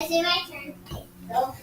Is it my turn? Go.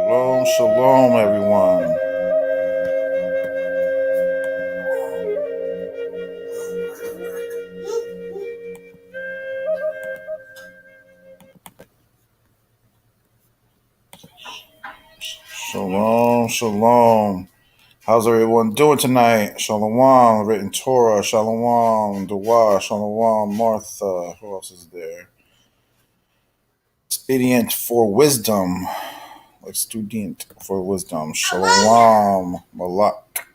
Shalom, shalom, everyone. Shalom, shalom. How's everyone doing tonight? Shalom, written Torah, shalom, Dua, shalom, Martha. Who else is there? Student for wisdom. Like student for wisdom. Shalom, Malak.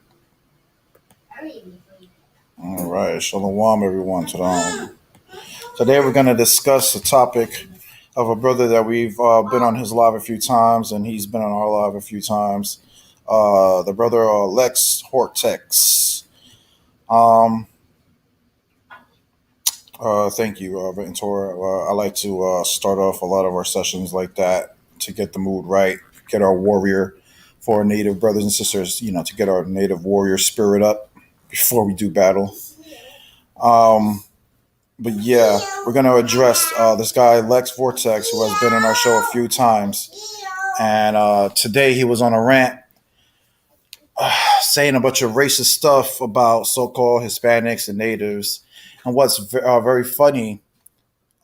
All right, shalom, everyone. Today we're going to discuss the topic of a brother that we've been on his live a few times, and he's been on our live a few times. The brother Lex Hortex. Um, Thank you, Ventura. I like to start off a lot of our sessions like that to get the mood right, get our warrior for our native brothers and sisters, to get our native warrior spirit up before we do battle. But yeah, we're going to address this guy, Lex Vortex, who has been on our show a few times. And today he was on a rant saying a bunch of racist stuff about so-called Hispanics and natives. And very funny,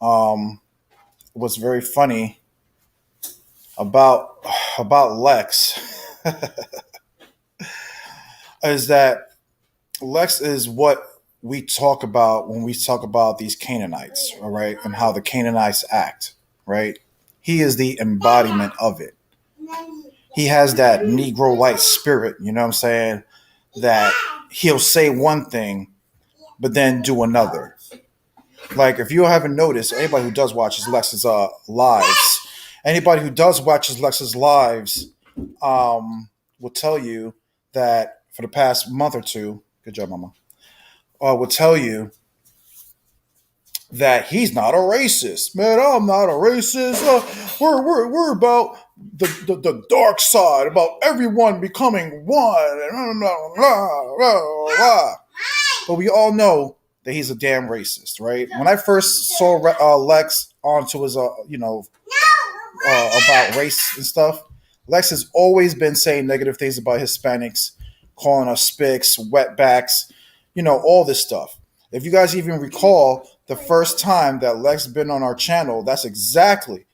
um, what's very funny about Lex is that Lex is what we talk about when we talk about these Canaanites, all right, and how the Canaanites act, right? He is the embodiment of it. He has that Negro like spirit, you know what I'm saying? That he'll say one thing, but then do another. Like if you haven't noticed, anybody who does watch his Lex's lives, anybody who does watch his Lex's lives, will tell you that for the past month or two, good job, Mama, will tell you that he's not a racist. Man, I'm not a racist. We're about the dark side, about everyone becoming one. And blah, blah, blah, blah. But we all know that he's a damn racist, right? When I first saw Lex onto his, about race and stuff, Lex has always been saying negative things about Hispanics, calling us spics, wetbacks, all this stuff. If you guys even recall, the first time that Lex been on our channel, that's exactly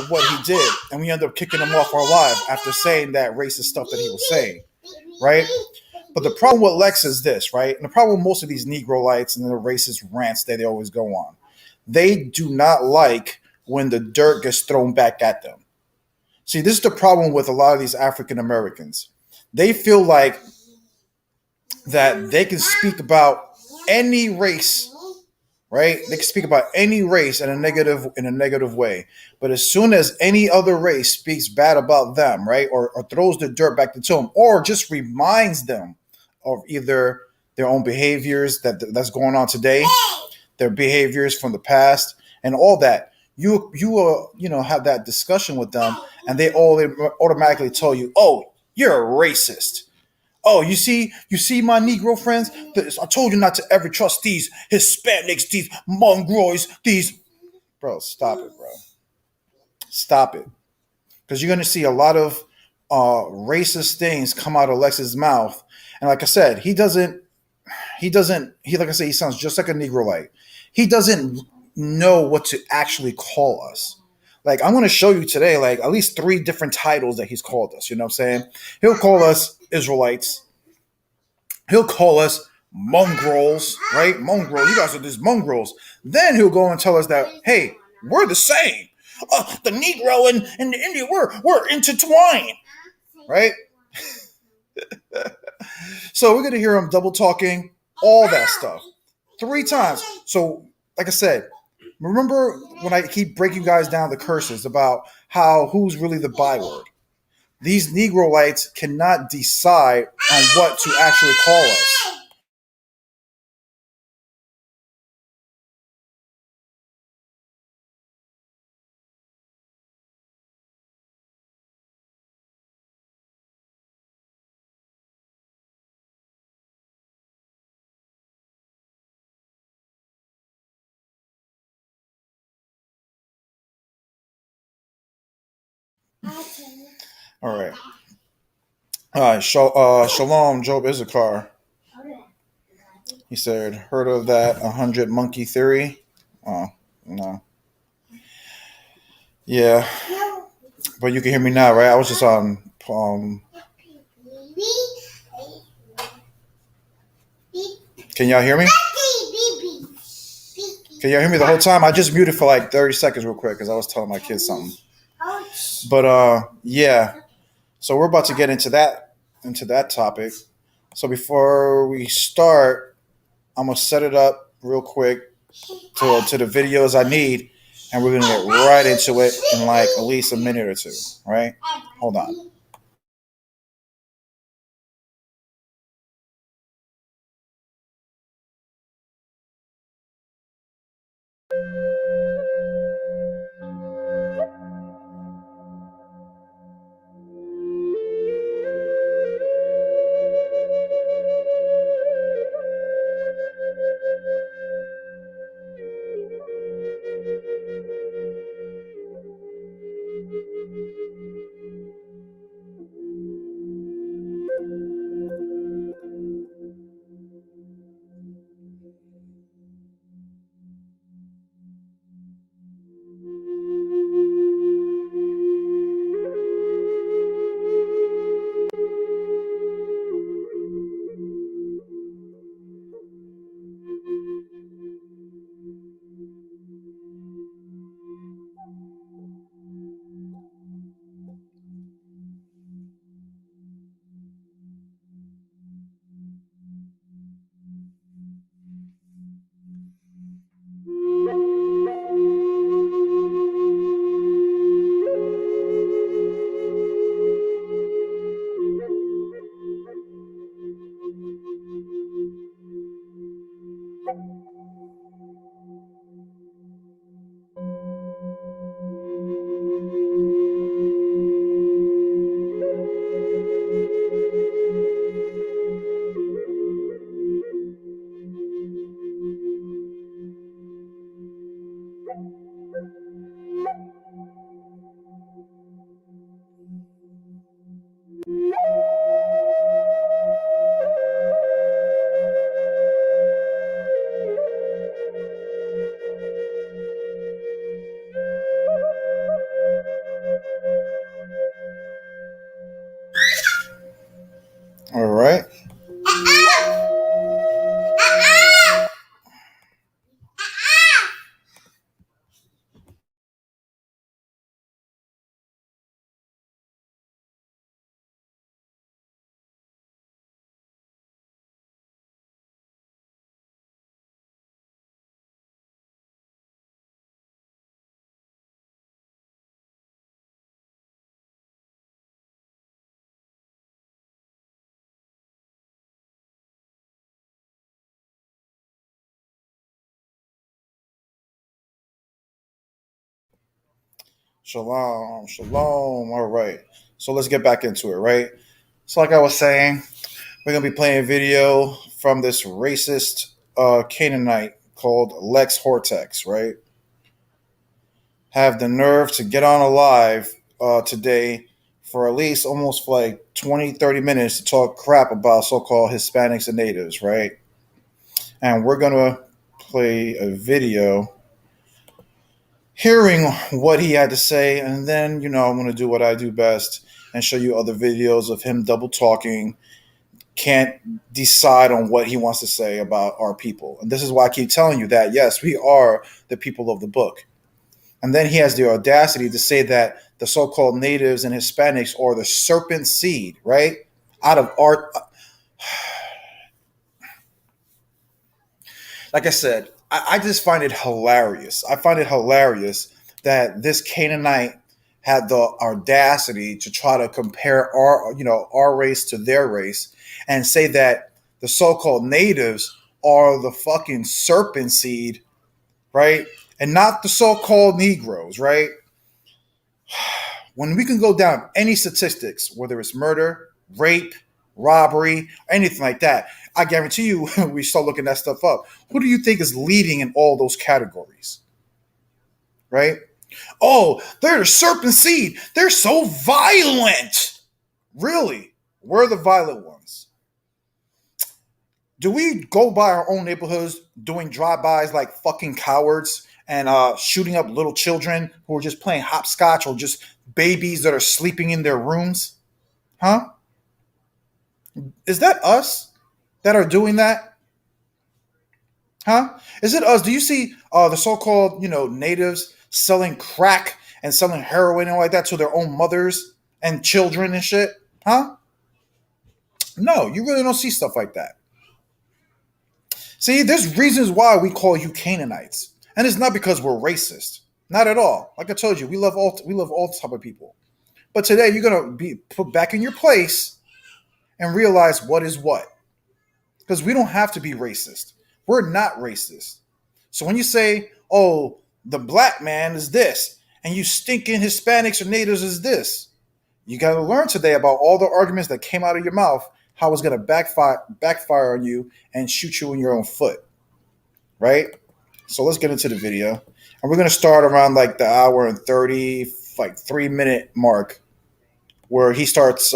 what he did, and we ended up kicking him off our live after saying that racist stuff that he was saying, right? But the problem with Lex is this, right? And the problem with most of these Negroites and the racist rants that they always go on, they do not like when the dirt gets thrown back at them. See, this is the problem with a lot of these African Americans. They feel like that they can speak about any race, right? They can speak about any race in a negative way. But as soon as any other race speaks bad about them, right, or throws the dirt back to them, or just reminds them of either their own behaviors that's going on today, their behaviors from the past, and all that, you have that discussion with them, and they automatically tell you, "Oh, you're a racist." Oh, you see my Negro friends? I told you not to ever trust these Hispanics, these mongrels, these. Bro, stop it, bro. Stop it. Because you're going to see a lot of racist things come out of Lex's mouth. And like I said, like I said, he sounds just like a Negroite. He doesn't know what to actually call us. Like, I'm going to show you today, like, at least 3 different titles that he's called us. You know what I'm saying? He'll call us Israelites. He'll call us mongrels, right? Mongrels. You guys are these mongrels. Then he'll go and tell us that, hey, we're the same. The Negro and the Indian, we're intertwined, right? So we're gonna hear him double talking all that stuff 3 times. So, like I said, remember when I keep breaking you guys down the curses about who's really the byword? These Negroites cannot decide on what to actually call us. All right. All right. Shalom, Job Issachar. He said, "Heard of that 100 monkey theory?" Oh, no. Yeah, but you can hear me now, right? I was just on. Can y'all hear me? Can y'all hear me the whole time? I just muted for like 30 seconds real quick because I was telling my kids something. But yeah. So we're about to get into that topic. So before we start, I'm gonna set it up real quick to the videos I need, and we're gonna get right into it in like at least a minute or two. All right? Hold on. All right. Shalom, shalom. All right. So let's get back into it, right? So, like I was saying, we're gonna be playing a video from this racist Canaanite called Lex Hortex, right? Have the nerve to get on a live today for at least almost like 20, 30 minutes to talk crap about so-called Hispanics and natives, right? And we're gonna play a video hearing what he had to say, and then I'm going to do what I do best and show you other videos of him double talking, can't decide on what he wants to say about our people. And this is why I keep telling you that yes, we are the people of the book. And then he has the audacity to say that the so-called natives and Hispanics are the serpent seed, right? Out of art. Like I said, I just find it hilarious. I find it hilarious that this Canaanite had the audacity to try to compare our race to their race and say that the so-called natives are the fucking serpent seed, right? And not the so-called Negroes, right? When we can go down any statistics, whether it's murder, rape, robbery, anything like that, I guarantee you, we start looking that stuff up. Who do you think is leading in all those categories, right? Oh, they're the serpent seed. They're so violent. Really? We're the violent ones. Do we go by our own neighborhoods doing drive-bys like fucking cowards and shooting up little children who are just playing hopscotch or just babies that are sleeping in their rooms? Huh? Is that us that are doing that? Huh? Is it us? Do you see the so-called, natives selling crack and selling heroin and all like that to their own mothers and children and shit? Huh? No, you really don't see stuff like that. See, there's reasons why we call you Canaanites, and it's not because we're racist. Not at all. Like I told you, we love all type of people. But today, you're gonna be put back in your place and realize what is what. Because we don't have to be racist. We're not racist. So when you say, "Oh, the black man is this," and you stinking Hispanics or natives is this, you got to learn today about all the arguments that came out of your mouth, how it's going to backfire on you and shoot you in your own foot, right? So let's get into the video, and we're going to start around like the hour and 30, like 3 minute mark, where he starts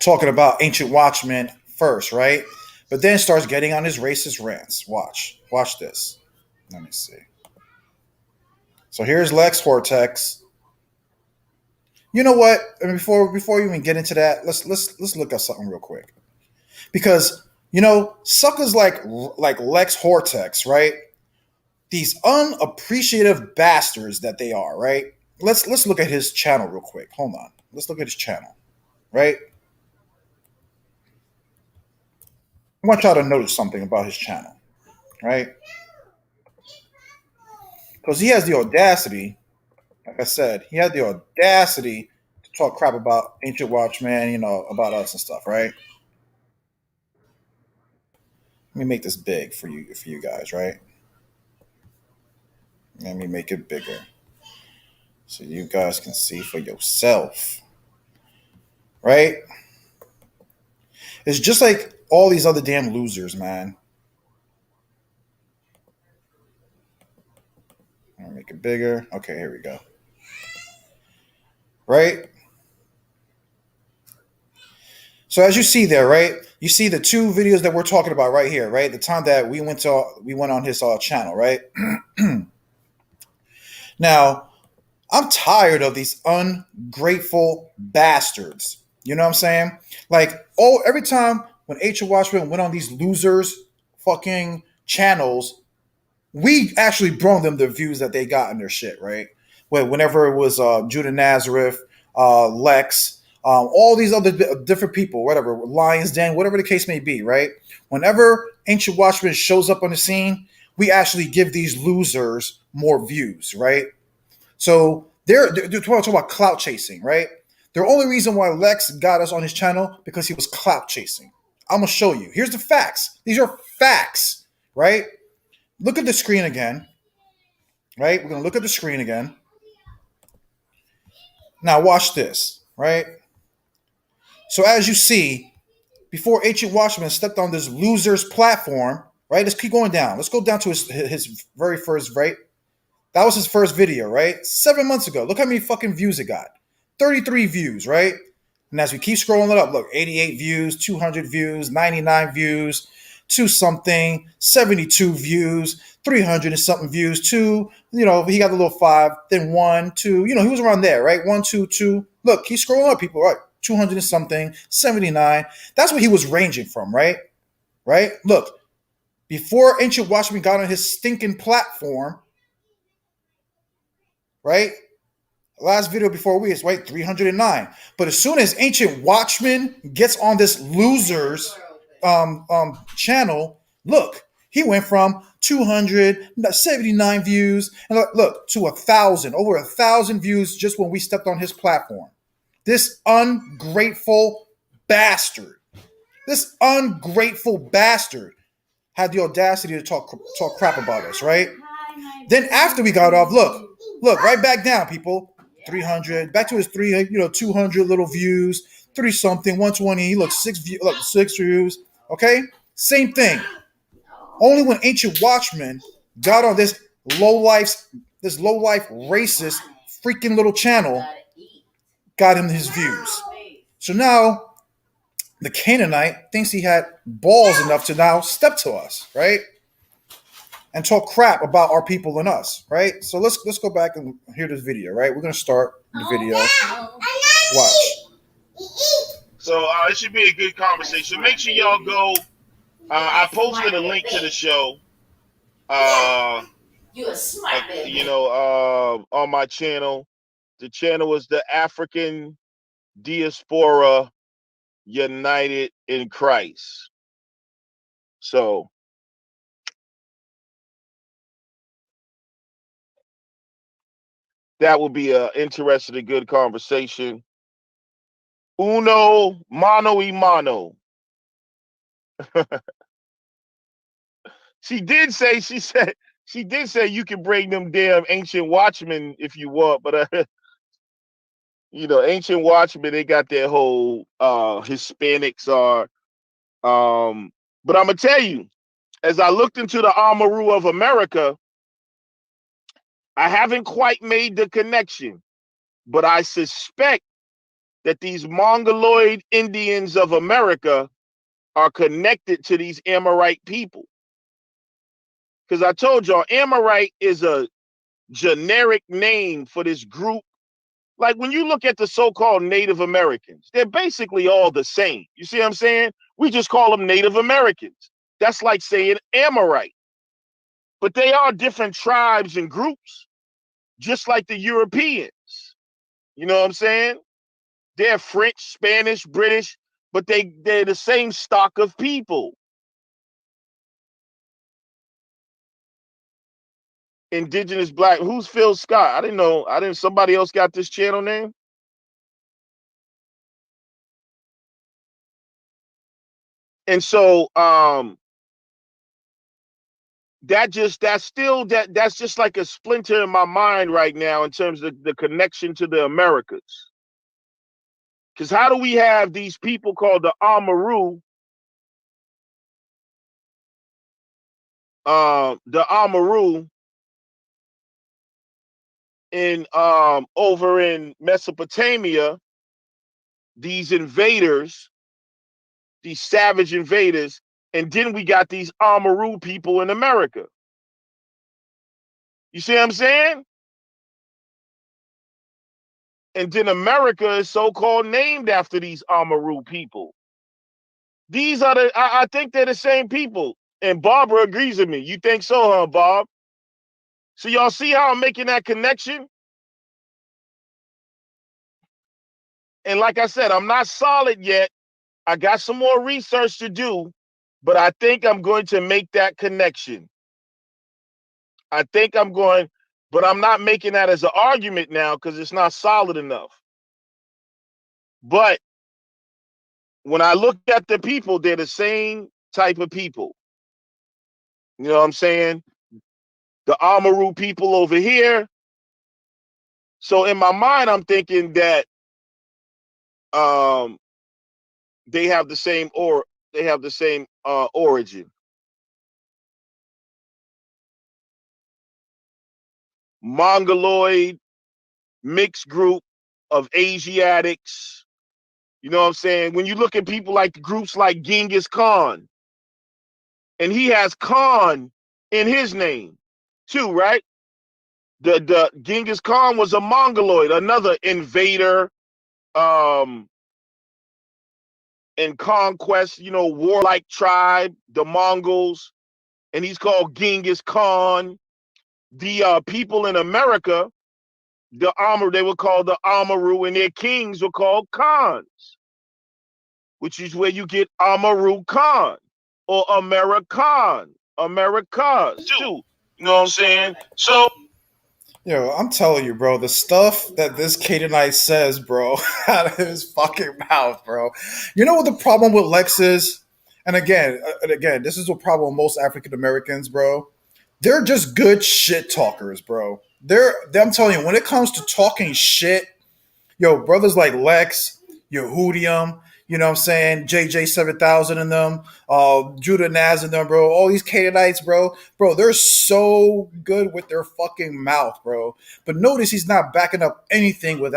talking about ancient watchmen first, right? But then starts getting on his racist rants. Watch this. Let me see. So here's Lex Hortex. You know what? I mean, before you even get into that, let's look at something real quick, because suckers like Lex Hortex, right? These unappreciative bastards that they are, right? Let's look at his channel real quick. Hold on. Let's look at his channel, right? I want y'all to notice something about his channel, right? Because he has the audacity, like I said, he had the audacity to talk crap about Ancient Watchmen, about us and stuff, right? Let me make this big for you guys, right? Let me make it bigger so you guys can see for yourself, right? It's just like all these other damn losers, man. Let me make it bigger. Okay, here we go. Right? So as you see there, right? You see the two videos that we're talking about right here, right? The time that we went on his channel, right? Now, I'm tired of these ungrateful bastards. You know what I'm saying? Like, every time when H. Watchmen went on these losers fucking channels, we actually brought them the views that they got in their shit, right? Whenever it was Judah Nazareth, Lex, all these other different people, whatever, Lions Den, whatever the case may be, right? Whenever Ancient Watchmen shows up on the scene, we actually give these losers more views, right? So they're talking about clout chasing, right? The only reason why Lex got us on his channel because he was clout chasing. I'm gonna show you. Here's the facts. These are facts, right? Look at the screen again, right? We're gonna look at the screen again. Now watch this, right? So as you see, before Ancient Watchmen stepped on this loser's platform, right? Let's keep going down. Let's go down to his very first, right? That was his first video, right? 7 months ago. Look how many fucking views it got. 33 views, right? And as we keep scrolling it up, look, 88 views, 200 views, 99 views, 2 something, 72 views, 300 and something views, 2, he got the little 5, then 1, 2, he was around there, right? 1, 2, 2. Look, keep scrolling up, people, right? 200 and something, 79. That's what he was ranging from, right? Right? Look, before Ancient Watchmen got on his stinking platform, right? Last video before we is right 309. But as soon as Ancient Watchman gets on this loser's channel, look, he went from 279 views and look to 1,000, over 1,000 views just when we stepped on his platform. This ungrateful bastard, had the audacity to talk crap about us, right? Then after we got off, look, right back down, people. 300, back to his 200 little views, 3 something, 120. Look, 6 views. Okay, same thing. Only when Ancient Watchmen got on this Low life's this low life racist freaking little channel got him his views. So now the Canaanite thinks he had balls enough to now step to us, right? And talk crap about our people and us, right? So let's go back and hear this video, right? We're gonna start the video. Watch. So it should be a good conversation. Make sure y'all go. I posted a link to the show. On my channel. The channel is the African Diaspora United in Christ. So that will be an interesting and good conversation. Uno mano y mano. She did say you can bring them damn ancient watchmen if you want, but ancient watchmen, they got their whole Hispanics are but I'm gonna tell you, as I looked into the Amaru of America, I haven't quite made the connection, but I suspect that these Mongoloid Indians of America are connected to these Amorite people. Because I told y'all, Amorite is a generic name for this group. Like when you look at the so-called Native Americans, they're basically all the same. You see what I'm saying? We just call them Native Americans. That's like saying Amorite. But they are different tribes and groups, just like the Europeans. You know what I'm saying? They're French, Spanish, British, but they're the same stock of people. Indigenous Black. Who's Phil Scott? I didn't know. Somebody else got this channel name? And so that's just like a splinter in my mind right now in terms of the connection to the Americas. Because how do we have these people called the Amaru? The Amaru in over in Mesopotamia, these invaders, these savage invaders, and then we got these Amaru people in America. You see what I'm saying? And then America is so-called named after these Amaru people. These are I think they're the same people. And Barbara agrees with me. You think so, huh, Bob? So y'all see how I'm making that connection? And like I said, I'm not solid yet. I got some more research to do, but I think I'm going to make that connection. I think I'm going, but I'm not making that as an argument now because it's not solid enough. But when I look at the people, they're the same type of people. You know what I'm saying? The Amaru people over here. So in my mind, I'm thinking that they have the same origin. Mongoloid mixed group of Asiatics. You know what I'm saying? When you look at people like groups like Genghis Khan, and he has Khan in his name too, right? The Genghis Khan was a Mongoloid, another invader, and conquest, warlike tribe, the Mongols, and he's called Genghis Khan. The people in America, they were called the Amaru, and their kings were called Khans, which is where you get Amaru Khan or Americans too. You know what I'm saying? So, I'm telling you, bro, the stuff that this Canaanite says, bro, out of his fucking mouth, bro. You know what the problem with Lex is? And again, this is a problem with most African Americans, bro. They're just good shit talkers, bro. I'm telling you, when it comes to talking shit, brothers like Lex, Yehudium, You know what I'm saying? JJ 7000 in them, Judah Naz in them, bro. All these Canaanites, bro. Bro, they're so good with their fucking mouth, bro. But notice he's not backing up anything with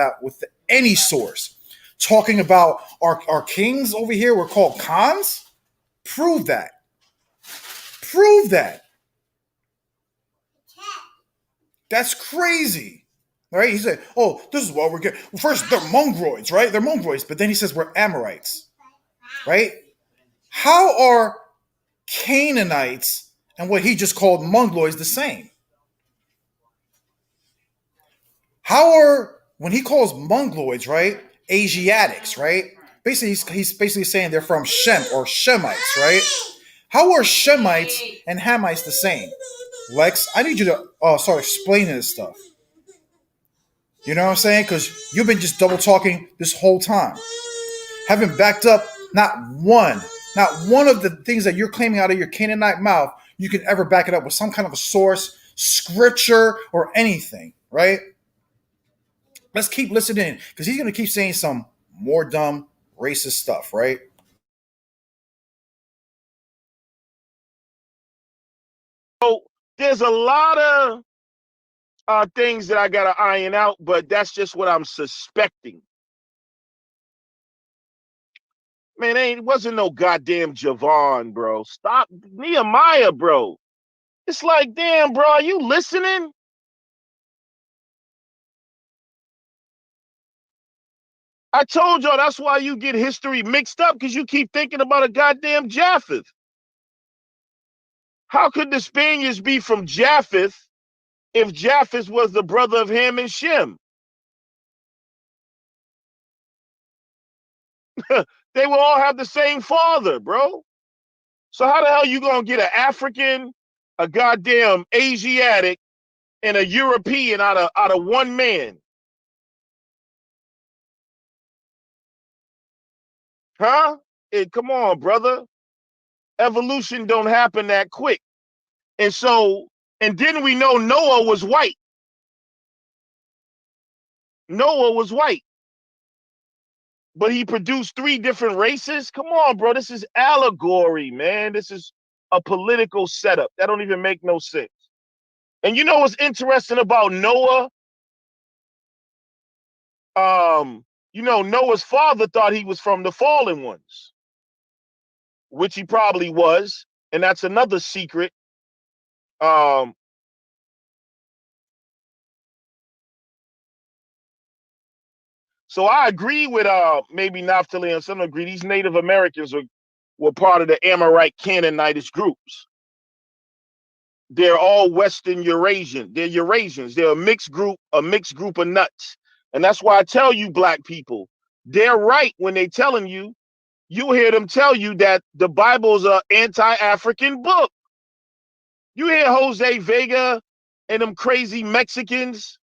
any source. Talking about our kings over here were called Khans? Prove that. Prove that. That's crazy. Right? He said, oh, this is what we're getting. Well, first, they're mongroids, right? They're mongroids. But then he says we're Amorites. Right? How are Canaanites and what he just called Mongoloids the same? How are, when he calls Mongoloids, right? Asiatics, right? Basically, he's basically saying they're from Shem or Shemites, right? How are Shemites and Hamites the same? Lex, I need you to start explaining this stuff. You know what I'm saying? Because you've been just double talking this whole time. Haven't backed up not one of the things that you're claiming out of your Canaanite mouth, you can ever back it up with some kind of a source, scripture, or anything, right? Let's keep listening because he's going to keep saying some more dumb, racist stuff, right? So there's a lot of things that I got to iron out, but that's just what I'm suspecting. Man, it wasn't no goddamn Javon, bro. Stop Nehemiah, bro. It's like, damn, bro, are you listening? I told y'all that's why you get history mixed up, because you keep thinking about a goddamn Japheth. How could the Spaniards be from Japheth if Japheth was the brother of Ham and Shem? They will all have the same father, bro. So how the hell you gonna get an African, a goddamn Asiatic, and a European out of one man? Huh? Come on, brother. Evolution don't happen that quick. And then we know Noah was white. Noah was white. But he produced 3 different races? Come on, bro. This is allegory, man. This is a political setup. That don't even make no sense. And you know what's interesting about Noah? Noah's father thought he was from the fallen ones, which he probably was. And that's another secret. So I agree with maybe Naphtali and some agree these Native Americans were part of the Amorite Canaanitish groups. They're all Western Eurasian. They're Eurasians. They're a mixed group of nuts. And that's why I tell you, black people, they're right when they're telling you, you hear them tell you that the Bible's an anti-African book. You hear Jose Vega and them crazy Mexicans,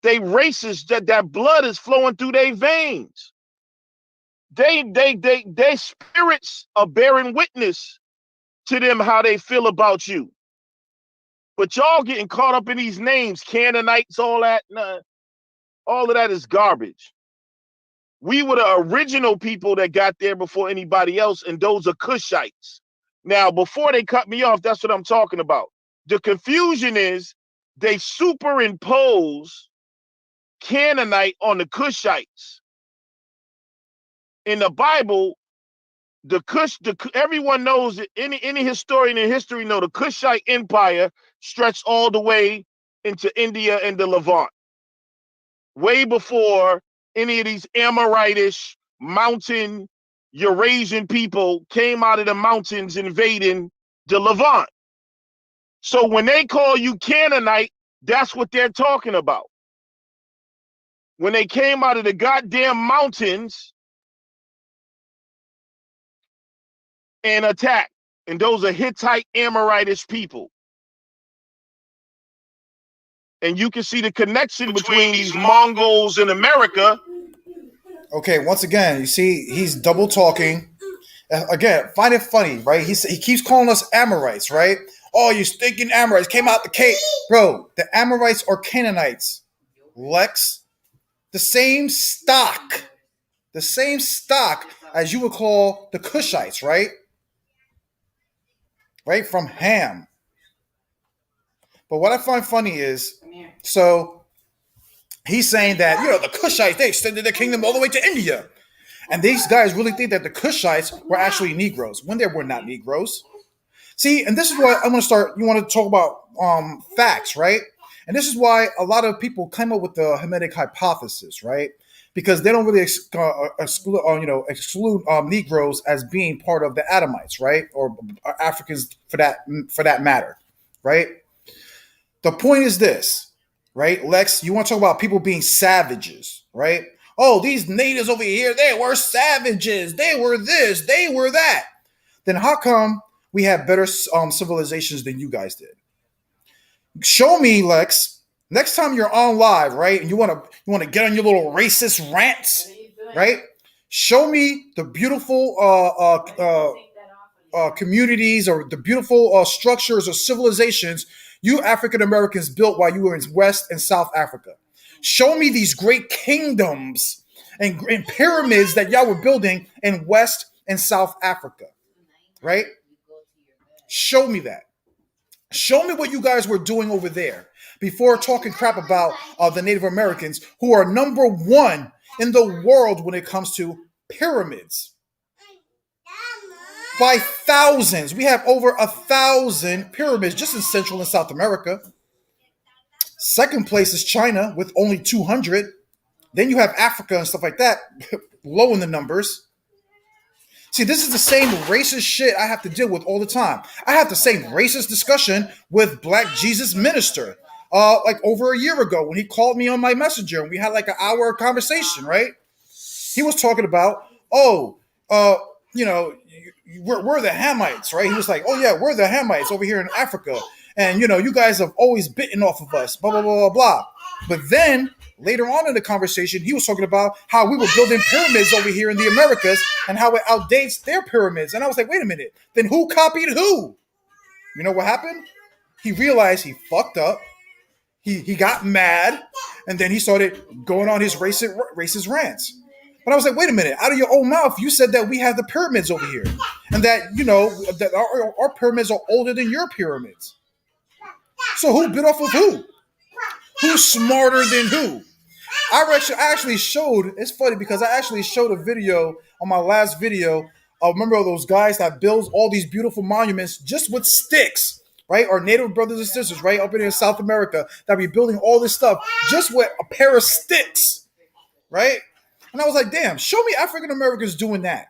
they racist, that blood is flowing through their veins. Their spirits are bearing witness to them how they feel about you. But y'all getting caught up in these names, Canaanites, all that. Nah, all of that is garbage. We were the original people that got there before anybody else, and those are Cushites. Now, before they cut me off, that's what I'm talking about. The confusion is they superimpose Canaanite on the Cushites. In the Bible, everyone knows that any historian in history know the Kushite Empire stretched all the way into India and the Levant, way before any of these Amoritish mountain Eurasian people came out of the mountains invading the Levant. So when they call you Canaanite, that's what they're talking about. When they came out of the goddamn mountains and attacked, and those are Hittite Amoritish people. And you can see the connection between these Mongols in America. Okay, once again, you see, he's double talking. Again, find it funny, right? He keeps calling us Amorites, right? Oh, you stinking Amorites came out the cave. Bro, the Amorites are Canaanites. Lex, the same stock as you would call the Cushites, right? Right, from Ham. But what I find funny is, so he's saying that, the Cushites, they extended their kingdom all the way to India. And these guys really think that the Cushites were actually Negroes when they were not Negroes. See, and this is why I'm going to start. You want to talk about facts, right? And this is why a lot of people come up with the Hamitic hypothesis, right? Because they don't really exclude Negroes as being part of the Adamites, right, or Africans for that matter, right? The point is this, right, Lex? You want to talk about people being savages, right? Oh, these natives over here, they were savages. They were this. They were that. Then how come we have better civilizations than you guys did? Show me, Lex. Next time you're on live, right, and you want to get on your little racist rants, right? Show me the beautiful communities or the beautiful structures or civilizations you African Americans built while you were in West and South Africa. Show me these great kingdoms and pyramids that y'all were building in West and South Africa, right? Show me that. Show me what you guys were doing over there before talking crap about the Native Americans, who are number one in the world when it comes to pyramids. By thousands. We have over 1,000 pyramids just in Central and South America. Second place is China with only 200. Then you have Africa and stuff like that, low in the numbers. See, this is the same racist shit I have to deal with all the time. I have the same racist discussion with Black Jesus Minister, like over a year ago when he called me on my messenger and we had like an hour conversation, right? He was talking about, we're the Hamites, right? He was like, oh yeah, we're the Hamites over here in Africa. And, you guys have always bitten off of us, blah, blah, blah, blah, blah. But then later on in the conversation, he was talking about how we were building pyramids over here in the Americas and how it outdates their pyramids. And I was like, wait a minute, then who copied who? You know what happened? He realized he fucked up. He got mad, and then he started going on his racist rants. But I was like, wait a minute, out of your own mouth, you said that we have the pyramids over here. And that, that our pyramids are older than your pyramids. So who bit off of who? Who's smarter than who? I actually showed, it's funny because I actually showed a video on my last video. I remember those guys that build all these beautiful monuments just with sticks, right? Our native brothers and sisters, right? Up in South America that be building all this stuff just with a pair of sticks, right? And I was like, damn, show me African Americans doing that.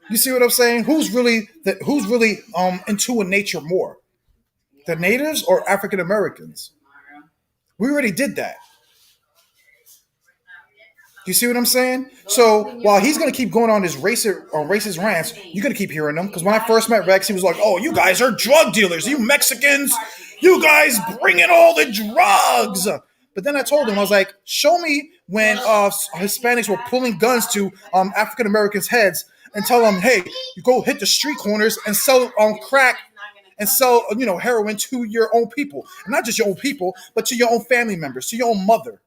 You see what I'm saying? Who's really into nature more? The natives or African Americans? We already did that. You see what I'm saying? So while he's gonna keep going on his racist rants, you're gonna keep hearing them. Because when I first met Rex, he was like, "Oh, you guys are drug dealers. You Mexicans, you guys bring in all the drugs." But then I told him, I was like, "Show me when Hispanics were pulling guns to African Americans' heads and tell them, hey, you go hit the street corners and sell crack." And sell, heroin to your own people. And not just your own people, but to your own family members, to your own mother.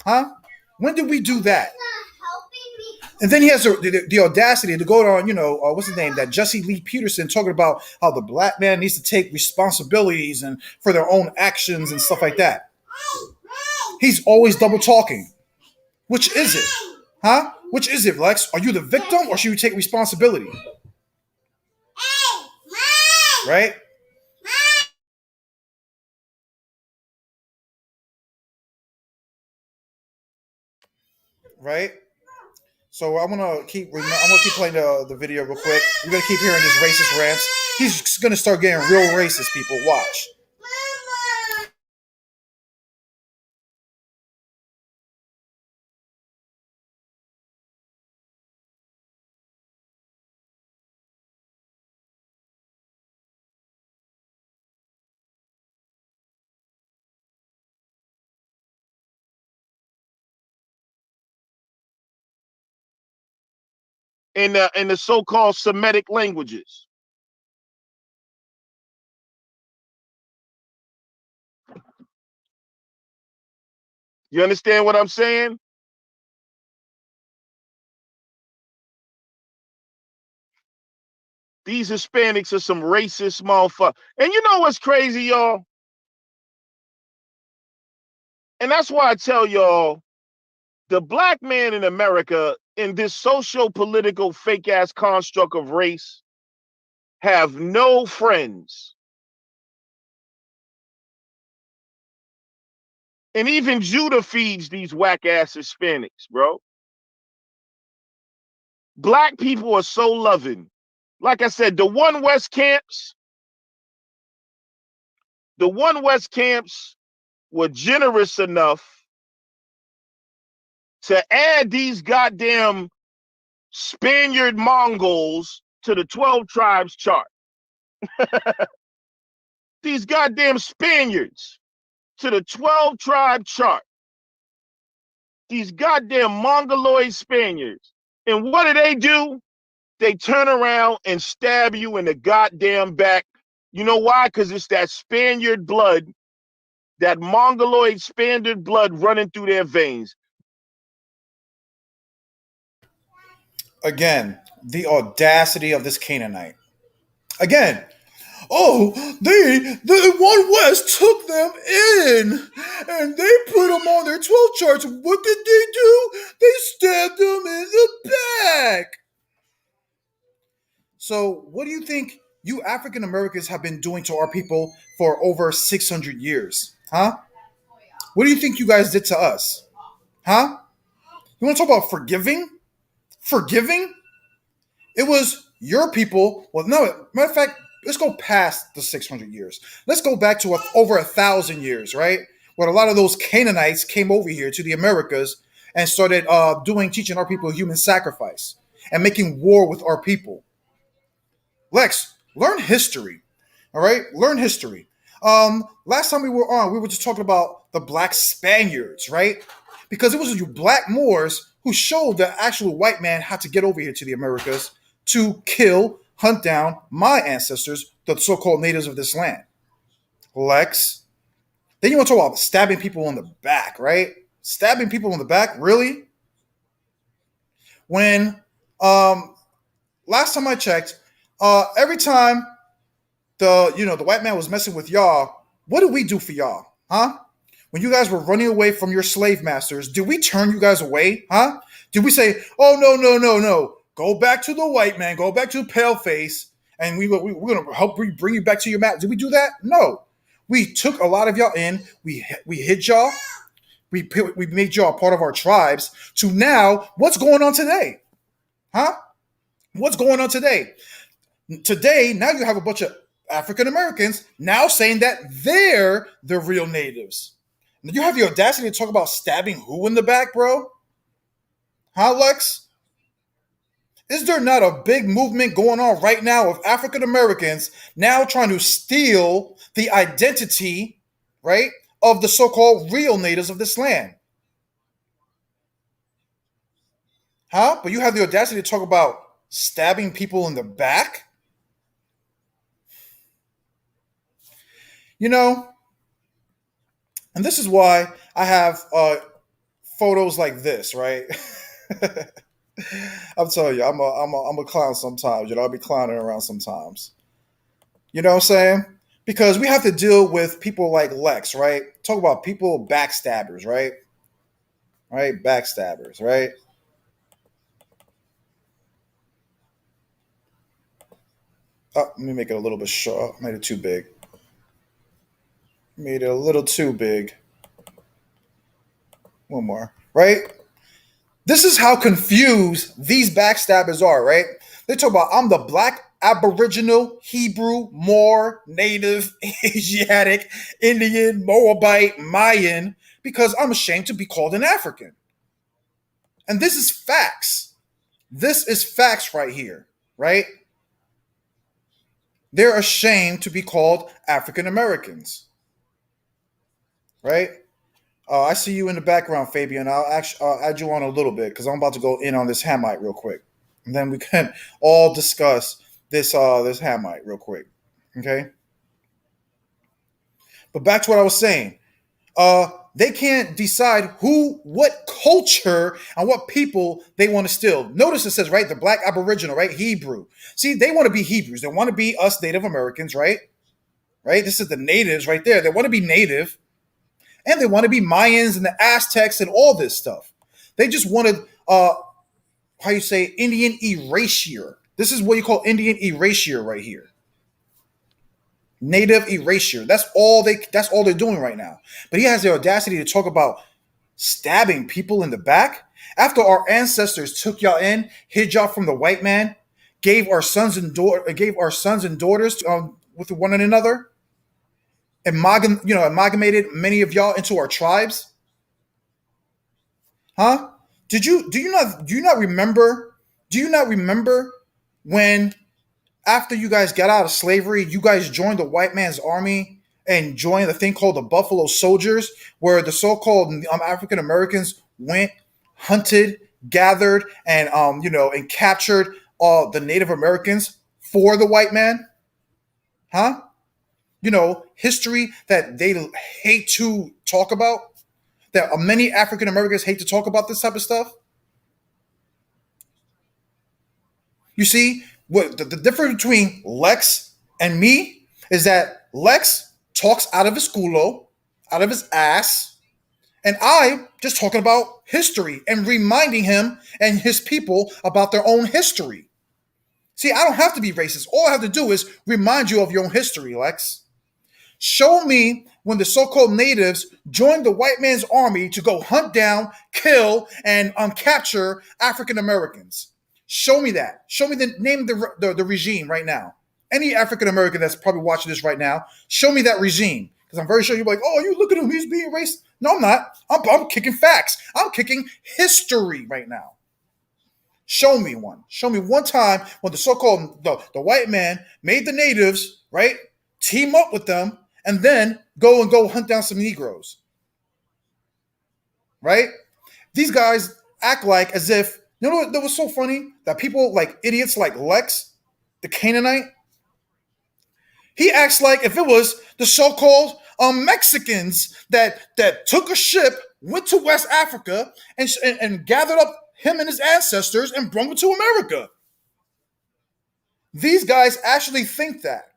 Huh? When did we do that? And then he has the audacity to go on, what's his name? That Jesse Lee Peterson talking about how the black man needs to take responsibilities and for their own actions and stuff like that. He's always double talking. Which is it? Huh? Which is it, Lex? Are you the victim or should you take responsibility? Right? Right? So I'm gonna keep playing the video real quick. You're gonna keep hearing this racist rants. He's gonna start getting real racist. People, watch. In the so-called Semitic languages. You understand what I'm saying? These Hispanics are some racist motherfuckers. And you know what's crazy, y'all? And that's why I tell y'all, the black man in America, in this social political fake ass construct of race, have no friends. And even Judah feeds these whack ass Hispanics, bro. Black people are so loving. Like I said, the one West camps were generous enough to add these goddamn Spaniard Mongols to the 12 tribes chart. These goddamn Spaniards to the 12 tribe chart. These goddamn Mongoloid Spaniards. And what do? They turn around and stab you in the goddamn back. You know why? Because it's that Spaniard blood, that Mongoloid Spaniard blood running through their veins. Again, the audacity of this Canaanite. Again, oh, the One West took them in, and they put them on their 12 charts. What did they do? They stabbed them in the back. So, what do you think you African Americans have been doing to our people for over 600 years? Huh? What do you think you guys did to us? Huh? You want to talk about forgiving? Forgiving? It was your people. Well, no, matter of fact, let's go past the 600 years. Let's go back to over 1,000 years, right? When a lot of those Canaanites came over here to the Americas and started teaching our people human sacrifice and making war with our people. Lex, learn history. All right, learn history. Last time we were on, we were just talking about the black Spaniards, right? Because it was you black Moors who showed the actual white man how to get over here to the Americas to kill, hunt down my ancestors, the so-called natives of this land. Lex. Then you want to talk about stabbing people in the back, right? Stabbing people in the back, really? When last time I checked, every time the white man was messing with y'all, what did we do for y'all? Huh? When you guys were running away from your slave masters, did we turn you guys away? Huh? Did we say, oh no, no, no, no, go back to the white man, go back to the pale face, and we're gonna help bring you back to your mat? Did we do that? No. We took a lot of y'all in, we hid y'all, we made y'all part of our tribes, to now, what's going on today? Huh? What's going on today? Today, now you have a bunch of African Americans now saying that they're the real natives. You have the audacity to talk about stabbing who in the back, bro? Huh, Lex? Is there not a big movement going on right now of African Americans now trying to steal the identity, right, of the so-called real natives of this land? Huh? But you have the audacity to talk about stabbing people in the back? You know, and this is why I have photos like this, right? I'm telling you, I'm a clown sometimes. I'll be clowning around sometimes. You know what I'm saying? Because we have to deal with people like Lex, right? Talk about people backstabbers, right? Right, backstabbers, right? Oh, let me make it a little bit short. Made it too big. Made it a little too big. One more, right? This is how confused these backstabbers are, right? They talk about I'm the black Aboriginal, Hebrew, Moor, Native, Asiatic, Indian, Moabite, Mayan, because I'm ashamed to be called an African. And this is facts. This is facts right here, right? They're ashamed to be called African Americans, right? I see you in the background, Fabian. I'll add you on a little bit because I'm about to go in on this Hamite real quick, and then we can all discuss this Hamite real quick. Okay. But back to what I was saying. They can't decide what culture, and what people they want to steal. Notice it says, right, the black aboriginal, right, Hebrew. See, they want to be Hebrews. They want to be us Native Americans, right? Right? This is the natives right there. They want to be native, and they want to be Mayans and the Aztecs and all this stuff. They just wanted, how you say, Indian erasure. This is what you call Indian erasure right here. Native erasure. That's all they're doing right now. But he has the audacity to talk about stabbing people in the back after our ancestors took y'all in, hid y'all from the white man, gave our sons and daughters with one another, amalgamated many of y'all into our tribes. Huh? Do you not remember? Do you not remember when, after you guys got out of slavery, you guys joined the white man's army and joined the thing called the Buffalo Soldiers, where the so-called African Americans went, hunted, gathered, and and captured the Native Americans for the white man? Huh? History that they hate to talk about. That many African Americans hate to talk about this type of stuff. You see, what the difference between Lex and me is that Lex talks out of his culo, out of his ass, and I just talking about history and reminding him and his people about their own history. See, I don't have to be racist. All I have to do is remind you of your own history, Lex. Show me when the so-called natives joined the white man's army to go hunt down, kill, and capture African Americans. Show me that. Show me the name of the regime right now. Any African American that's probably watching this right now, show me that regime. Because I'm very sure you're like, oh, you look at him, he's being racist. No, I'm not. I'm kicking facts. I'm kicking history right now. Show me one. Show me one time when the so-called the white man made the natives, right, team up with them and then go hunt down some Negroes. Right? These guys act like as if, you know what that was so funny? That people like idiots like Lex, the Canaanite, he acts like if it was the so-called Mexicans that took a ship, went to West Africa, and gathered up him and his ancestors and brought them to America. These guys actually think that.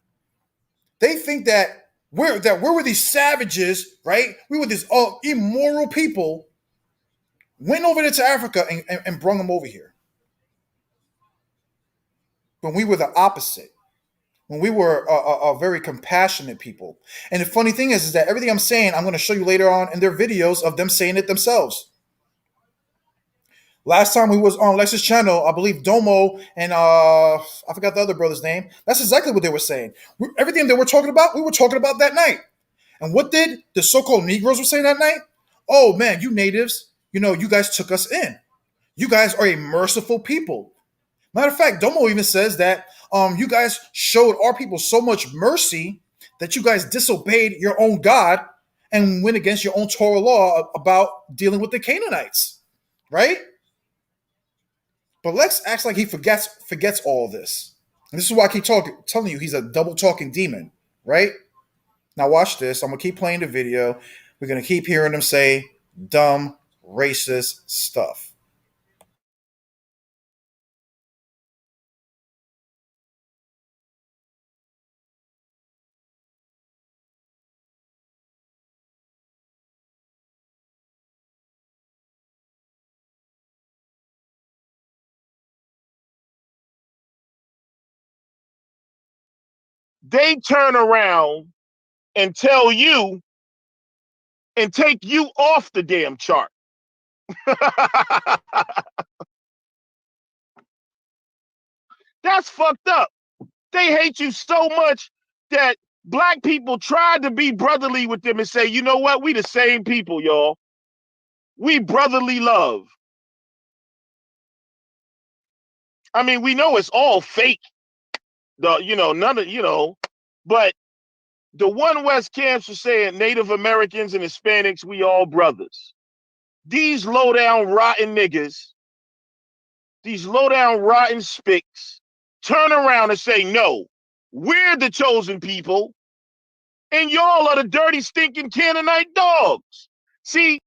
They think that we were these savages, right? We were these immoral people, went over there to Africa and brought them over here. When we were the opposite. When we were a very compassionate people. And the funny thing is that everything I'm saying, I'm going to show you later on in their videos of them saying it themselves. Last time we was on Lex's channel, I believe Domo and I forgot the other brother's name. That's exactly what they were saying. Everything that we're talking about, we were talking about that night. And what did the so-called Negroes were saying that night? Oh man, you natives, you guys took us in. You guys are a merciful people. Matter of fact, Domo even says that you guys showed our people so much mercy that you guys disobeyed your own God and went against your own Torah law about dealing with the Canaanites, right? But Lex acts like he forgets all this. And this is why I keep telling you he's a double talking demon, right? Now watch this. I'm gonna keep playing the video. We're gonna keep hearing him say dumb, racist stuff. They turn around and tell you and take you off the damn chart. That's fucked up. They hate you so much that black people tried to be brotherly with them and say, you know what? We the same people, y'all. We brotherly love. I mean, we know it's all fake. None of, but the One West camps are saying Native Americans and Hispanics, we all brothers. These low down rotten niggas, these low down rotten spicks, turn around and say, no, we're the chosen people, and y'all are the dirty, stinking Canaanite dogs. See,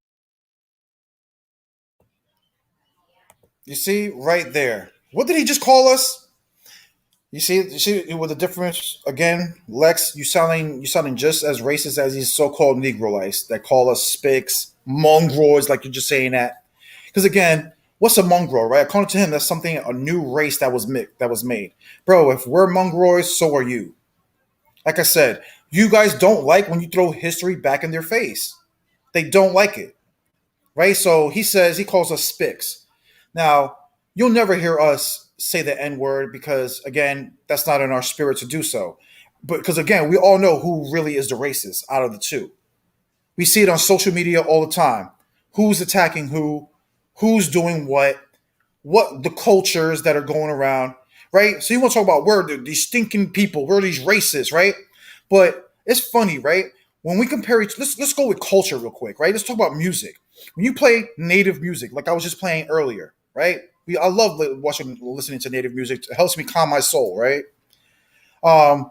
You see, right there. What did he just call us? You see, with the difference again, Lex. You sounding just as racist as these so-called Negroites that call us spics, mongrels, like you're just saying that. Because again, what's a mongrel, right? According to him, that's something a new race that was made, bro. If we're mongrels, so are you. Like I said, you guys don't like when you throw history back in their face. They don't like it, right? So he calls us spics. Now, you'll never hear us say the N word because, again, that's not in our spirit to do so. But because, again, we all know who really is the racist out of the two. We see it on social media all the time. Who's attacking who's doing what the cultures that are going around, right? So you want to talk about these stinking people, we're these racists, right? But it's funny, right? When we compare let's go with culture real quick, right? Let's talk about music. When you play native music, like I was just playing earlier, right? I love listening to native music. It helps me calm my soul, right? Um,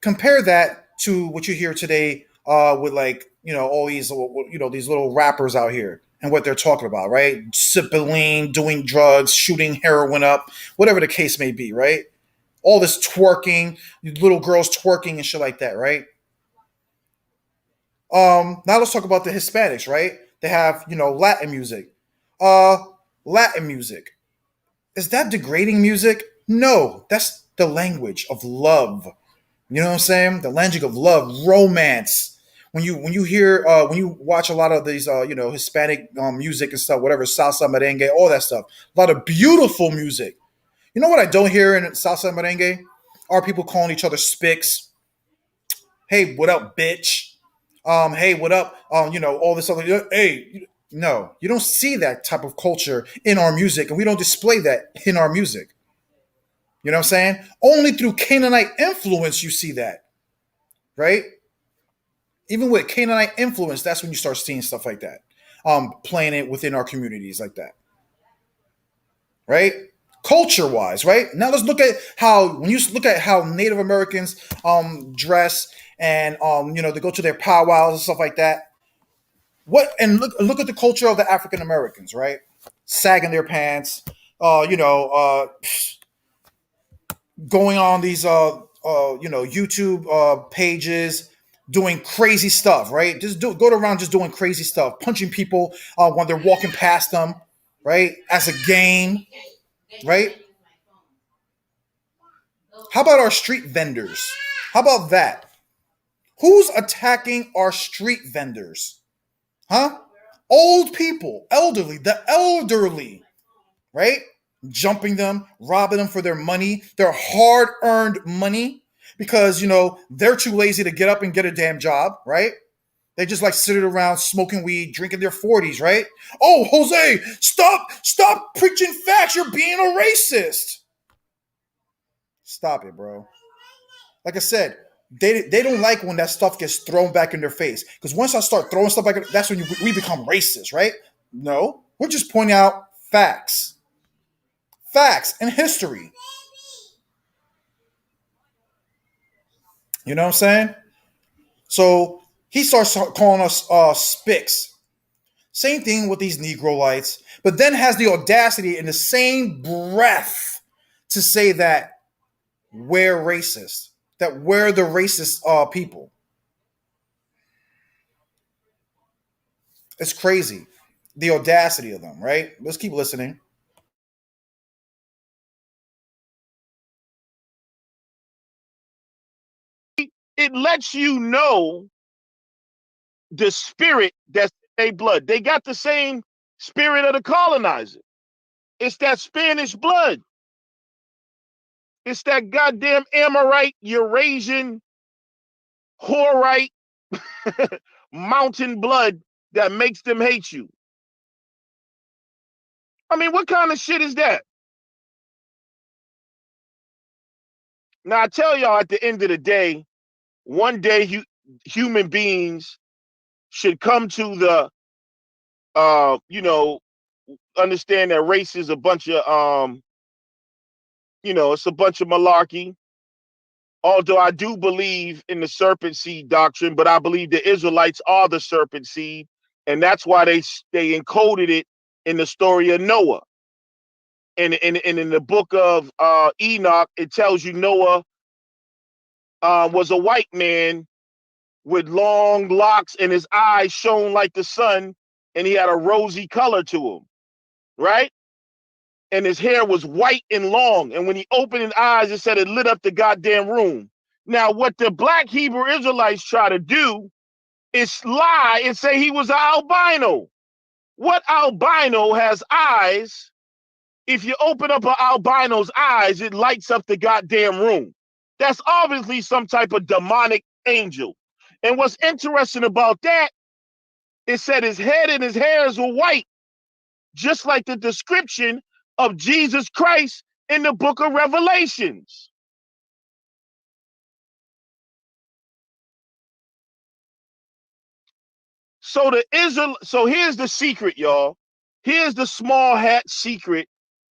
Compare that to what you hear today with like all these these little rappers out here and what they're talking about, right? Sipping lean, doing drugs, shooting heroin up, whatever the case may be, right? All this twerking, little girls twerking and shit like that, right? Now let's talk about the Hispanics, right? They have Latin music. Uh, Latin music, is that degrading music? No, that's the language of love. You know what I'm saying? The language of love, romance. When you watch a lot of these Hispanic music and stuff, whatever salsa, merengue, all that stuff, a lot of beautiful music. You know what I don't hear in salsa and merengue are people calling each other spics. Hey, what up, bitch? Hey, what up? All this other. Hey, no, you don't see that type of culture in our music, and we don't display that in our music. You know what I'm saying? Only through Canaanite influence you see that, right? Even with Canaanite influence, that's when you start seeing stuff like that, playing it within our communities like that, right? Culture wise, right? Now let's look at how when you look at how Native Americans dress and they go to their powwows and stuff like that. Look at the culture of the African Americans, right? Sagging their pants, uh, you know, uh, going on these YouTube pages doing crazy stuff, right? Go around just doing crazy stuff, punching people when they're walking past them, right? As a game, right? How about our street vendors? How about that? Who's attacking our street vendors? Huh? Old people, the elderly, right? Jumping them, robbing them for their money, their hard earned money, because, they're too lazy to get up and get a damn job, right? They just like sitting around smoking weed, drinking their 40s, right? Oh, Jose, stop preaching facts. You're being a racist. Stop it, bro. Like I said, they don't like when that stuff gets thrown back in their face. Because once I start throwing stuff back, that's when we become racist, right? No, we're just pointing out facts, and history. You know what I'm saying? So he starts calling us spics. Same thing with these Negroites, but then has the audacity in the same breath to say that we're racist, that we're the racist people. It's crazy. The audacity of them, right? Let's keep listening. it lets you know the spirit that's in their blood. They got the same spirit of the colonizer. It's that Spanish blood. It's that goddamn Amorite, Eurasian, Horite, mountain blood that makes them hate you. I mean, what kind of shit is that? Now, I tell y'all at the end of the day, one day human beings should come to the, understand that race is a bunch of, it's a bunch of malarkey. Although I do believe in the serpent seed doctrine, but I believe the Israelites are the serpent seed. and that's why they encoded it in the story of Noah. And in the book of Enoch, it tells you Noah was a white man with long locks and his eyes shone like the sun, and he had a rosy color to him, right? And his hair was white and long. And when he opened his eyes, it said it lit up the goddamn room. Now, what the black Hebrew Israelites try to do is lie and say he was an albino. What albino has eyes? If you open up an albino's eyes, it lights up the goddamn room. That's obviously some type of demonic angel. And what's interesting about that, it said his head and his hairs were white, just like the description of Jesus Christ in the book of Revelations. So here's the secret, y'all. Here's the small hat secret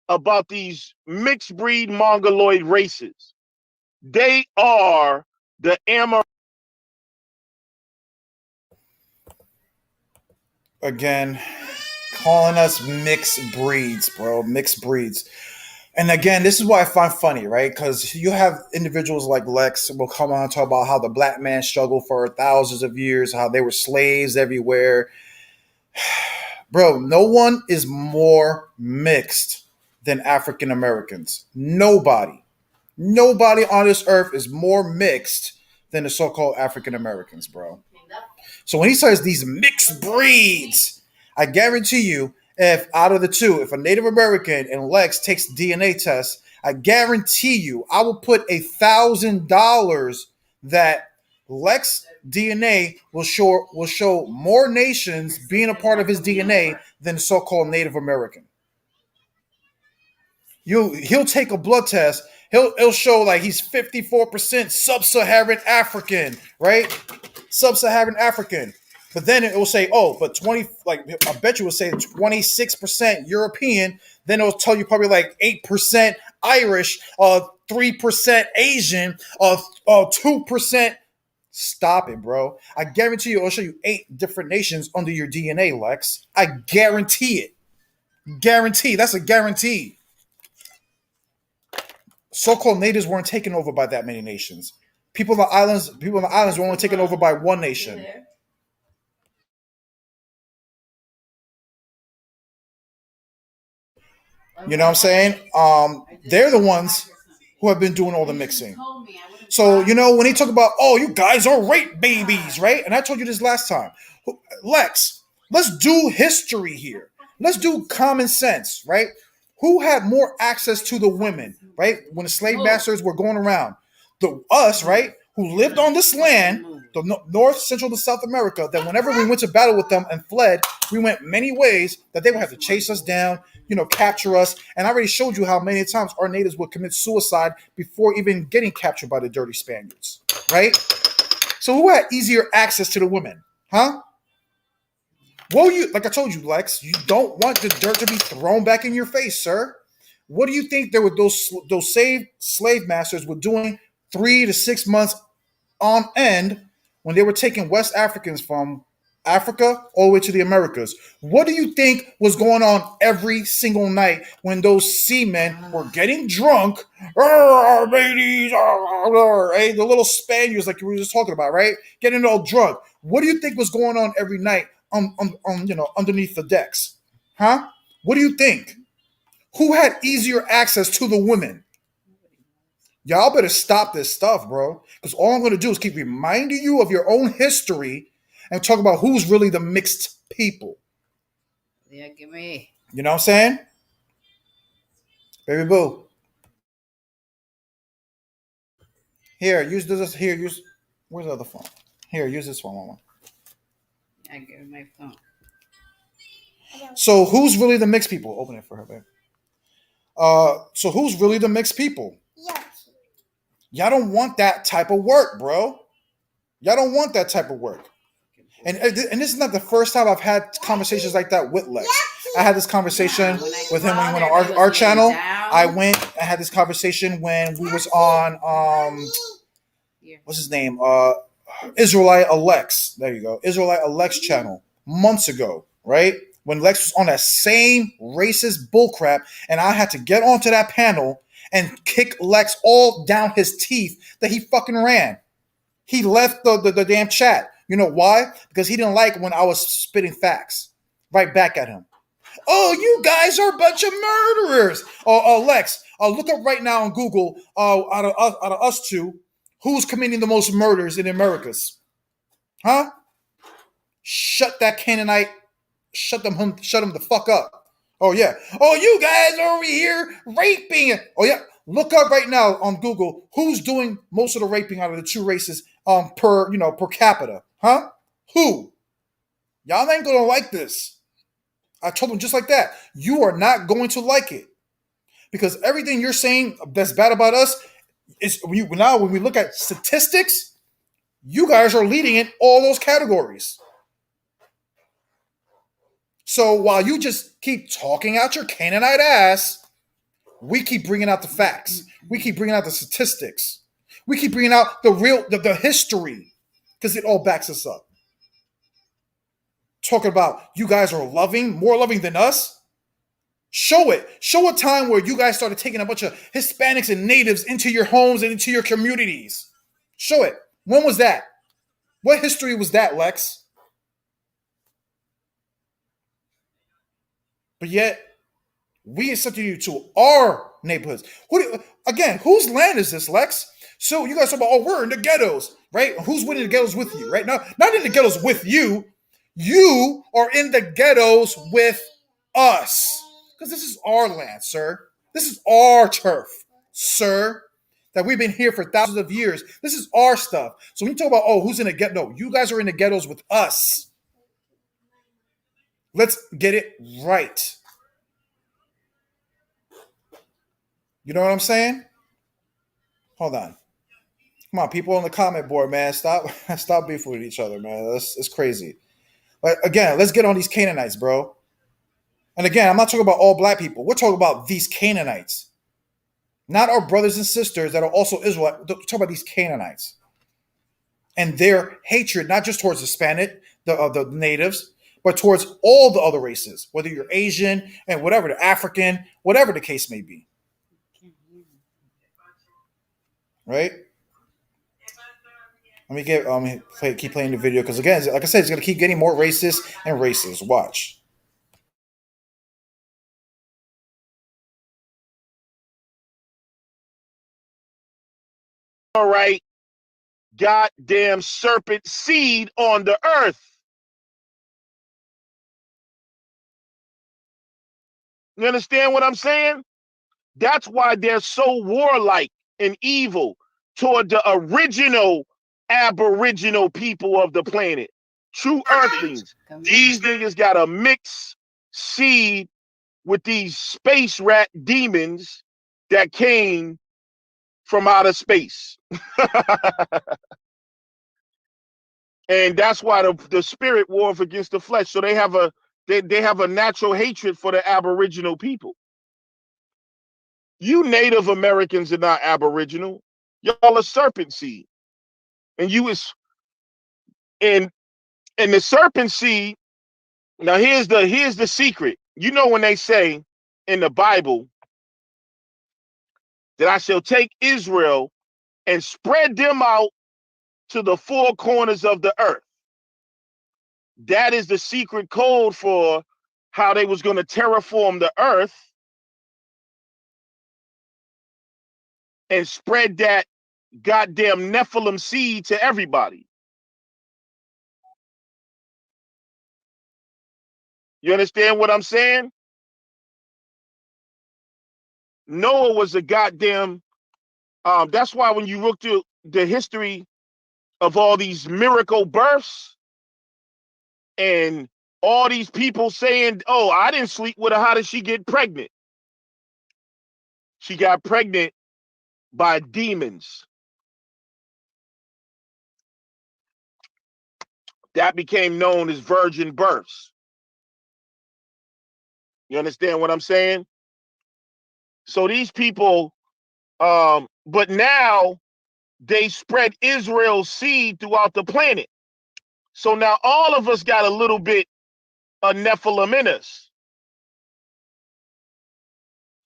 about these mixed breed mongoloid races. They are the Again, calling us mixed breeds, bro. Mixed breeds. And again, this is what I find funny, right? Because you have individuals like Lex will come on and talk about how the black man struggled for thousands of years, how they were slaves everywhere. Bro, no one is more mixed than African Americans. Nobody. Nobody on this earth is more mixed than the so-called African Americans, bro. So when he says these mixed breeds, I guarantee you, if out of the two, if a Native American and Lex takes DNA tests, I guarantee you, I will put $1,000 that Lex DNA will show more nations being a part of his DNA than the so-called Native American. He'll take a blood test. He'll show like he's 54% sub-Saharan African, right? Sub-Saharan African. But then it will say, oh, but 20, like I bet you will say 26% European. Then it'll tell you probably like 8% Irish, 3% Asian, 2%. Stop it, bro. I guarantee you it'll show you 8 different nations under your DNA, Lex. I guarantee it. Guarantee. That's a guarantee. So-called natives weren't taken over by that many nations. People in the islands were only taken over by one nation. You know what I'm saying? They're the ones who have been doing all the mixing. So, when he talk about, oh, you guys are rape babies, right? And I told you this last time. Lex, let's do history here. Let's do common sense, right? Who had more access to the women, right? When the slave masters were going around. Us, right? Who lived on this land, the North, Central, to South America, that whenever we went to battle with them and fled, we went many ways that they would have to chase us down, capture us. And I already showed you how many times our natives would commit suicide before even getting captured by the dirty Spaniards, right? So who had easier access to the women, huh? Well, like I told you, Lex, you don't want the dirt to be thrown back in your face, sir. What do you think there were those slave masters were doing 3 to 6 months on end when they were taking West Africans from Africa all the way to the Americas? What do you think was going on every single night when those seamen were getting drunk? Ladies, right? The little Spaniards, like you were just talking about, right? Getting all drunk. What do you think was going on every night underneath the decks? Huh? What do you think? Who had easier access to the women? Y'all better stop this stuff, bro. Because all I'm going to do is keep reminding you of your own history and talk about who's really the mixed people. Yeah, give me. You know what I'm saying? Baby boo. Here, use this. Here, where's the other phone? Here, use this one, Mama. I give her my phone. So who's really the mixed people? Open it for her, babe. So who's really the mixed people? Yes. Y'all don't want that type of work, bro. Y'all don't want that type of work. And this is not the first time I've had conversations like that with Lex. I had this conversation with him when he went on our channel. I had this conversation when we was on what's his name? Israelite Alex. There you go. Israelite Alex channel. months ago, right? When Lex was on that same racist bullcrap, and I had to get onto that panel and kick Lex all down his teeth that he fucking ran. He left the damn chat. You know why? Because he didn't like when I was spitting facts right back at him. Oh, you guys are a bunch of murderers. Lex, look up right now on Google, out of us two, who's committing the most murders in the Americas? Huh? Shut that Canaanite. Shut them the fuck up. Oh yeah. Oh, you guys are over here raping. Oh yeah. Look up right now on Google who's doing most of the raping out of the two races per capita. Huh? Who? Y'all ain't gonna like this. I told them just like that. You are not going to like it. Because everything you're saying that's bad about us is when we look at statistics, you guys are leading in all those categories. So while you just keep talking out your Canaanite ass, we keep bringing out the facts. We keep bringing out the statistics. We keep bringing out the history because it all backs us up. Talking about you guys are more loving than us. Show it. Show a time where you guys started taking a bunch of Hispanics and natives into your homes and into your communities. Show it. When was that? What history was that, Lex? But yet, we accepted you to our neighborhoods. Whose land is this, Lex? So you guys talk about, we're in the ghettos, right? Who's winning the ghettos with you, right? Now, not in the ghettos with you. You are in the ghettos with us. Because this is our land, sir. This is our turf, sir. That we've been here for thousands of years. This is our stuff. So when you talk about, who's in the ghetto? No, you guys are in the ghettos with us. Let's get it right. You know what I'm saying? Hold on. Come on, people on the comment board, man. Stop beefing with each other, man. It's crazy. But again, let's get on these Canaanites, bro. And again, I'm not talking about all black people. We're talking about these Canaanites. Not our brothers and sisters that are also Israelite. We're talking about these Canaanites. And their hatred, not just towards Hispanic, the natives, but towards all the other races, whether you're Asian and whatever, the African, whatever the case may be. Right? Let me keep playing the video because again, like I said, it's gonna keep getting more racist and racist. Watch. All right, goddamn serpent seed on the earth. You understand what I'm saying? That's why they're so warlike and evil toward the original aboriginal people of the planet. True earthlings. These niggas got a mixed seed with these space rat demons that came from outer space. And that's why the spirit wars against the flesh. So they have a natural hatred for the aboriginal people. You Native Americans are not aboriginal. Y'all a serpent seed. And the serpent seed. Now here's the secret. You know when they say in the Bible that I shall take Israel and spread them out to the four corners of the earth. That is the secret code for how they was going to terraform the earth and spread that goddamn Nephilim seed to everybody. You understand what I'm saying? Noah was a goddamn, that's why when you look to the history of all these miracle births and all these people saying, oh, I didn't sleep with her, how did she get pregnant? She got pregnant by demons. That became known as virgin births. You understand what I'm saying? So these people, but now they spread Israel's seed throughout the planet. So now all of us got a little bit a Nephilim in us.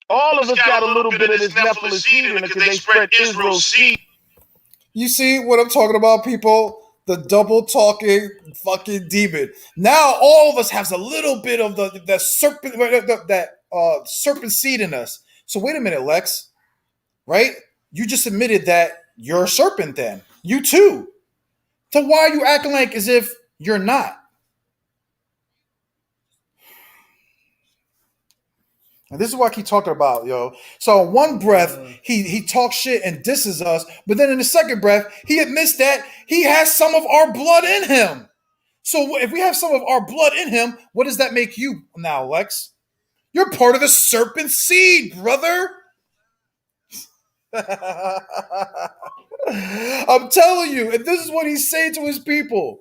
All of It's us got a got a little little bit of bit of this this Nephilim Nephilim seed seed in in it it because because they they spread spread Israel's Israel's seed. seed. You see what I'm talking about, people? The double talking fucking demon. Now all of us has a little bit of the serpent that serpent seed in us. So wait a minute, Lex. Right? You just admitted that you're a serpent. Then you too. So why are you acting like as if you're not? And this is what I keep talking about, yo. So in one breath, he talks shit and disses us, but then in the second breath, he admits that he has some of our blood in him. So if we have some of our blood in him, what does that make you now, Lex? You're part of the serpent seed, brother. I'm telling you, and this is what he's saying to his people.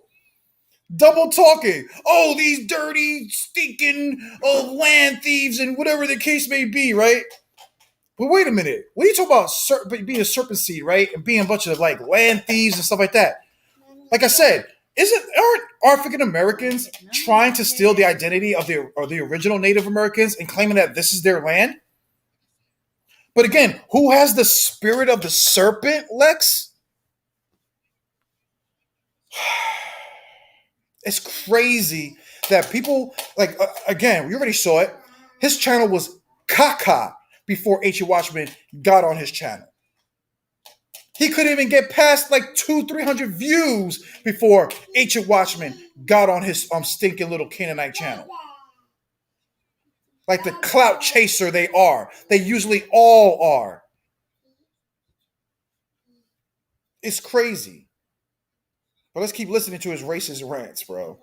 Double talking. Oh, these dirty, stinking land thieves and whatever the case may be, right? But wait a minute. When you talk about being a serpent seed, right, and being a bunch of like land thieves and stuff like that, like I said, aren't African Americans trying to steal the identity of the original Native Americans and claiming that this is their land? But again, who has the spirit of the serpent, Lex? It's crazy that people like again. We already saw it. His channel was caca before H. Watchman got on his channel. He couldn't even get past like 200-300 views before H. Watchman got on his stinking little Canaanite channel. Like the clout chaser they are. They usually all are. It's crazy. But let's keep listening to his racist rants, bro.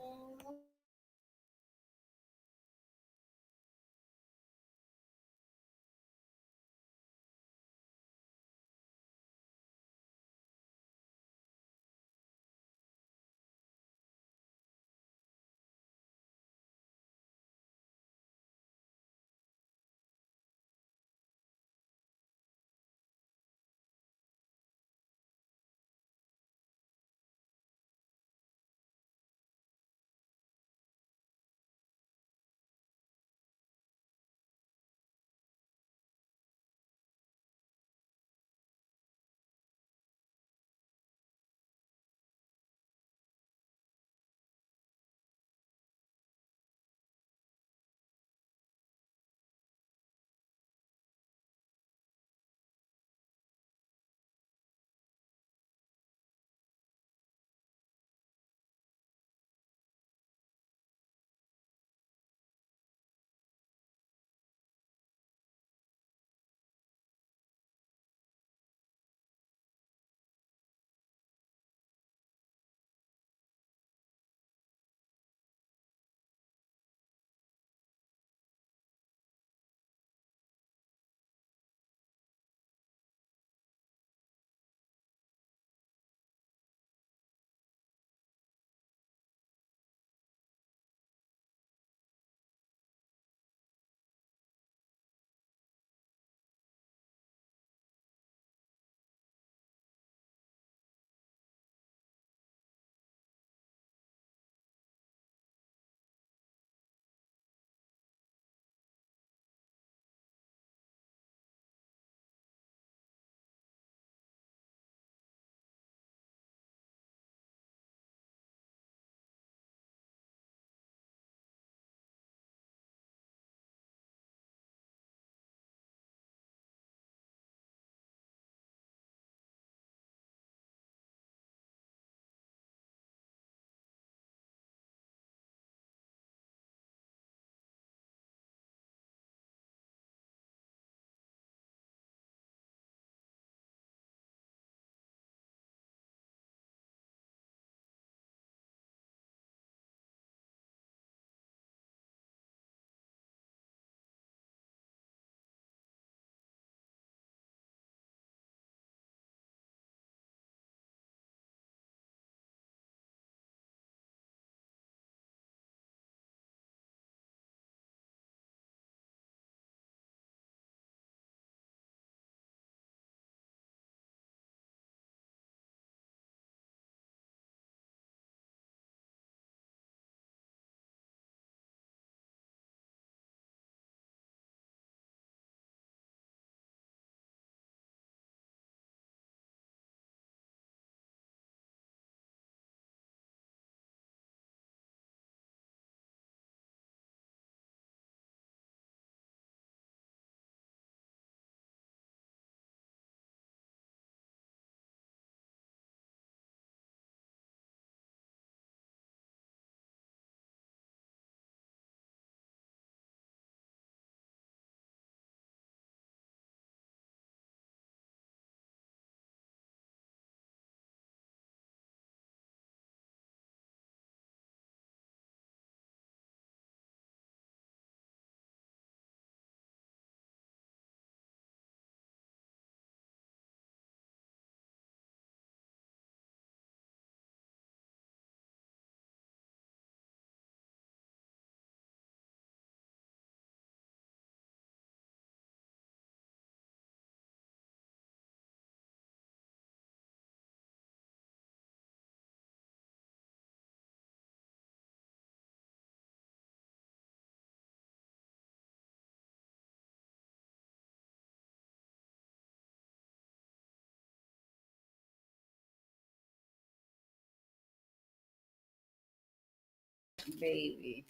baby.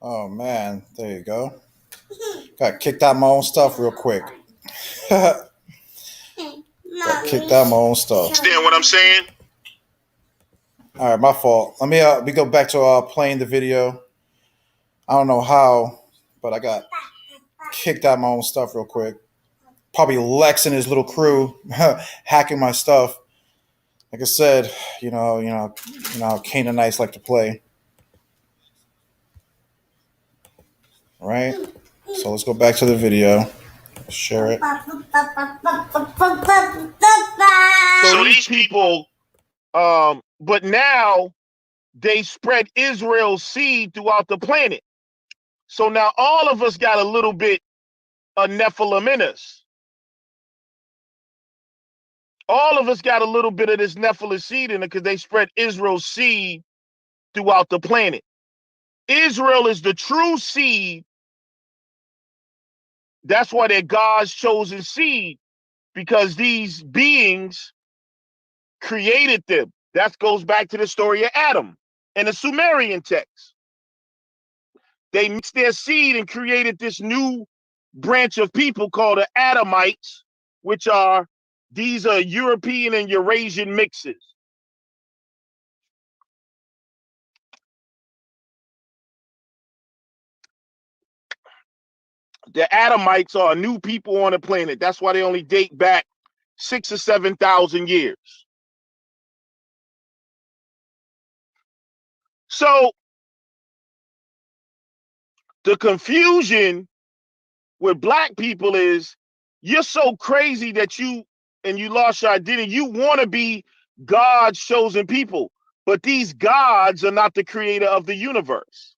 Oh man, there you go. Got kicked out my own stuff real quick. Got kicked out my own stuff. Understand what I'm saying? All right, my fault. Let me we go back to playing the video. I don't know how, but I got kicked out my own stuff real quick. Probably Lex and his little crew hacking my stuff. Like I said, how Canaanites like to play, right? So let's go back to the video. Share it. So these people, but now they spread Israel's seed throughout the planet. So now all of us got a little bit of Nephilim in us. All of us got a little bit of this Nephilim seed in it because they spread Israel's seed throughout the planet. Israel is the true seed. That's why they're God's chosen seed, because these beings created them. That goes back to the story of Adam in the Sumerian text. They mixed their seed and created this new branch of people called the Adamites, which are these are European and Eurasian mixes. The Adamites are new people on the planet. That's why they only date back 6,000 or 7,000 years. So the confusion with black people is you're so crazy that you lost your identity. You want to be God's chosen people, but these gods are not the creator of the universe.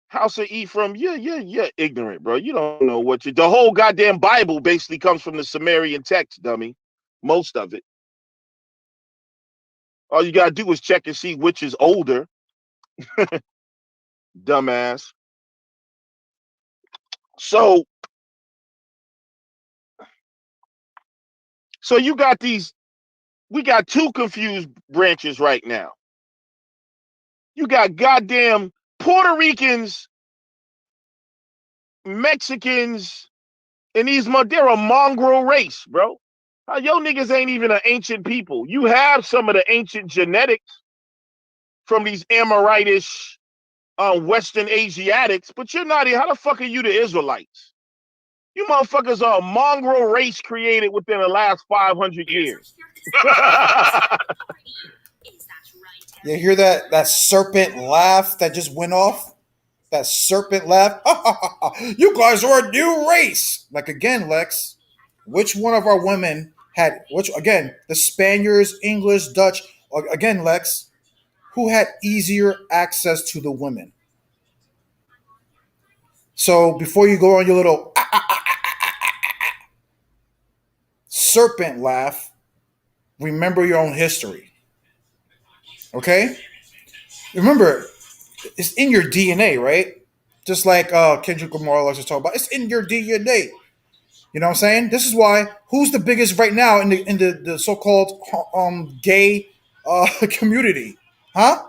House of Ephraim, you're ignorant, bro. You don't know what the whole goddamn Bible basically comes from the Sumerian text, dummy. Most of it. All you gotta do is check and see which is older. Dumbass. So you got we got two confused branches right now. You got goddamn Puerto Ricans, Mexicans, and they're a mongrel race, bro. Yo niggas ain't even an ancient people. You have some of the ancient genetics from these Amoritish Western Asiatics, but you're not here. How the fuck are you the Israelites? You motherfuckers are a mongrel race created within the last 500 years. You hear that serpent laugh that just went off? That serpent laugh? You guys are a new race. Like again, Lex, which one of our women had, the Spaniards, English, Dutch, again, Lex, who had easier access to the women? So before you go on your little serpent laugh, remember your own history. Okay? Remember, it's in your DNA, right? Just like Kendrick Lamar likes to talk about, it's in your DNA. You know what I'm saying? This is why who's the biggest right now in the so-called gay community? Huh?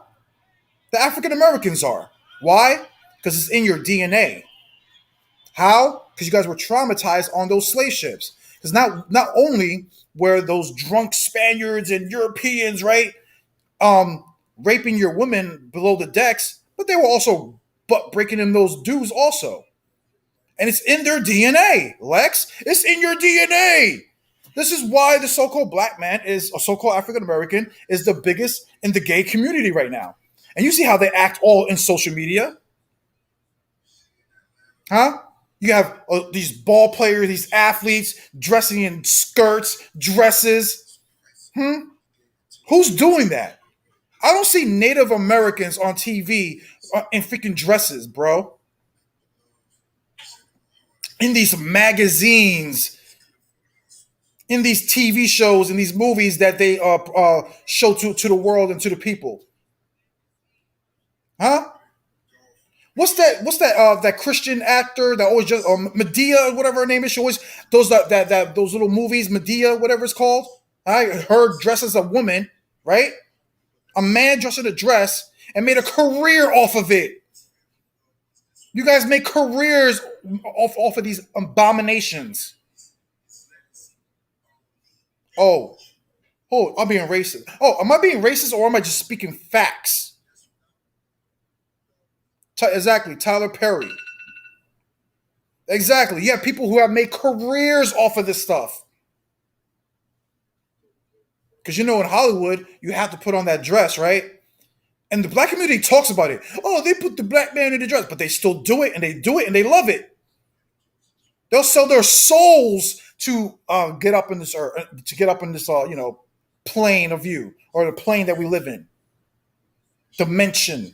The African Americans are. Why? Because it's in your DNA. How? Because you guys were traumatized on those slave ships. Because not only were those drunk Spaniards and Europeans, right, raping your women below the decks, but they were also butt breaking in those dudes also. And it's in their DNA, Lex. It's in your DNA. This is why the so-called black man is a so-called African American is the biggest in the gay community right now. And you see how they act all in social media. Huh? You have these ball players, these athletes dressing in skirts, dresses. Who's doing that? I don't see Native Americans on TV in freaking dresses, bro. In these magazines, in these TV shows, in these movies that they show to the world and to the people. Huh? That Christian actor that always just Medea, whatever her name is? She always those little movies, Medea, whatever it's called. Her dressed as a woman, right? A man dressed in a dress and made a career off of it. You guys make careers off of these abominations. Oh, I'm being racist. Oh, am I being racist or am I just speaking facts? Exactly, Tyler Perry. Exactly. You have people who have made careers off of this stuff. Because in Hollywood, you have to put on that dress, right? And the black community talks about it. Oh, they put the black man in the dress, but they still do it, and they do it, and they love it. They'll sell their souls to get up in this, plane of view, or the plane that we live in, dimension.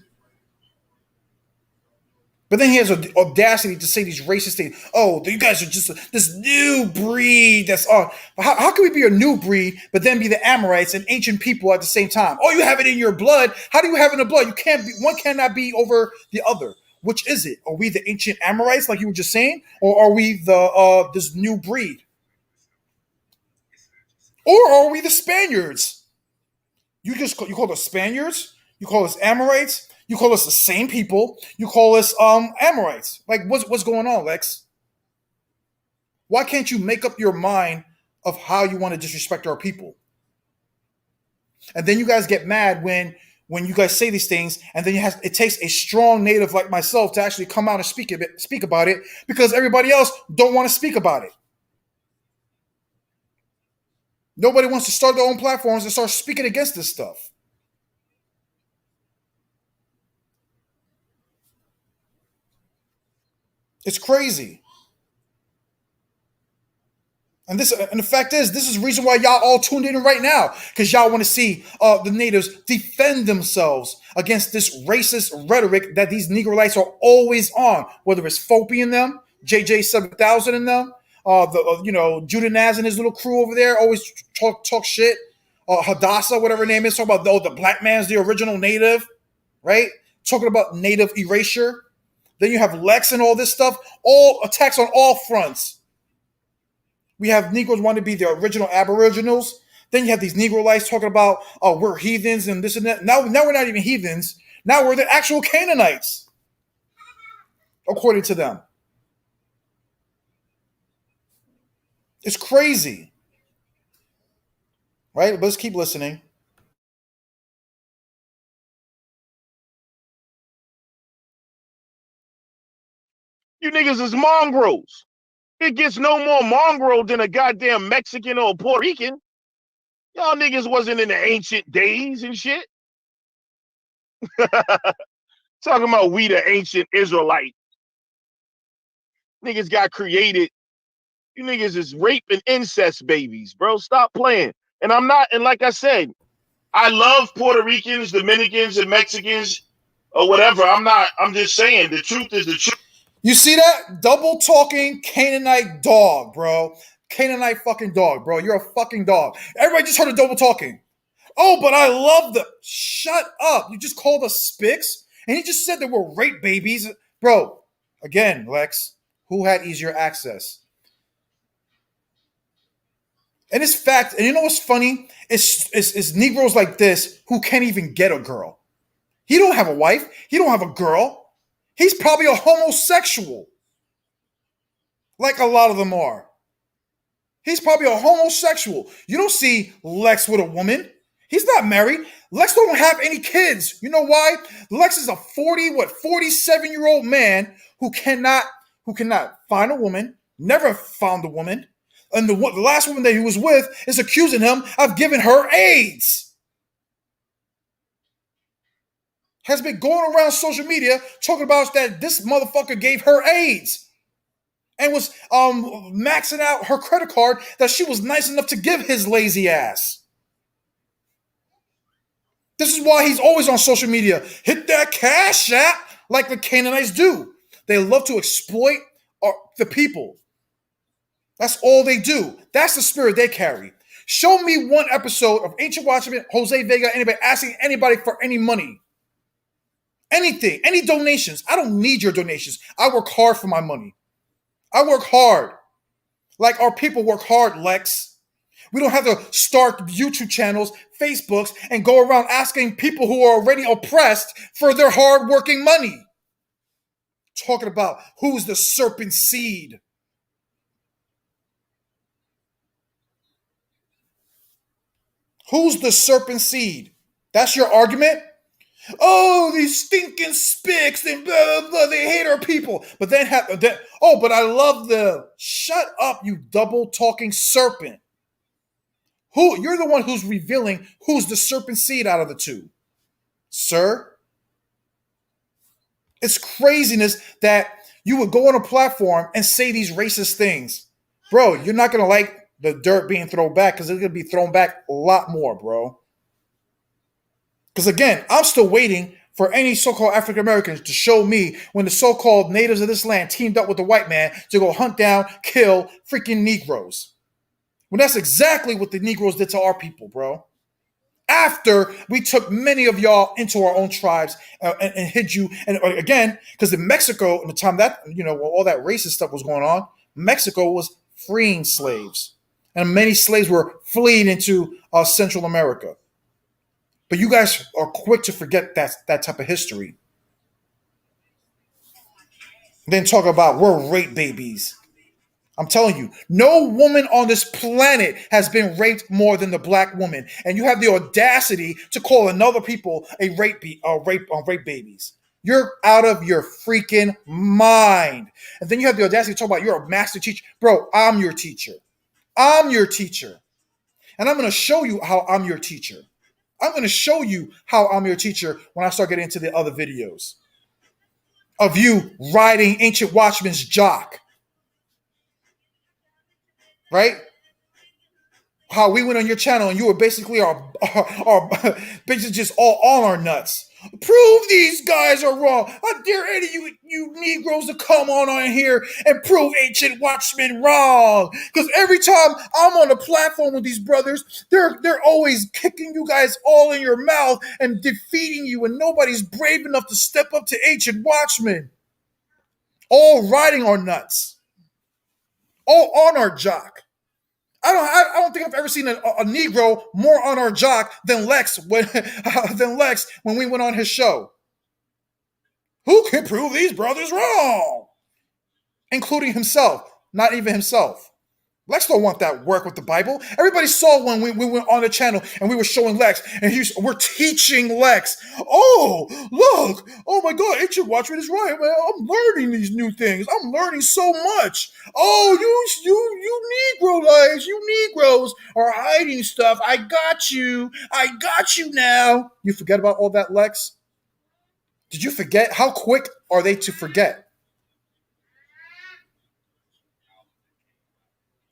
But then he has the audacity to say these racist things. Oh, you guys are just this new breed that's on. How can we be a new breed, but then be the Amorites and ancient people at the same time? Oh, you have it in your blood. How do you have it in the blood? You can't be. One cannot be over the other. Which is it? Are we the ancient Amorites, like you were just saying, or are we the this new breed, or are we the Spaniards? You call us Spaniards. You call us Amorites. You call us the same people. You call us Amorites. Like, what's going on, Lex? Why can't you make up your mind of how you want to disrespect our people? And then you guys get mad when you guys say these things, and then it takes a strong native like myself to actually come out and speak about it, because everybody else don't want to speak about it. Nobody wants to start their own platforms and start speaking against this stuff. It's crazy. And the fact is, this is the reason why y'all all tuned in right now, because y'all want to see the natives defend themselves against this racist rhetoric that these Negroites are always on, whether it's Fopi in them, JJ 7000 in them, Judah Naz and his little crew over there always talk shit. Hadassah, whatever her name is, talking about the black man's the original native, right? Talking about native erasure. Then you have Lex and all this stuff, all attacks on all fronts. We have Negroes want to be the original Aboriginals. Then you have these Negroites talking about, oh, we're heathens and this and that. Now we're not even heathens. Now we're the actual Canaanites, according to them. It's crazy. Right? But let's keep listening. You niggas is mongrels. It gets no more mongrel than a goddamn Mexican or Puerto Rican. Y'all niggas wasn't in the ancient days and shit. Talking about we the ancient Israelite. Niggas got created. You niggas is rape and incest babies, bro. Stop playing. And I'm not, and like I said, I love Puerto Ricans, Dominicans, and Mexicans, or whatever. I'm just saying the truth is the truth. You see that? Double talking Canaanite dog, bro. Canaanite fucking dog, bro. You're a fucking dog. Everybody just heard a double talking. Oh, but I love them. Shut up. You just called us spics, and he just said that we're rape babies. Bro, again, Lex, who had easier access? And it's fact, and you know what's funny? It's Negroes like this who can't even get a girl. He don't have a wife. He don't have a girl. He's probably a homosexual. Like a lot of them are. He's probably a homosexual. You don't see Lex with a woman. He's not married. Lex don't have any kids. You know why? Lex is a 47-year-old man who cannot find a woman, never found a woman. And the last woman that he was with is accusing him of giving her AIDS. Has been going around social media talking about that this motherfucker gave her AIDS and was maxing out her credit card that she was nice enough to give his lazy ass. This is why he's always on social media. Hit that cash app like the Canaanites do. They love to exploit the people. That's all they do. That's the spirit they carry. Show me one episode of Ancient Watchmen, Jose Vega, anybody asking anybody for any money. Anything, any donations. I don't need your donations. I work hard for my money. I work hard. Like our people work hard, Lex. We don't have to start YouTube channels, Facebooks, and go around asking people who are already oppressed for their hard-working money. Talking about who's the serpent seed. Who's the serpent seed? That's your argument? Oh, these stinking spicks and blah, blah, blah, they hate our people. But then but I love the, shut up, you double-talking serpent. You're the one who's revealing who's the serpent seed out of the two, sir. It's craziness that you would go on a platform and say these racist things. Bro, you're not going to like the dirt being thrown back because it's going to be thrown back a lot more, bro. Because again, I'm still waiting for any so-called African Americans to show me when the so-called natives of this land teamed up with the white man to go hunt down, kill freaking Negroes. When that's exactly what the Negroes did to our people, bro. After we took many of y'all into our own tribes and hid you. And again, because in Mexico, at the time that, all that racist stuff was going on, Mexico was freeing slaves. And many slaves were fleeing into Central America. But you guys are quick to forget that type of history. Then talk about we're rape babies. I'm telling you, no woman on this planet has been raped more than the black woman, and you have the audacity to call another people a rape babies. You're out of your freaking mind. And then you have the audacity to talk about you're a master teacher, bro. I'm your teacher. I'm your teacher, and I'm going to show you how I'm your teacher. I'm going to show you how I'm your teacher when I start getting into the other videos of you riding Ancient Watchman's jock. Right? How we went on your channel and you were basically our basically just all on our nuts. Prove these guys are wrong. I dare any of you Negroes to come on here and prove Ancient Watchmen wrong. Because every time I'm on a platform with these brothers, they're always kicking you guys all in your mouth and defeating you, and nobody's brave enough to step up to Ancient Watchmen. All riding our nuts. All on our jock. I don't think I've ever seen a Negro more on our jock than Lex when we went on his show. Who can prove these brothers wrong? Including himself, not even himself. Lex don't want that work with the Bible. Everybody saw when we went on the channel and we were showing Lex, and we're teaching Lex. Oh, look! Oh my God, Ancient Watchman is right, man. I'm learning these new things. I'm learning so much. Oh, you Negroites, you Negroes are hiding stuff. I got you. I got you now. You forget about all that, Lex? Did you forget? How quick are they to forget?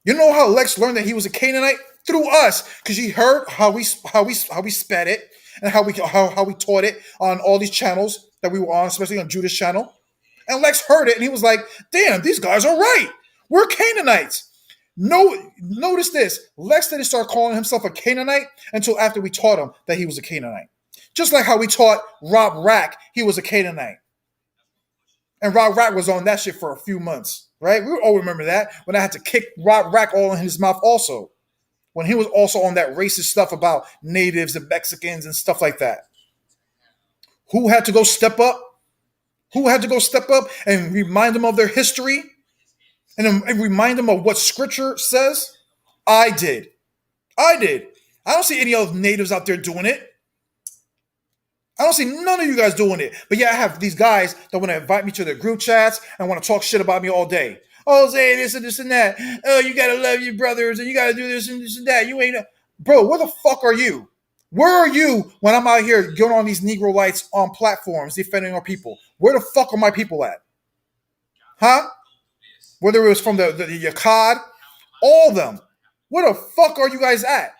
You know how Lex learned that he was a Canaanite? Through us, because he heard how we spat it and how we taught it on all these channels that we were on, especially on Judah's channel. And Lex heard it and he was like, "Damn, these guys are right. We're Canaanites." No, notice this. Lex didn't start calling himself a Canaanite until after we taught him that he was a Canaanite. Just like how we taught Rob Rack he was a Canaanite. And Rob Rack was on that shit for a few months. Right? We all remember that when I had to kick Rob Rack all in his mouth also. When he was also on that racist stuff about natives and Mexicans and stuff like that. Who had to go step up? Who had to go step up and remind them of their history? And remind them of what scripture says? I did. I don't see any other natives out there doing it. I don't see none of you guys doing it. But yeah, I have these guys that want to invite me to their group chats and want to talk shit about me all day. Oh, say this and this and that. Oh, you got to love your brothers and you got to do this and that. You ain't... Bro, where the fuck are you? Where are you when I'm out here going on these Negro lights on platforms defending our people? Where the fuck are my people at? Huh? Whether it was from the Yakad, all of them. Where the fuck are you guys at?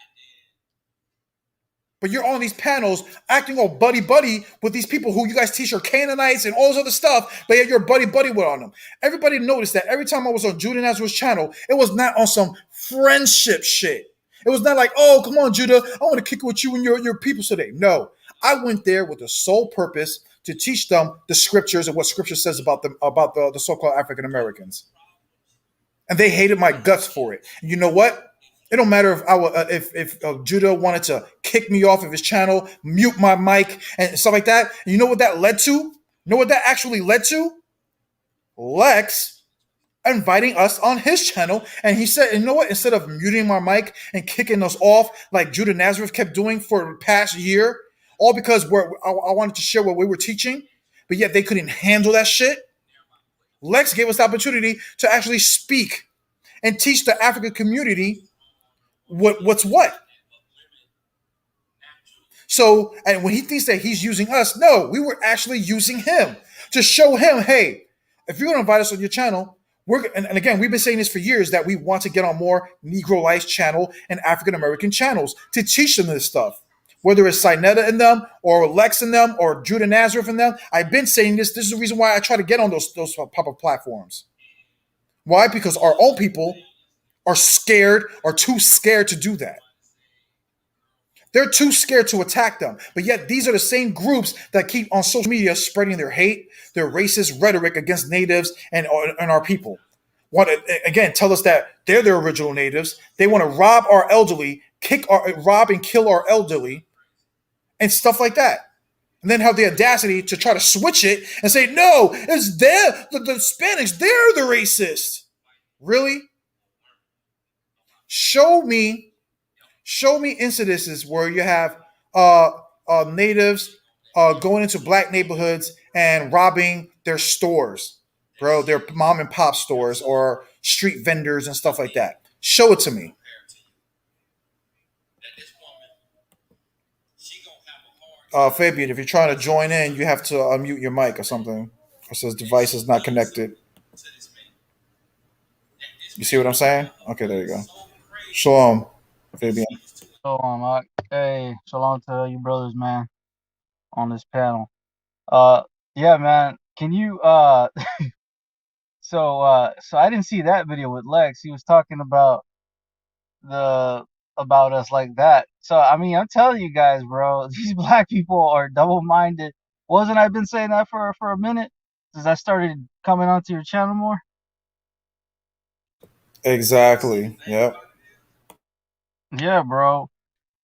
But you're on these panels acting all buddy-buddy with these people who you guys teach are Canaanites and all this other stuff, but yet you're buddy-buddy with on them. Everybody noticed that every time I was on Judah Nazareth's channel, it was not on some friendship shit. It was not like, oh, come on, Judah, I want to kick it with you and your people today. No, I went there with the sole purpose to teach them the scriptures and what scripture says about them, about the so-called African Americans. And they hated my guts for it. And you know what? It don't matter if if Judah wanted to kick me off of his channel, mute my mic, and stuff like that. And you know what that led to? You know what that actually led to? Lex inviting us on his channel, and he said, "You know what? Instead of muting my mic and kicking us off like Judah Nazareth kept doing for the past year, all because I wanted to share what we were teaching, but yet they couldn't handle that shit." Lex gave us the opportunity to actually speak and teach the African community what's what. So, and when he thinks that he's using us, no, we were actually using him to show him, hey, if you're going to invite us on your channel, and again, we've been saying this for years that we want to get on more Negro Life channel and African American channels to teach them this stuff. Whether it's Sinetta in them or Lex in them or Judah Nazareth in them, I've been saying this. This is the reason why I try to get on those public platforms. Why? Because our own people are scared, are too scared to do that. They're too scared to attack them. But yet these are the same groups that keep on social media spreading their hate, their racist rhetoric against natives and our people. Want to, again, tell us that they're the original natives. They want to rob our elderly, rob and kill our elderly, and stuff like that. And then have the audacity to try to switch it and say, no, it's them, the Hispanics, they're the racist. Really? Show me incidences where you have natives going into black neighborhoods and robbing their stores, bro, their mom and pop stores or street vendors and stuff like that. Show it to me. Fabian, if you're trying to join in, you have to unmute your mic or something. It says device is not connected. You see what I'm saying? Okay, there you go. Shalom, Fabian. Shalom, hey, shalom to you brothers, man, on this panel. Yeah, man. Can you so I didn't see that video with Lex. He was talking about about us like that. So I mean, I'm telling you guys, bro, these black people are double-minded. Wasn't I been saying that for a minute since I started coming onto your channel more? Exactly. Yep. Yeah, bro.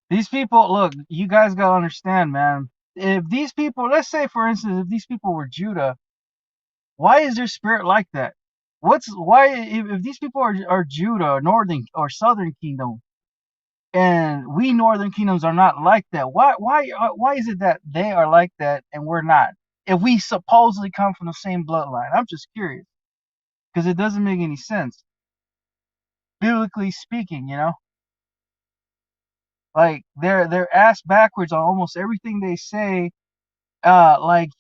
These people, look, you guys gotta understand, man. If these people, let's say for instance, if these people were Judah, why is their spirit like that? Why if these people are Judah, northern or southern kingdom, and we northern kingdoms are not like that? Why is it that they are like that and we're not? If we supposedly come from the same bloodline, I'm just curious because it doesn't make any sense, biblically speaking. Like they're ass backwards on almost everything they say. Alex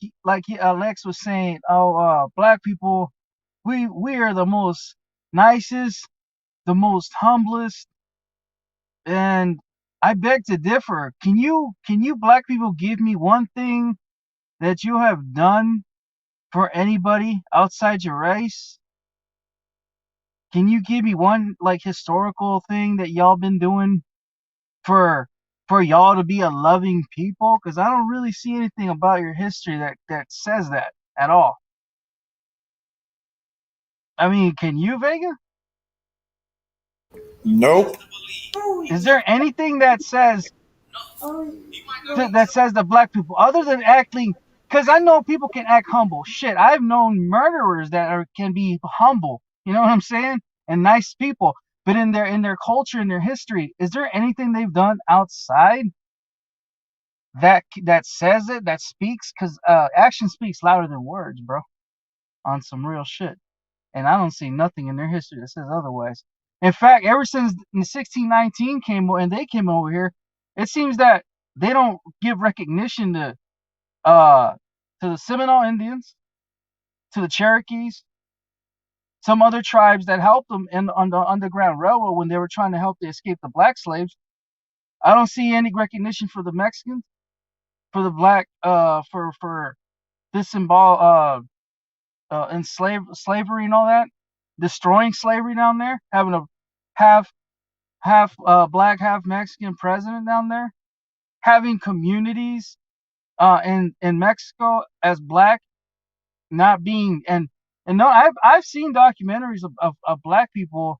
was saying, black people, we are the most nicest, the most humblest, and I beg to differ. Can you black people give me one thing that you have done for anybody outside your race? Can you give me one like historical thing that y'all been doing for y'all to be a loving people? Because I don't really see anything about your history that says that at all. I mean, can you, Vega? Nope. Is there anything that says the black people, other than acting? Because I know people can act humble. Shit, I've known murderers that can be humble. You know what I'm saying? And nice people. But in their culture, in their history, is there anything they've done outside that says it, that speaks? Because action speaks louder than words, bro. On some real shit. And I don't see nothing in their history that says otherwise. In fact, ever since 1619 came over here, it seems that they don't give recognition to the Seminole Indians, to the Cherokees, some other tribes that helped them on the Underground Railroad when they were trying to help to escape the black slaves. I don't see any recognition for the Mexicans, for the black, for disembowel, slavery and all that, destroying slavery down there, having a half black, half Mexican president down there, having communities in Mexico as black, not being and no, I've seen documentaries of black people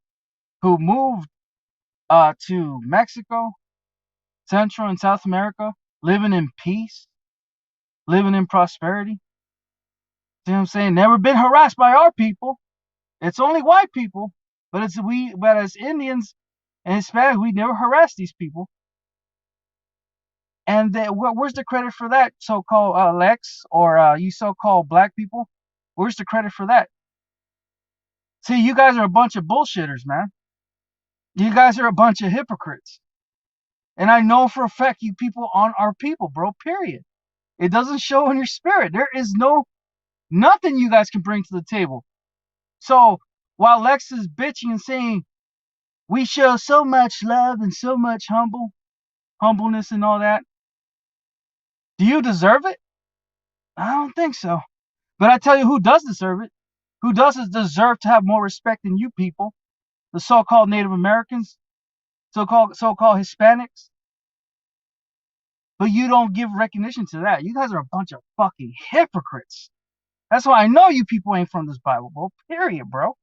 who moved to Mexico, Central and South America, living in peace, living in prosperity. See what I'm saying? Never been harassed by our people. It's only white people, but but as Indians and Hispanics, we never harassed these people. And where's the credit for that, so-called Lex, or you so-called black people? Where's the credit for that? See, you guys are a bunch of bullshitters, man. You guys are a bunch of hypocrites. And I know for a fact you people aren't our people, bro, period. It doesn't show in your spirit. There is nothing you guys can bring to the table. So while Lex is bitching and saying, we show so much love and so much humbleness and all that, do you deserve it? I don't think so. But I tell you who does deserve it. Who does deserve to have more respect than you people, the so-called Native Americans, so-called Hispanics. But you don't give recognition to that. You guys are a bunch of fucking hypocrites. That's why I know you people ain't from this Bible, bro. Period, bro.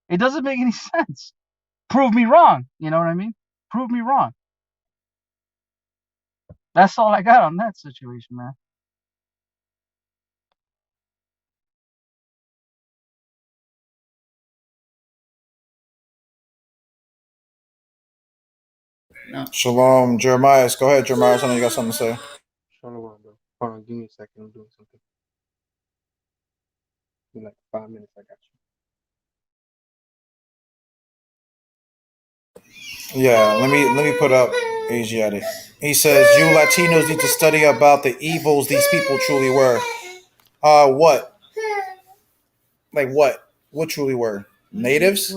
It doesn't make any sense. Prove me wrong. You know what I mean? Prove me wrong. That's all I got on that situation, man. No. Shalom, Jeremiah. Go ahead, Jeremiah. I know you got something to say. Shalom, bro. Hold on, give me a second. I'm doing something. In like 5 minutes, I got you. Yeah, let me put up Asiatic. He says you Latinos need to study about the evils these people truly were. What? Like what? What truly were? Natives?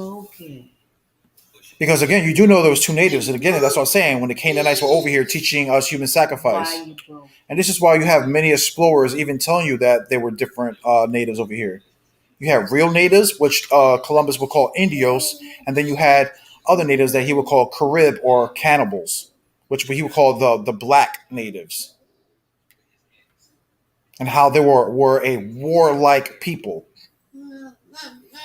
Because again, you do know there was two natives, and again, that's what I'm saying. When the Canaanites were over here teaching us human sacrifice, and this is why you have many explorers even telling you that there were different natives over here. You have real natives, which Columbus would call Indios, and then you had other natives that he would call Carib or cannibals, which he would call the black natives, and how they were a warlike people.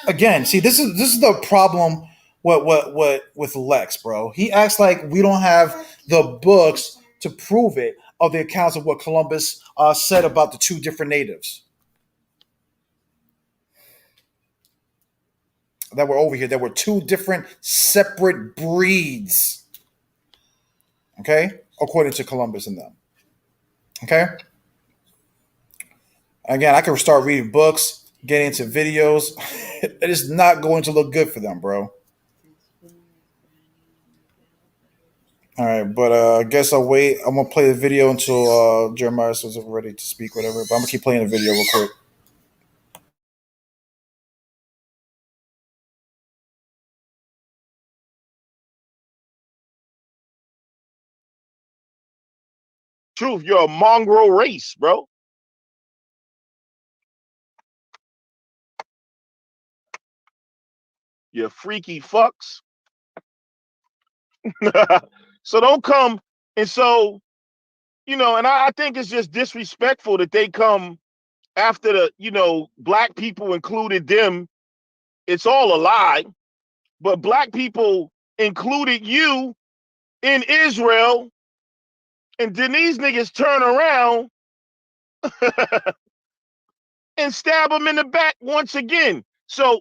Again, see, this is the problem. What with Lex, bro? He acts like we don't have the books to prove it of the accounts of what Columbus said about the two different natives that were over here. There were two different separate breeds. Okay, according to Columbus and them. Okay. Again, I can start reading books, get into videos. It is not going to look good for them, bro. All right, but I guess I'll wait. I'm gonna play the video until Jeremiah says ready to speak, whatever. But I'm gonna keep playing the video real quick. Truth, you're a mongrel race, bro. You freaky fucks. So don't come. And so, and I think it's just disrespectful that they come after black people included them. It's all a lie. But black people included you in Israel. And then these niggas turn around and stab them in the back once again. So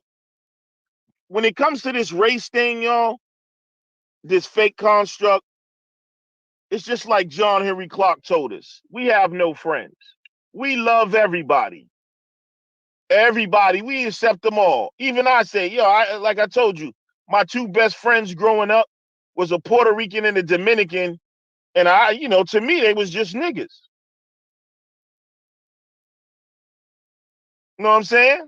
when it comes to this race thing, y'all, this fake construct, it's just like John Henry Clark told us. We have no friends. We love everybody. Everybody, we accept them all. Even I say, like I told you, my two best friends growing up was a Puerto Rican and a Dominican. And to me, they was just niggas. You know what I'm saying?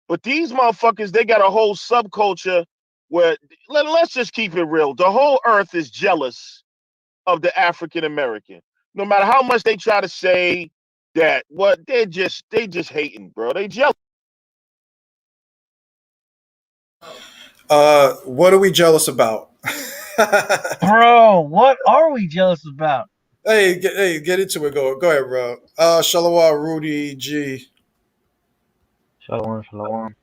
But these motherfuckers, they got a whole subculture where, let's just keep it real. The whole earth is jealous of the African American. No matter how much they try to say that, they just hating, bro. They jealous. What are we jealous about? Bro, what are we jealous about? Hey, get into it. Go ahead, bro. Shalawah, Rudy, G. Shalom, shalom.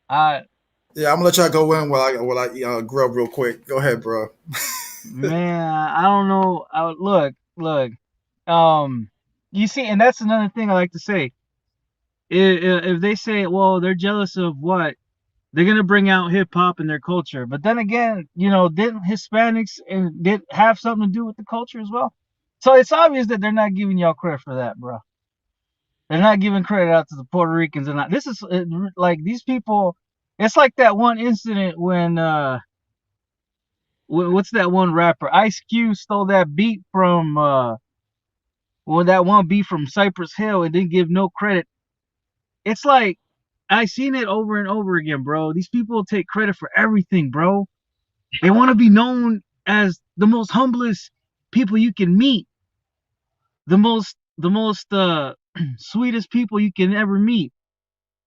I Yeah, I'm gonna let y'all go in while I grub real quick. Go ahead, bro. Man, I don't know. Look. Um, you see, and that's another thing I like to say. If they say, well, they're jealous of what, they're gonna bring out hip hop and their culture. But then again, didn't Hispanics and did have something to do with the culture as well? So it's obvious that they're not giving y'all credit for that, bro. They're not giving credit out to the Puerto Ricans and not. This is like these people. It's like that one incident when what's that one rapper? Ice Cube stole that beat from that one beat from Cypress Hill and didn't give no credit. It's like I seen it over and over again, bro. These people take credit for everything, bro. They want to be known as the most humblest people you can meet, the most sweetest people you can ever meet.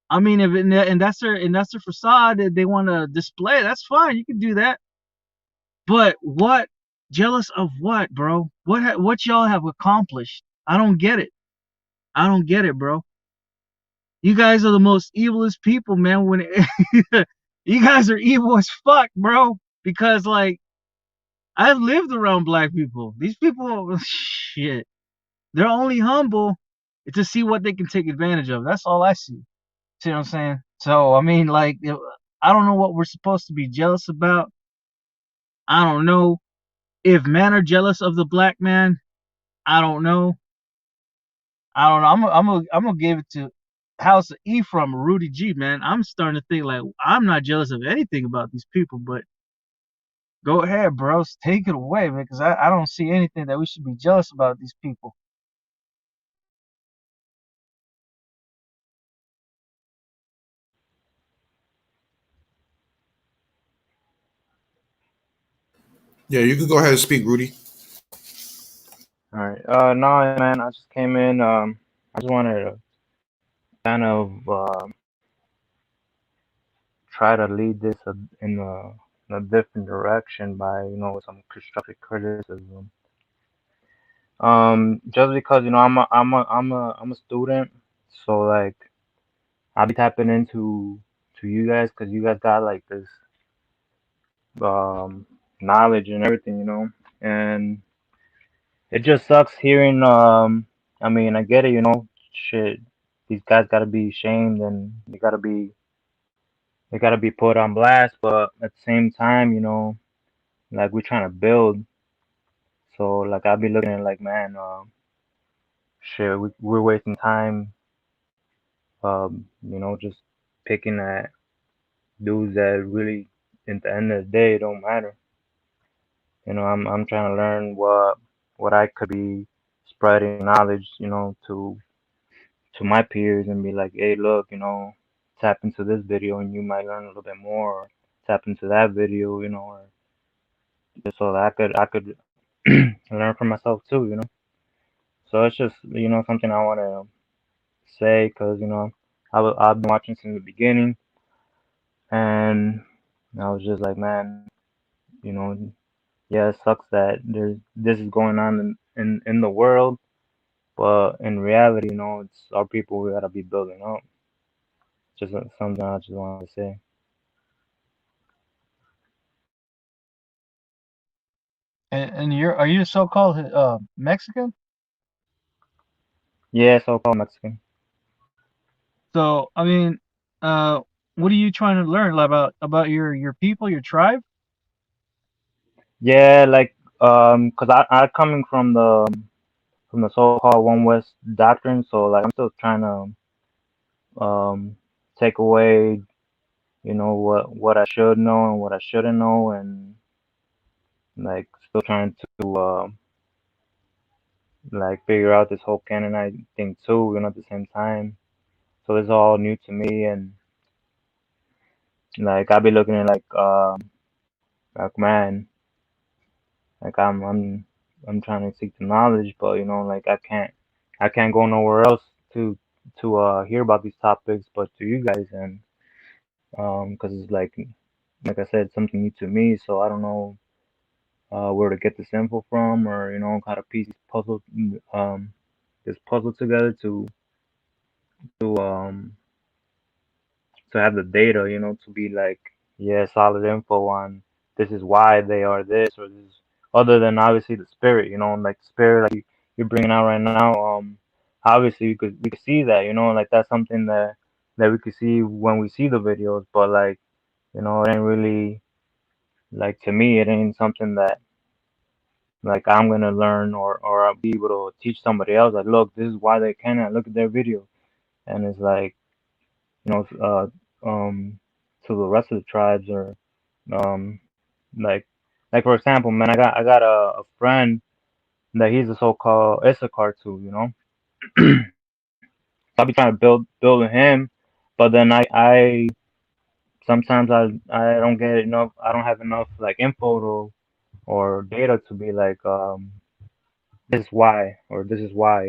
I mean, if and that's their facade that they want to display. That's fine. You can do that. But what? Jealous of what, bro? What y'all have accomplished? I don't get it. I don't get it, bro. You guys are the most evilest people, man. You guys are evil as fuck, bro. Because like I've lived around black people. These people, shit, they're only humble to see what they can take advantage of. That's all I see. See what I'm saying? So I mean, like, I don't know what we're supposed to be jealous about. I don't know if men are jealous of the black man. I don't know. I don't know. I'm gonna give it to House of Ephraim, Rudy G, man. I'm starting to think like I'm not jealous of anything about these people, but go ahead, bros, take it away, man, because I don't see anything that we should be jealous about these people. Yeah, you can go ahead and speak, Rudy. All right. No, man. I just came in. I just wanted to kind of try to lead this in a different direction by some constructive criticism. Just because I'm a student, so like I'll be tapping into you guys because you guys got like this um knowledge and everything, and it just sucks hearing. I mean, I get it, shit. These guys gotta be shamed and they gotta be put on blast, but at the same time, like we're trying to build. So like I'll be looking at like, man, shit, we're wasting time, just picking at dudes that really, at the end of the day, don't matter. I'm trying to learn what I could be spreading knowledge, to my peers and be like, hey, look, tap into this video and you might learn a little bit more. Or tap into that video, or just so that I could learn from myself too, So it's just something I want to say because I've been watching since the beginning and I was just like, man, you know, yeah, it sucks that this is going on in the world, but in reality, it's our people we gotta be building up. Just something I just wanted to say. And are you so-called Mexican? Yeah, so-called Mexican. So I mean, uh, what are you trying to learn about your people, your tribe? Yeah, like cause I coming from the so-called One West doctrine, so like I'm still trying to take away, what I should know and what I shouldn't know, and like still trying to like figure out this whole Canaanite thing too, at the same time. So it's all new to me, and like I'll be looking at like man, like I'm trying to seek the knowledge, but like I can't go nowhere else to hear about these topics, but to you guys, and because it's like I said, something new to me, so I don't know where to get this info from, or how to piece this puzzle together to to have the data, to be like, yeah, solid info on this is why they are this or this, other than obviously the spirit, like spirit like you're bringing out right now. Obviously we could see that, like that's something that we could see when we see the videos, but like, it ain't really like to me, it ain't something that like I'm gonna learn or I'll be able to teach somebody else. Like, look, this is why they cannot look at their video, and it's like, you know, uh, to the rest of the tribes or um, like, for example, man, I got a friend that he's a so-called Issachar too, So I'll be trying to build with him, but then I sometimes I don't get enough. I don't have enough like info or data to be like this is why or this is why,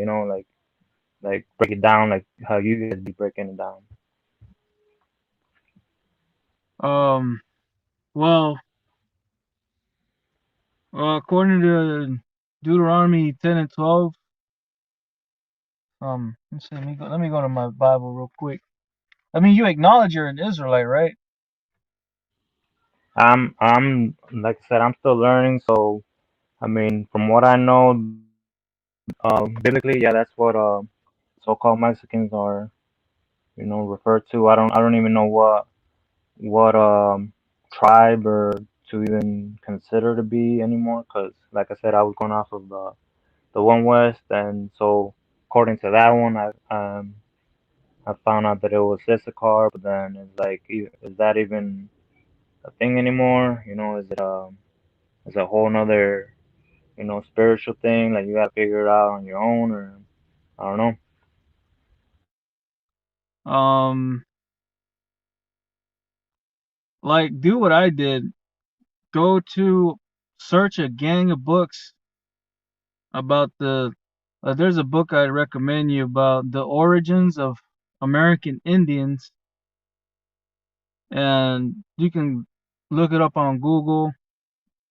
like break it down like how you guys be breaking it down. Um, well, according to Deuteronomy 10 and 12, let's see, let me go to my Bible real quick. I mean, you acknowledge you're an Israelite, right? I'm like I said, I'm still learning, so I mean, from what I know, biblically, yeah, that's what so-called Mexicans are, referred to. I don't even know what tribe or to even consider to be anymore, because like I said, I was going off of the One West, and so according to that one, I found out that it was Issachar, but then it's like, is that even a thing anymore? Is it is a whole nother spiritual thing? Like you gotta figure it out on your own, or I don't know. Um, like do what I did. Go to search a gang of books about there's a book I'd recommend you about the origins of American Indians, and you can look it up on Google,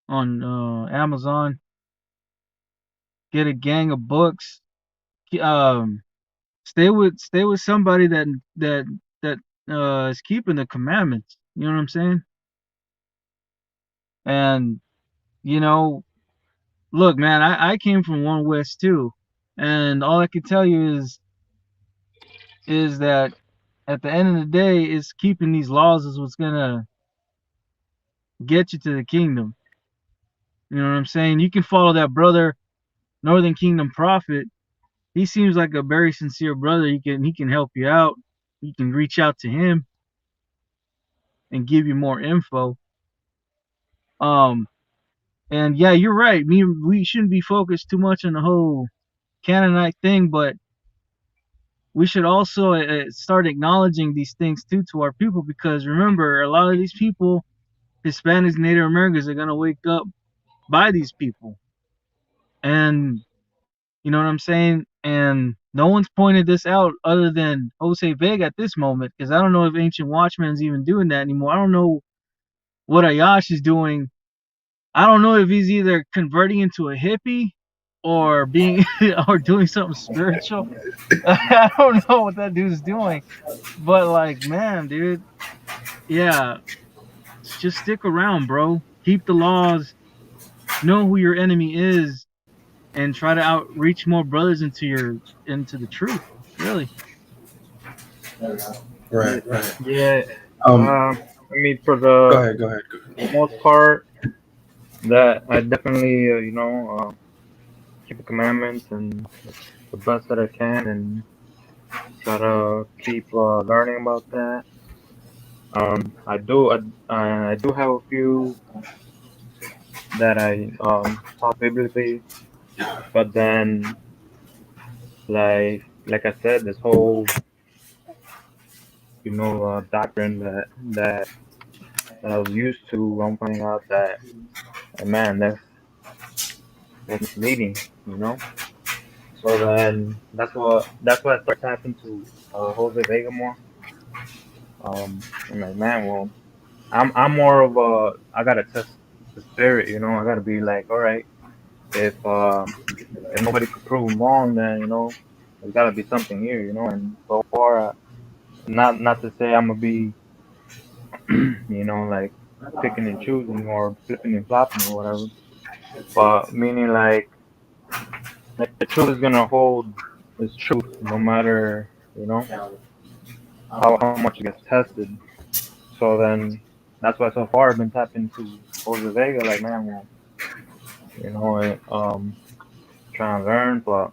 on Amazon. Get a gang of books. Um, stay with somebody that is keeping the commandments. You know what I'm saying? And you know, look, man, I came from One West too, and all I can tell you is that at the end of the day, is keeping these laws is what's gonna get you to the kingdom. You know what I'm saying? You can follow that brother, Northern Kingdom Prophet. He seems like a very sincere brother. He can help you out. You can reach out to him and give you more info. Um, and yeah, you're right. We shouldn't be focused too much on the whole Canaanite thing, but we should also start acknowledging these things too to our people, because remember, a lot of these people, Hispanics, Native Americans, are gonna wake up by these people, and you know what I'm saying. And no one's pointed this out other than Jose Vega at this moment, because I don't know if Ancient Watchman's even doing that anymore. I don't know what Ayash is doing. I don't know if he's either converting into a hippie or being or doing something spiritual. I don't know what that dude's doing, but like, man, dude, yeah, just stick around, bro. Keep the laws, know who your enemy is, and try to outreach more brothers into the truth. Really. Yeah, Right, right. yeah. Um, I mean, for Go the ahead, go ahead. Go for the ahead. most part, that I definitely keep the commandments and the best that I can, and try to keep learning about that. I do have a few that I taught biblically, but then like I said, this whole doctrine that I was used to, I'm finding out that man, that's misleading, you know. So then that's why I started tapping to Jose Vega more. I'm like, man, well, I'm more of a I gotta test the spirit, I gotta be like, all right, if nobody could prove him wrong, then there's gotta be something here, And so far, not to say I'm gonna be like picking and choosing or flipping and flopping or whatever. But meaning like the truth is gonna hold its truth no matter how much it gets tested. So then that's why so far I've been tapping into Jose Vega, like man, well, trying to learn, but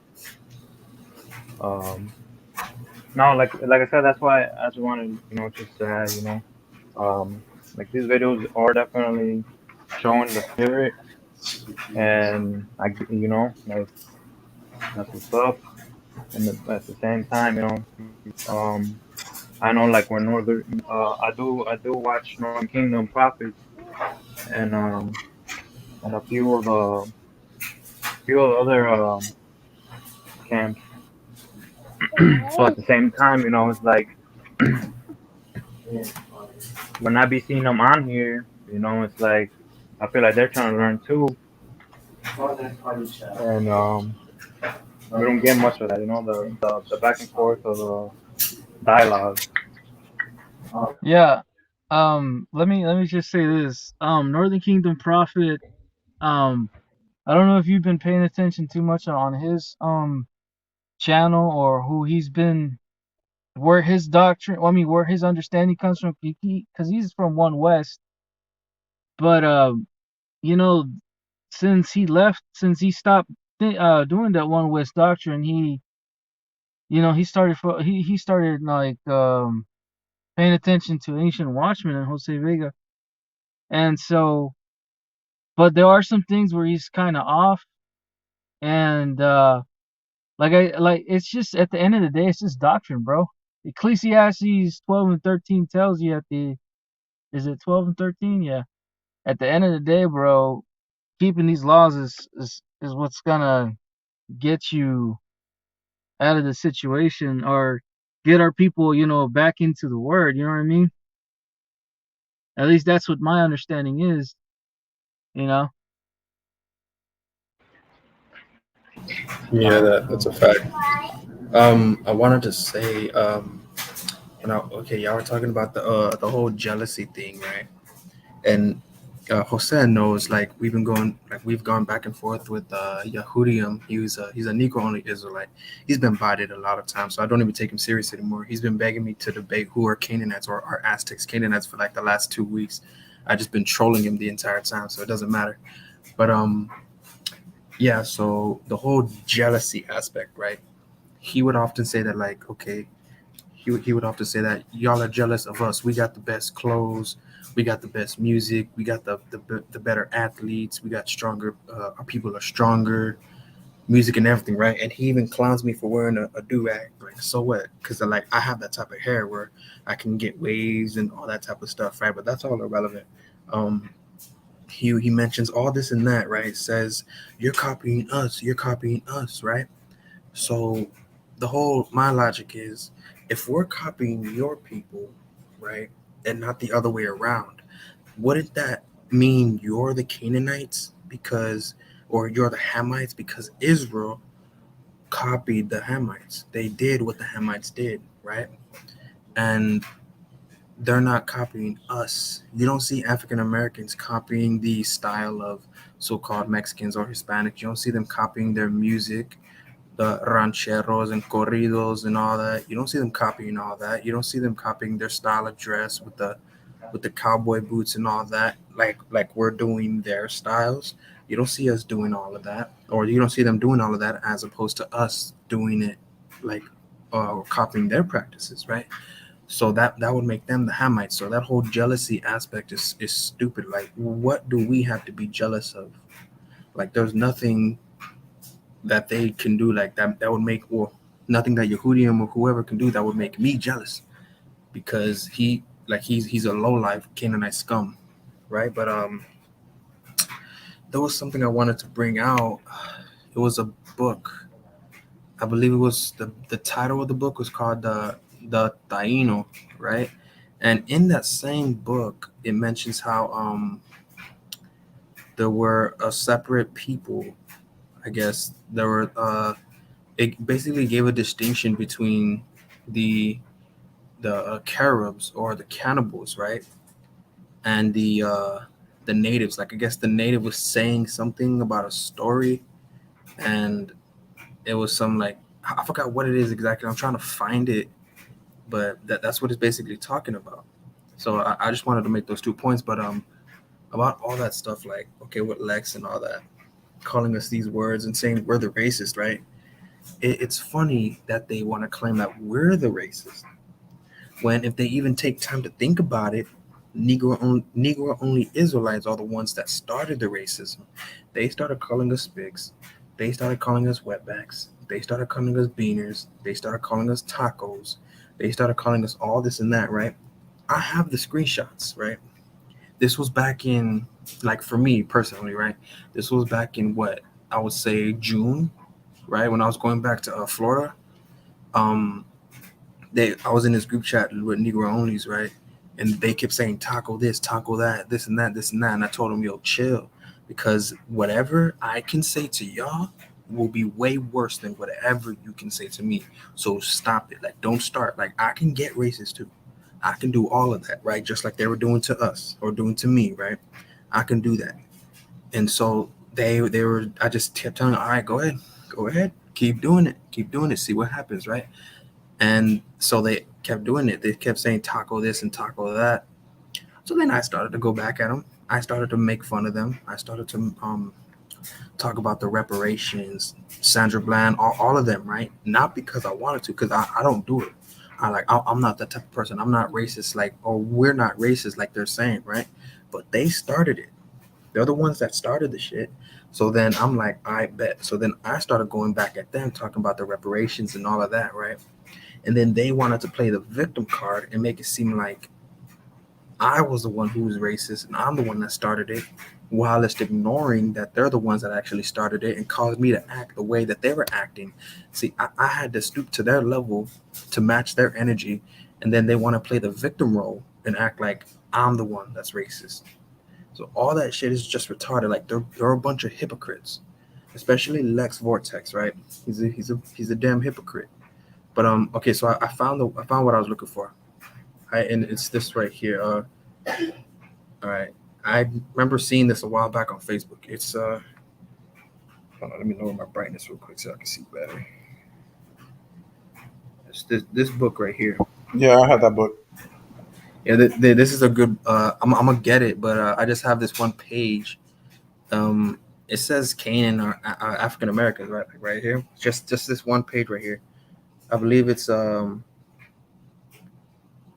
um, no, like I said, that's why I just wanted just to add, like these videos are definitely showing the spirit, and like that's what's up. And at the same time, I know like when I do watch Northern Kingdom Prophets and a few of the other camps. So at the same time, it's like when I be seeing them on here, it's like I feel like they're trying to learn too, and we don't get much of that, the back and forth of the dialogue. Yeah. Let me just say this. Northern Kingdom Prophet. Um, I don't know if you've been paying attention too much on his channel or who he's been, where his doctrine. Well, I mean, where his understanding comes from. Because he's from One West, but you know, since he stopped doing that One West doctrine, he started like paying attention to Ancient Watchmen and Jose Vega, and so, but there are some things where he's kind of off, and it's just at the end of the day, it's just doctrine, bro. Ecclesiastes 12 and 13 tells you is it 12 and 13? Yeah. At the end of the day, bro, keeping these laws is what's gonna get you out of the situation or get our people, back into the word. You know what I mean? At least that's what my understanding is. You know? Yeah, that's a fact. I wanted to say, okay, y'all were talking about the whole jealousy thing, right? And Jose knows, like we've gone back and forth with Yahudium. He's a Negro only Israelite. He's been bodied a lot of times, so I don't even take him serious anymore. He's been begging me to debate who are Canaanites or are Aztecs Canaanites for like the last 2 weeks. I just been trolling him the entire time, so it doesn't matter. But yeah. So the whole jealousy aspect, right? He would often say that, like, okay, he would often say that y'all are jealous of us. We got the best clothes, we got the best music, we got the better athletes, we got stronger. Our people are stronger, music and everything, right? And he even clowns me for wearing a do rag. Like, so what? Because like I have that type of hair where I can get waves and all that type of stuff, right? But that's all irrelevant. Um, he mentions all this and that, right? Says you're copying us, right? So the whole my logic is, if we're copying your people, right, and not the other way around, wouldn't that mean you're the Canaanites because, or you're the Hamites because Israel copied the Hamites? They did what the Hamites did, right? And they're not copying us. You don't see African Americans copying the style of so-called Mexicans or Hispanics. You don't see them copying their music, the rancheros and corridos and all that. You don't see them copying all that. You don't see them copying their style of dress with the cowboy boots and all that. Like we're doing their styles. You don't see us doing all of that, or you don't see them doing all of that as opposed to us doing it, like copying their practices, right? So that would make them the Hamites. So that whole jealousy aspect is stupid. Like, what do we have to be jealous of? Like, there's nothing that they can do like that would make, or nothing that Yehudium or whoever can do that would make me jealous, because he's a low life Canaanite scum, right? But there was something I wanted to bring out. It was a book. I believe it was the title of the book was called the Taino, right? And in that same book, it mentions how there were a separate people. I guess there were it basically gave a distinction between the Caribs or the cannibals, right? and the natives. Like I guess the native was saying something about a story, and it was some like I forgot what it is exactly. I'm trying to find it, but that's what it's basically talking about. So I just wanted to make those 2 points, but about all that stuff, like okay, with Lex and all that, calling us these words and saying we're the racist, right? It's funny that they want to claim that we're the racist when if they even take time to think about it, Negro only Israelites are the ones that started the racism. They started calling us spics. They started calling us wetbacks. They started calling us beaners. They started calling us tacos. They started calling us all this and that, right? I have the screenshots, right? This was back in, like for me personally, right? This was back in what I would say June, right? When I was going back to Florida. Um, I was in this group chat with Negro onlys, right? And they kept saying taco this, taco that, this and that, this and that. And I told them, yo, chill. Because whatever I can say to y'all will be way worse than whatever you can say to me. So stop it. Like, don't start. Like, I can get racist too. I can do all of that, right? Just like they were doing to us or doing to me, right? I can do that. And so they were, I just kept telling them, all right, go ahead, keep doing it, see what happens, right? And so they kept doing it. They kept saying taco this and taco that. So then I started to go back at them. I started to make fun of them. I started to talk about the reparations, Sandra Bland, all of them, right? Not because I wanted to, because I don't do it. I'm not that type of person. I'm not racist like, or we're not racist like they're saying, right? But they started it. They're the ones that started the shit. So then I'm like, I bet. So then I started going back at them, talking about the reparations and all of that, right? And then they wanted to play the victim card and make it seem like I was the one who was racist and I'm the one that started it, while it's ignoring that they're the ones that actually started it and caused me to act the way that they were acting. See, I had to stoop to their level to match their energy, and then they want to play the victim role and act like I'm the one that's racist. So all that shit is just retarded. Like they're a bunch of hypocrites, especially Lex Vortex, right? He's a damn hypocrite. But okay, so I found what I was looking for. And it's this right here. All right, I remember seeing this a while back on Facebook. It's hold on, let me lower my brightness real quick so I can see better. It's this book right here. Yeah, I had that book. Yeah, this is a good. I'm gonna get it, but I just have this one page. It says Canaan or African Americans, right, like right here. Just this one page right here. I believe it's hold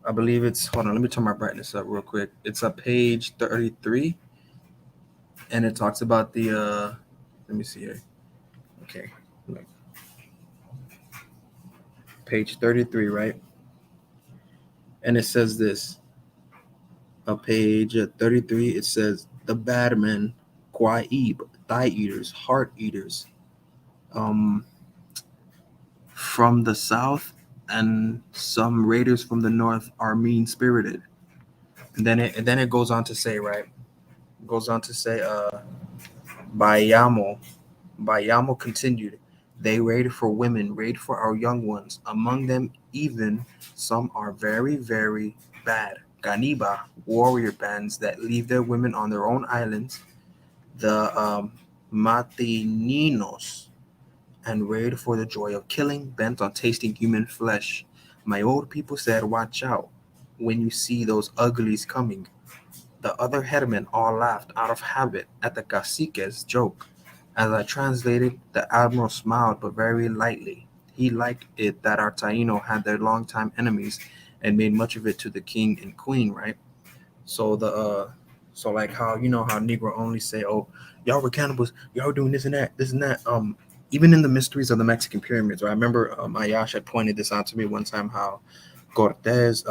on, let me turn my brightness up real quick. It's a page 33, and it talks about the let me see here. Okay. Like, page 33, right? And it says this. Page 33, it says the bad men, Kwaib, thigh eaters, heart eaters, um, from the south, and some raiders from the north are mean spirited. And then it goes on to say, right? It goes on to say, Bayamo. Bayamo continued. They raid for women, raid for our young ones. Among them, even some are very, very bad. Ganiba, warrior bands that leave their women on their own islands. The Matininos, and raid for the joy of killing, bent on tasting human flesh. My old people said, watch out when you see those uglies coming. The other headmen all laughed out of habit at the cacique's joke. As I translated, the admiral smiled, but very lightly. He liked it that our Taino had their longtime enemies and made much of it to the king and queen, right? So so like how how Negro only say, oh, y'all were cannibals, y'all were doing this and that. Even in the mysteries of the Mexican pyramids, right? I remember Ayash had pointed this out to me one time how Cortez,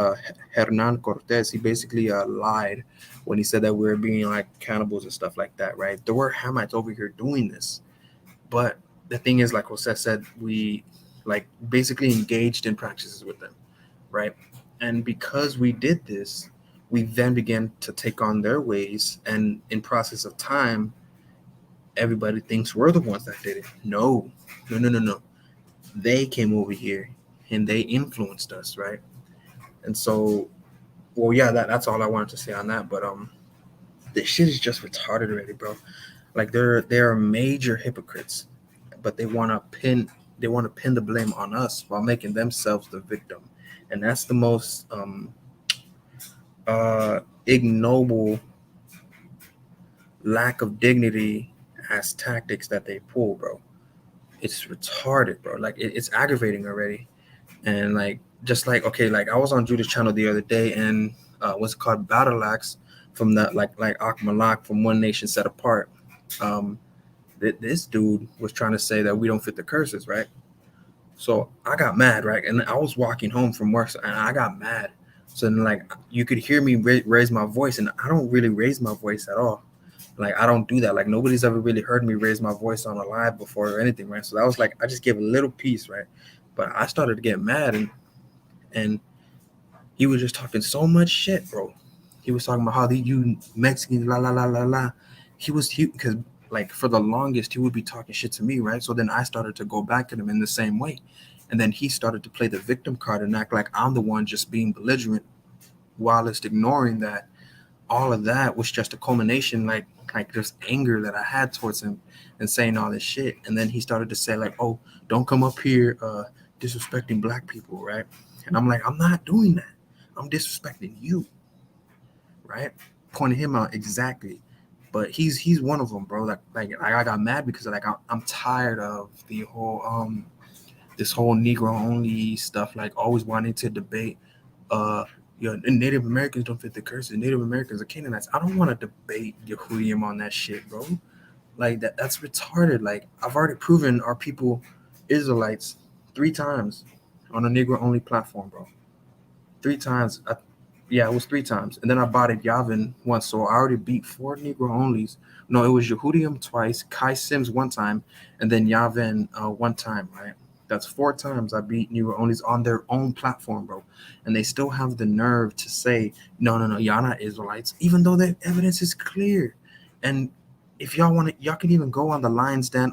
Hernan Cortez, he basically lied when he said that we were being like cannibals and stuff like that, right? There were Hamites over here doing this, but the thing is, like Jose said, we like basically engaged in practices with them, right? And because we did this, we then began to take on their ways, and in process of time, everybody thinks we're the ones that did it. No, no, no, no, no. They came over here and they influenced us, right? And so well, yeah, that's all I wanted to say on that. But this shit is just retarded already, bro. Like they're major hypocrites, but they want to pin the blame on us while making themselves the victim, and that's the most ignoble lack of dignity as tactics that they pull, bro. It's retarded, bro. Like it's aggravating already, and like just like okay, like I was on Judah's channel the other day, and what's it called, Battle Axe from that like Akmalak from One Nation Set Apart. Um, this dude was trying to say that we don't fit the curses, right? So I got mad, right? And I was walking home from work, and I got mad. So then, like, you could hear me raise my voice, and I don't really raise my voice at all. Like, I don't do that. Like, nobody's ever really heard me raise my voice on a live before or anything, right? So that was like, I just gave a little piece, right? But I started to get mad, and he was just talking so much shit, bro. He was talking about how you Mexicans, la la la la la. He because like for the longest he would be talking shit to me, right? So then I started to go back at him in the same way, and then he started to play the victim card and act like I'm the one just being belligerent, while it's ignoring that all of that was just a culmination, like just anger that I had towards him and saying all this shit. And then he started to say like, "Oh, don't come up here disrespecting black people," right? And I'm like, I'm not doing that. I'm disrespecting you, right? Pointing him out exactly. But he's one of them, bro. Like I got mad because like I'm tired of the whole this whole Negro only stuff. Like always wanting to debate. Native Americans don't fit the curses. Native Americans are Canaanites. I don't want to debate Yehudim on that shit, bro. Like that's retarded. Like I've already proven our people Israelites 3 times on a Negro only platform, bro. 3 times. Yeah, it was 3 times. And then I bought it Yavin once. So I already beat 4 Negro onlys. No, it was Yehudium twice, Kai Sims 1 time, and then Yavin 1 time, right? That's 4 times I beat Negro onlys on their own platform, bro. And they still have the nerve to say, no, no, no, y'all not Israelites, even though the evidence is clear. And if y'all want to, y'all can even go on the Lions Den,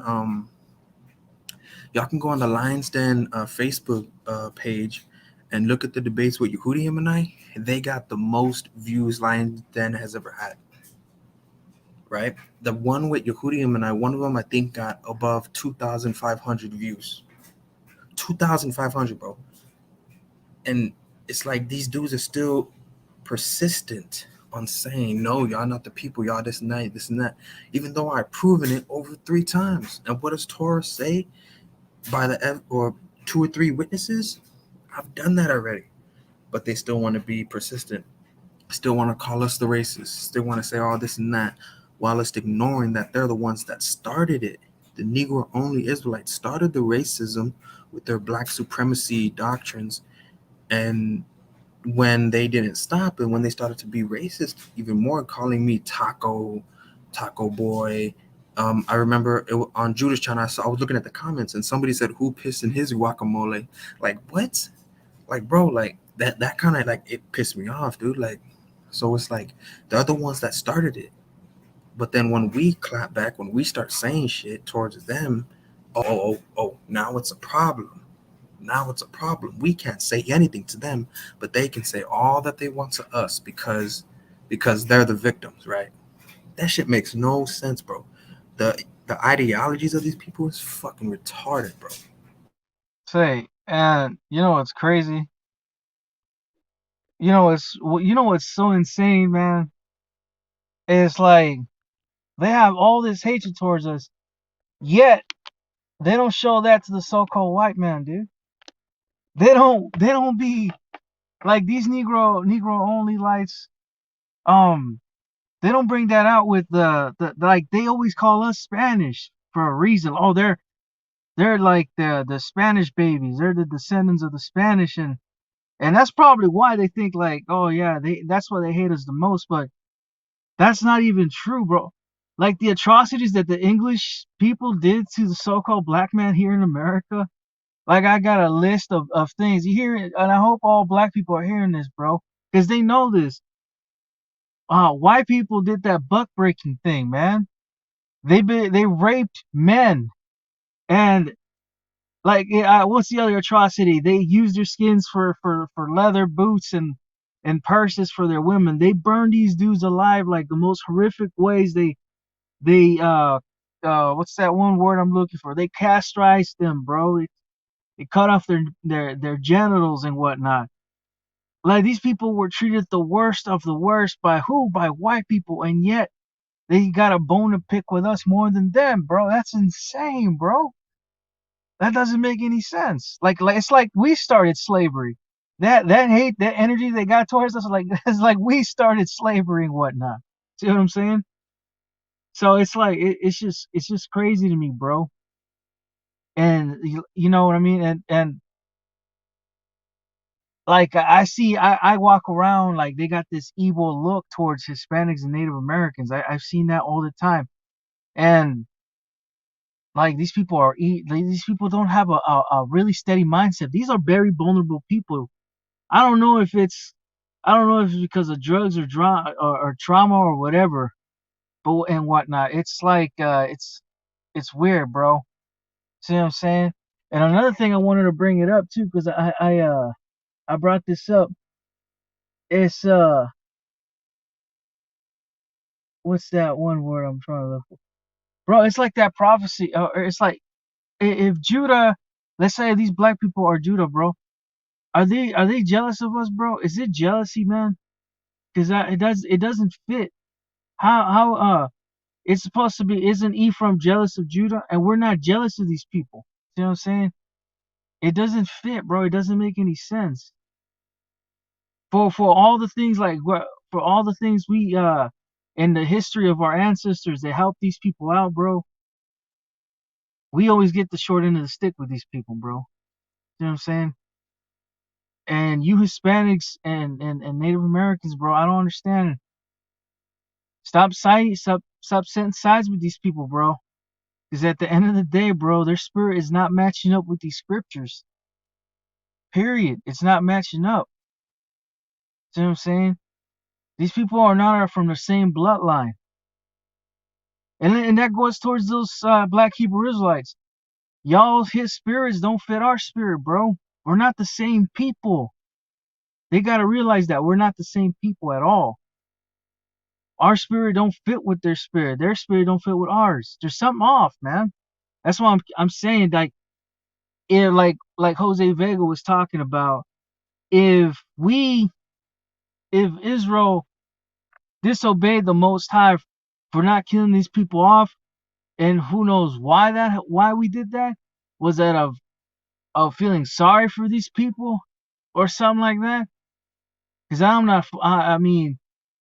y'all can go on the Lions Den Facebook page and look at the debates with Yehudim and I. They got the most views Lions Den has ever had. Right? The one with Yehudim and I, one of them I think got above 2,500 views. 2,500, bro. And it's like these dudes are still persistent on saying, no, y'all not the people, y'all this and that, this and that. Even though I've proven it over 3 times. And what does Torah say? By the or 2 or 3 witnesses? I've done that already. But they still want to be persistent, still want to call us the racists, still want to say all this and that, while it's ignoring that they're the ones that started it. The Negro only Israelites started the racism with their black supremacy doctrines. And when they didn't stop, and when they started to be racist even more, calling me taco boy. I remember on Judas channel, I was looking at the comments and somebody said, who pissed in his guacamole? Like, what? Like, bro, like that kind of like it pissed me off, dude. Like, so it's like they're the ones that started it. But then when we clap back, when we start saying shit towards them, now it's a problem. Now it's a problem. We can't say anything to them, but they can say all that they want to us because they're the victims, right? That shit makes no sense, bro. The ideologies of these people is fucking retarded, bro. Say, and you know what's crazy? You know what's so insane, man? It's like they have all this hatred towards us, yet they don't show that to the so-called white man, dude. They don't be like these Negro only lights. They don't bring that out with the like they always call us Spanish for a reason. Oh, they're like the Spanish babies. They're the descendants of the Spanish, and that's probably why they think like, oh yeah, that's why they hate us the most. But that's not even true, bro. Like the atrocities that the English people did to the so-called black man here in America. Like I got a list of things. You hear it, and I hope all black people are hearing this, bro, because they know this. White people did that buck breaking thing, man. They raped men, and like what's the other atrocity? They used their skins for leather boots, and and purses for their women. They burn these dudes alive like the most horrific ways. They what's that one word I'm looking for? They castrize them, bro. They cut off their genitals and whatnot. Like, these people were treated the worst of the worst by who? By white people, and yet they got a bone to pick with us more than them, bro. That's insane, bro. That doesn't make any sense. Like it's like we started slavery. That hate, that energy they got towards us, like it's like we started slavery and whatnot. See what I'm saying? So it's like it's just crazy to me, bro. And you know what I mean? And like I walk around like they got this evil look towards Hispanics and Native Americans. I've seen that all the time. And like these people don't have a really steady mindset. These are very vulnerable people. I don't know if it's because of drugs or trauma or whatever, but and whatnot. It's like it's weird, bro. See what I'm saying? And another thing I wanted to bring it up too, because I brought this up. It's what's that one word I'm trying to look for? Bro, it's like that prophecy. Or it's like if Judah, let's say these black people are Judah, bro. Are they jealous of us, bro? Is it jealousy, man? Because it doesn't fit. How it's supposed to be? Isn't Ephraim jealous of Judah? And we're not jealous of these people. See what I'm saying? It doesn't fit, bro. It doesn't make any sense. For all the things for all the things we in the history of our ancestors that helped these people out, bro. We always get the short end of the stick with these people, bro. You know what I'm saying? And you Hispanics and Native Americans, bro, I don't understand. Stop setting sides with these people, bro. Because at the end of the day, bro, their spirit is not matching up with these scriptures. Period. It's not matching up. See what I'm saying? These people are not from the same bloodline. And that goes towards those black Hebrew Israelites. Y'all's his spirits don't fit our spirit, bro. We're not the same people. They got to realize that we're not the same people at all. Our spirit don't fit with their spirit. Their spirit don't fit with ours. There's something off, man. That's why I'm saying, like, if like Jose Vega was talking about, if Israel disobeyed the Most High for not killing these people off, and who knows why we did that, was that of feeling sorry for these people or something like that? Because I mean,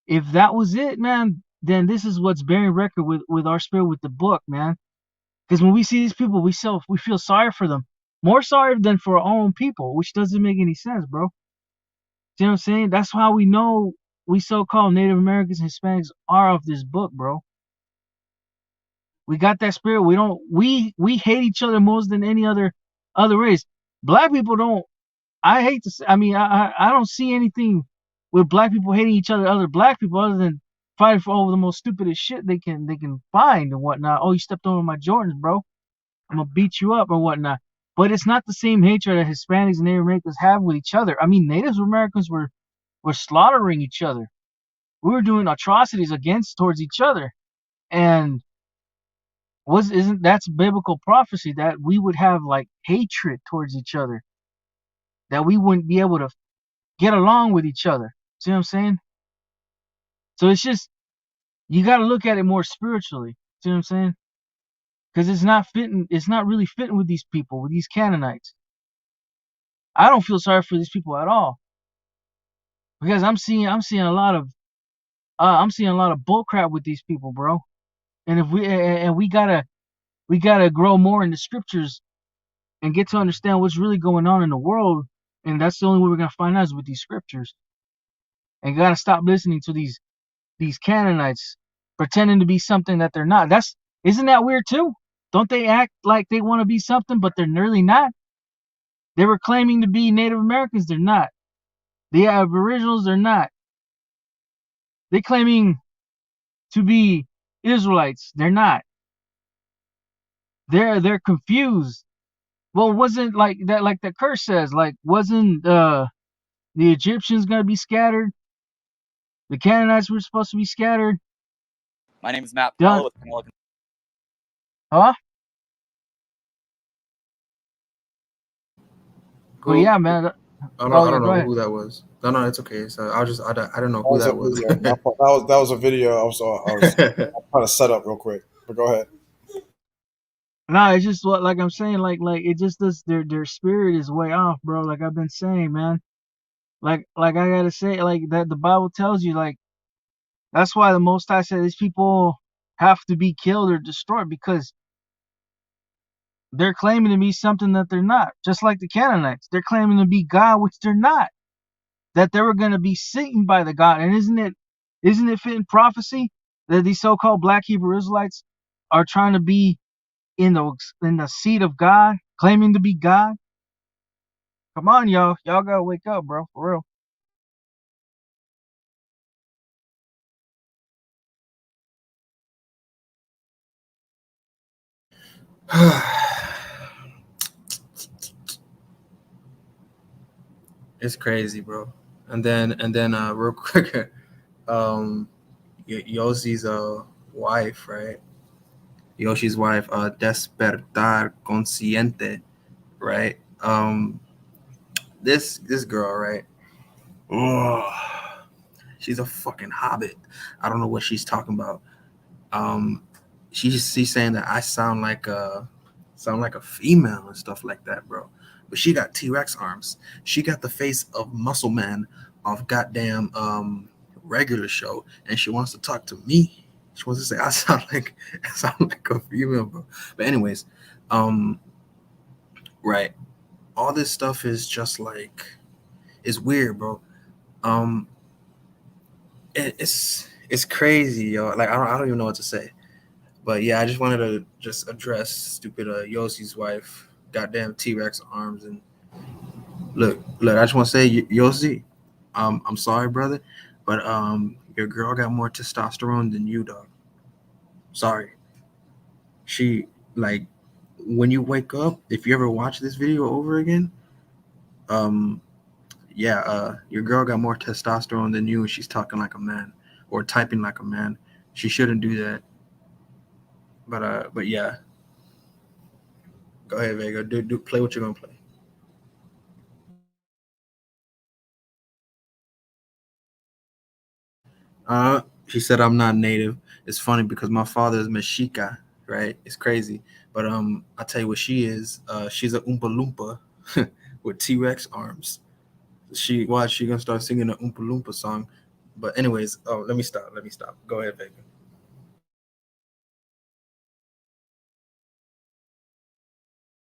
if that was it, man, then this is what's bearing record with our spirit with the book, man. Because when we see these people, we feel sorry for them, more sorry than for our own people, which doesn't make any sense, bro. You know what I'm saying? That's how we know we so-called Native Americans and Hispanics are of this book, bro. We got that spirit. We hate each other more than any other race. Black people don't. I hate to say, I mean, I don't see anything with black people hating each other black people, other than fighting for over the most stupidest shit they can find and whatnot. Oh, you stepped on my Jordans, bro. I'm gonna beat you up or whatnot. But it's not the same hatred that Hispanics and Native Americans have with each other. I mean, Native Americans were slaughtering each other. We were doing atrocities towards each other, and isn't that's biblical prophecy that we would have like hatred towards each other, that we wouldn't be able to get along with each other. See what I'm saying? So it's just, you got to look at it more spiritually. See what I'm saying? Because it's not really fitting with these people, with these Canaanites. I don't feel sorry for these people at all, because I'm seeing a lot of bullcrap with these people, bro. And if we gotta grow more in the scriptures and get to understand what's really going on in the world, and that's the only way we're gonna find out is with these scriptures. And you gotta stop listening to these Canaanites pretending to be something that they're not. Isn't that weird too? Don't they act like they want to be something, but they're really not? They were claiming to be Native Americans, they're not. The Aboriginals, they're not. They claiming to be Israelites, they're not. They're confused. Well, wasn't like that, like the curse says, like wasn't The Egyptians gonna be scattered. The Canaanites were supposed to be scattered. My name is Matt Done. Pella with Canelo. Huh? But Who? yeah, man. I Oh, don't go know ahead. who that was. No, it's okay. So I don't know That who was a that was. video. That was a video. I was trying to set up real quick. But go ahead. No, it's just what, like I'm saying, like it just does. Their spirit is way off, bro. Like I've been saying, man. Like I gotta say, like that the Bible tells you, like that's why the Most High said these people have to be killed or destroyed because they're claiming to be something that they're not. Just like the Canaanites, they're claiming to be God, which they're not. That they were gonna be seen by the God, and isn't it fitting prophecy that these so-called Black Hebrew Israelites are trying to be in the seat of God, claiming to be God? Come on, y'all gotta wake up, bro, for real. It's crazy, bro. And then real quick, um, Yossi's wife, right? Yoshi's wife, Despertar Consciente, right? This girl, right? Oh, she's a fucking hobbit. I don't know what she's talking about. Um, she's saying that I sound like a female and stuff like that, bro. But she got T-Rex arms. She got the face of Muscle Man off goddamn regular show, and she wants to talk to me. She wants to say I sound like a female, bro. But anyways, um, right. All this stuff is just like it's weird, bro. Um, it's crazy, yo. Like I don't even know what to say. But yeah, I just wanted to just address stupid Yossi's wife, goddamn T-Rex arms, and look. I just want to say, Yossi, I'm sorry, brother, but your girl got more testosterone than you, dog. Sorry. She like when you wake up, if you ever watch this video over again, um, yeah, your girl got more testosterone than you, and she's talking like a man or typing like a man. She shouldn't do that. But yeah, go ahead, Vega. Do play what you're gonna play. She said I'm not native. It's funny because my father is Mexica, right? It's crazy. But I'll tell you what she is. She's a Oompa Loompa with T-Rex arms. She gonna start singing an Oompa Loompa song. But anyways, let me stop. Go ahead, Vega.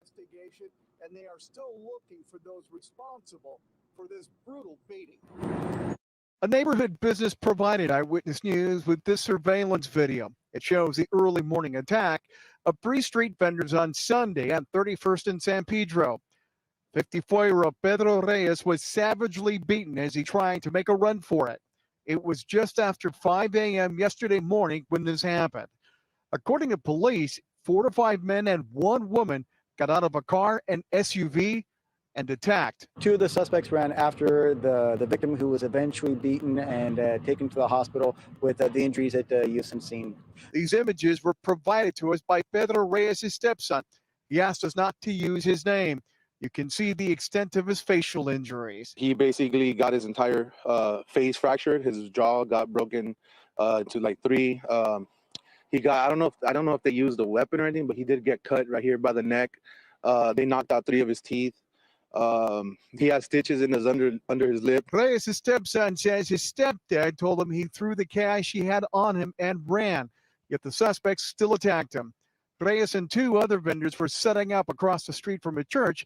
Investigation, and they are still looking for those responsible for this brutal beating. A neighborhood business provided Eyewitness News with this surveillance video. It shows the early morning attack of 3 street vendors on Sunday at 31st and San Pedro. 54-year-old Pedro Reyes was savagely beaten as he tried to make a run for it. It was just after 5 a.m. yesterday morning when this happened. According to police, 4 to 5 men and 1 woman got out of a car and SUV and attacked. 2 of the suspects ran after the victim, who was eventually beaten and taken to the hospital with the injuries that you've seen. These images were provided to us by Pedro Reyes' stepson. He asked us not to use his name. You can see the extent of his facial injuries. He basically got his entire face fractured. His jaw got broken to like 3. He got I don't know if they used a weapon or anything, but he did get cut right here by the neck. They knocked out 3 of his teeth. He has stitches in his under his lip. Reyes' stepson says his stepdad told him he threw the cash he had on him and ran, yet the suspects still attacked him. Reyes and 2 other vendors were setting up across the street from a church,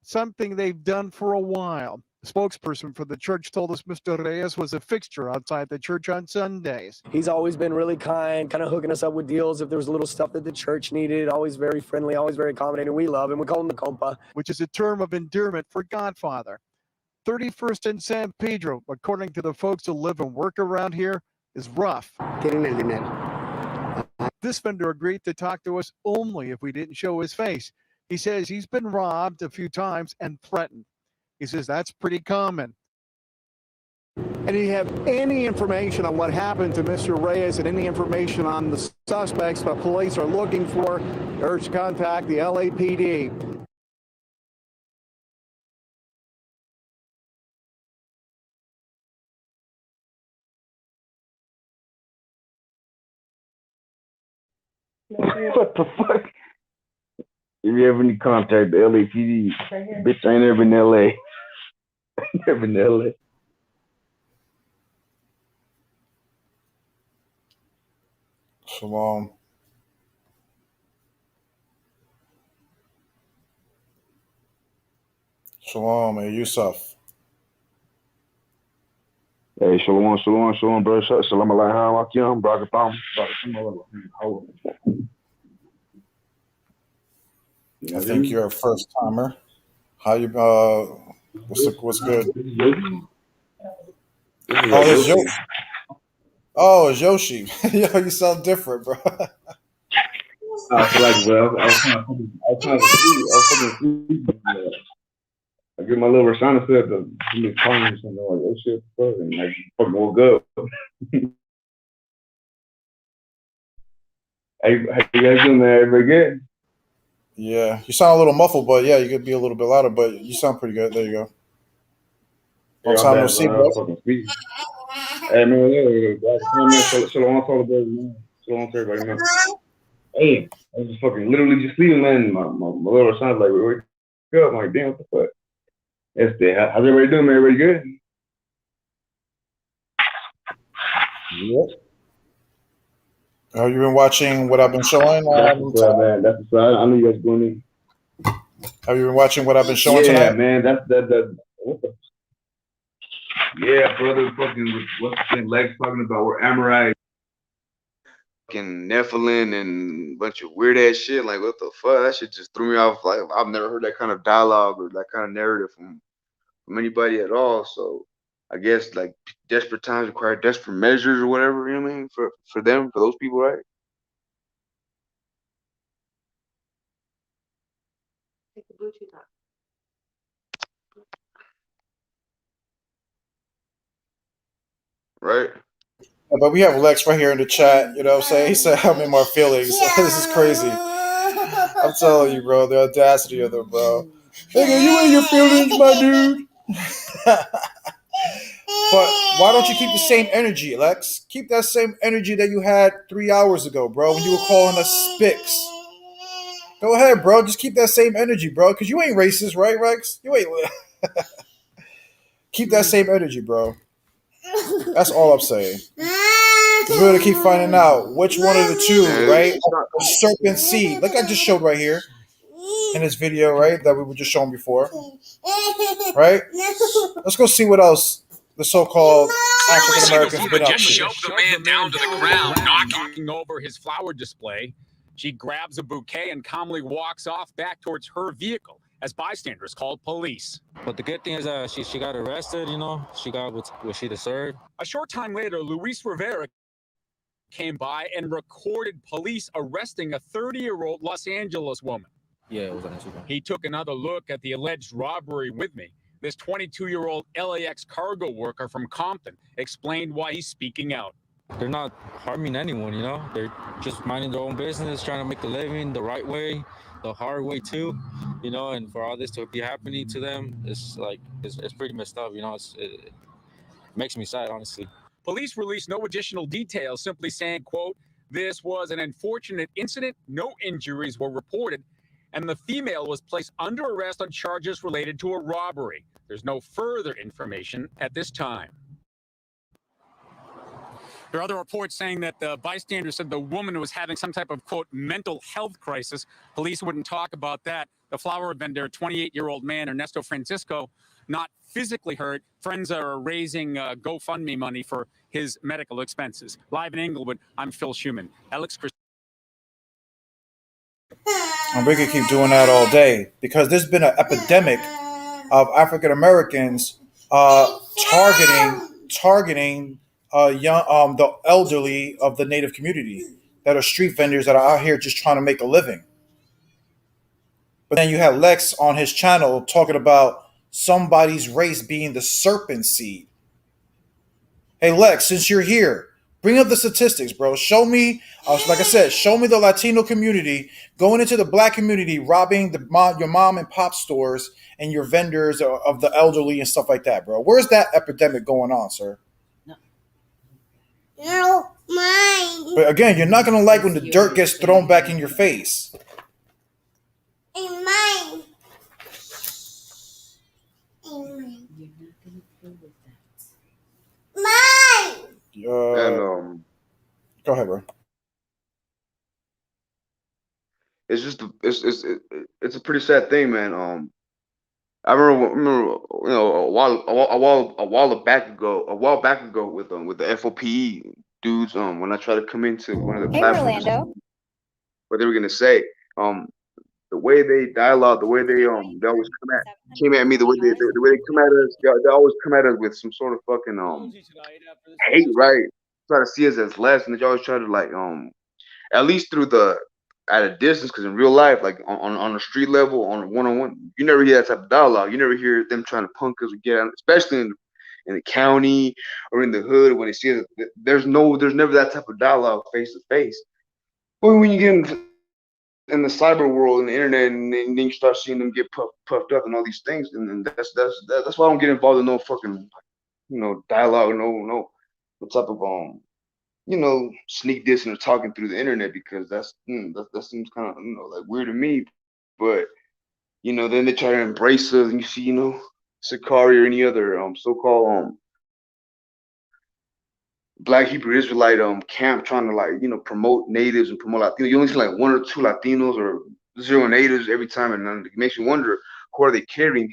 something they've done for a while. The spokesperson for the church told us Mr. Reyes was a fixture outside the church on Sundays. He's always been really kind, kind of hooking us up with deals if there was little stuff that the church needed. Always very friendly, always very accommodating. We love him. We call him the compa, which is a term of endearment for Godfather. 31st and San Pedro, according to the folks who live and work around here, is rough. This vendor agreed to talk to us only if we didn't show his face. He says he's been robbed a few times and threatened. He says that's pretty common. And do you have any information on what happened to Mr. Reyes and any information on the suspects that police are looking for? Urge to contact the LAPD. What the fuck? If you ever need to contact the LAPD, bitch, I ain't never been in LA. Never been in LA. Shalom. Shalom, man. Yusuf. Hey, shalom, shalom, shalom, bro. Shalom alaikum, akim, brakatam, I think you're a first timer. How you? What's good? Oh, it's Yoshi. Oh, it's Yoshi. Yo, you sound different, bro. I feel like, bro, I was trying to sleep. I get my little Rashana said to give me calling or something like, oh shit, fuck, and I fucking woke up. Hey, how you guys doing there? Everybody good? Yeah, you sound a little muffled, but yeah, you could be a little bit louder, but you sound pretty good. There you go. Long time no see, bro. Hey, man, yeah, shalom to all the brothers, man. Shalom to everybody, man. Hey, I was just fucking literally just sleeping, man. My little Rashana's like, wake up. I'm like, damn, what the fuck? How's everybody doing, man? Everybody good? Yep. Have you been watching what I've been showing? That's what's up, man. That's what's up. I know you guys going in. Have you been watching what I've been showing tonight? Yeah, man. That's what the. Yeah, brother. Fucking what's the thing? Lex talking about we're Amorite, fucking Nephilim, and a bunch of weird ass shit. Like, what the fuck? That shit just threw me off. Like, I've never heard that kind of dialogue or that kind of narrative from anybody at all. So I guess like desperate times require desperate measures or whatever, you know what I mean? For them, for those people, right? Take the Bluetooth off. Right? But we have Lex right here in the chat, you know what I'm saying? He said, I'm in my feelings. This is crazy. I'm telling you, bro, the audacity of them, bro. Nigga, you in your feelings, my dude. But why don't you keep the same energy, Lex? Keep that same energy that you had 3 hours ago, bro, when you were calling us spicks. Go ahead, bro. Just keep that same energy, bro, because you ain't racist, right, Rex? You ain't. Keep that same energy, bro. That's all I'm saying. We're going to keep finding out which one of the two, right? The serpent seed. Like I just showed right here in this video, right? That we were just showing before. Right? Let's go see what else the so-called African Americans been up to. Just shoved the man down to the ground, knocking over his flower display. She grabs a bouquet and calmly walks off back towards her vehicle as bystanders called police. But the good thing is that she got arrested, you know. She got what she deserved. A short time later, Luis Rivera came by and recorded police arresting a 30-year-old Los Angeles woman. Yeah, it was on Instagram. He took another look at the alleged robbery with me. This 22-year-old LAX cargo worker from Compton explained why he's speaking out. They're not harming anyone, you know. They're just minding their own business, trying to make a living the right way, the hard way too, you know. And for all this to be happening to them, it's like it's pretty messed up, you know. It makes me sad, honestly. Police released no additional details, simply saying, quote, "This was an unfortunate incident. No injuries were reported, and the female was placed under arrest on charges related to a robbery. There's no further information at this time." There are other reports saying that the bystander said the woman was having some type of, quote, mental health crisis. Police wouldn't talk about that. The flower vendor, 28-year-old man, Ernesto Francisco, not physically hurt. Friends are raising GoFundMe money for his medical expenses. Live in Inglewood, I'm Phil Schumann. Alex Chris. And we could keep doing that all day because there's been an epidemic of African Americans targeting the elderly of the Native community that are street vendors that are out here just trying to make a living. But then you have Lex on his channel talking about somebody's race being the serpent seed. Hey Lex, since you're here, bring up the statistics, bro. Show me, like I said, show me the Latino community going into the black community, robbing your mom and pop stores and your vendors of the elderly and stuff like that, bro. Where's that epidemic going on, sir? No, mine. But again, you're not gonna like when the dirt gets thrown back in your face. And mine. And mine. You're not gonna play with that. Mine. And Go ahead, bro. it's just it's a pretty sad thing, man. I remember you know a while back ago with the FOPE dudes when I tried to come into one of the Hey, platforms, Orlando. what they were gonna say, the way they dialogue, the way they always came at me, the way they come at us, they always come at us with some sort of fucking hate, right? Try to see us as less, and they always try to like at least through the at a distance, because in real life, like on a street level, on a one-on-one, you never hear that type of dialogue. You never hear them trying to punk us or get out, especially in the county or in the hood when they see us. There's never that type of dialogue face to face. But when you get in the cyber world and the internet, and then you start seeing them get puffed up and all these things, and then that's why I don't get involved in no fucking dialogue, no type of sneak dissing or talking through the internet, because that seems kind of like weird to me. But then they try to embrace us, and you see Sakari or any other so-called Black Hebrew Israelite camp trying to like promote natives and promote Latinos. You only see like one or two Latinos or zero natives every time, and then it makes you wonder who are they catering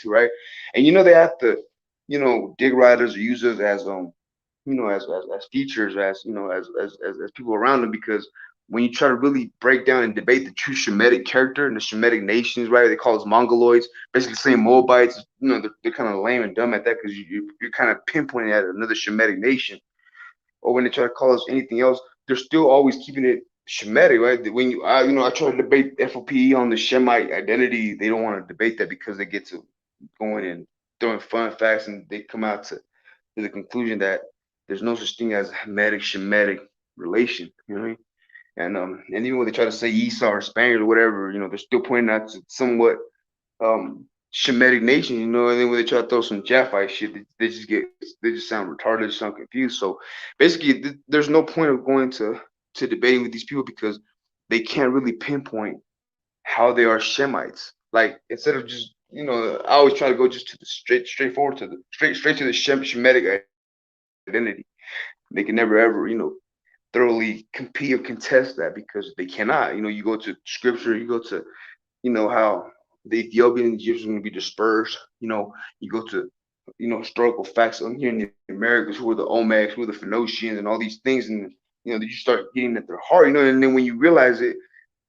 to, right? And they have to dig riders or users as as features, as people around them, because when you try to really break down and debate the true Shemitic character and the Shemitic nations, right? They call us Mongoloids, basically saying Moabites. They're kind of lame and dumb at that, because you're kind of pinpointing at another Shemitic nation. Or when they try to call us anything else, they're still always keeping it Shemitic, right? When I try to debate FOPE on the Shemite identity, they don't want to debate that because they get to going and throwing fun facts, and they come out to the conclusion that there's no such thing as a Hamitic-Shemitic relation. You know what I mean? And even when they try to say Esau or Spaniard or whatever, they're still pointing out to somewhat Shemitic nation, and then when they try to throw some Japhite shit, they just sound retarded, they sound confused. So basically, there's no point of going to debating with these people, because they can't really pinpoint how they are Shemites. Like, instead of just I always try to go just to the straightforward to the straight to the Shemitic identity. They can never ever thoroughly compete or contest that, because they cannot. You go to scripture, you go to how the Ethiopian Egyptians are going to be dispersed. You go to historical facts on here in the Americas, who are the Olmecs, who are the Phoenicians, and all these things, and you start getting at their heart. And then when you realize it,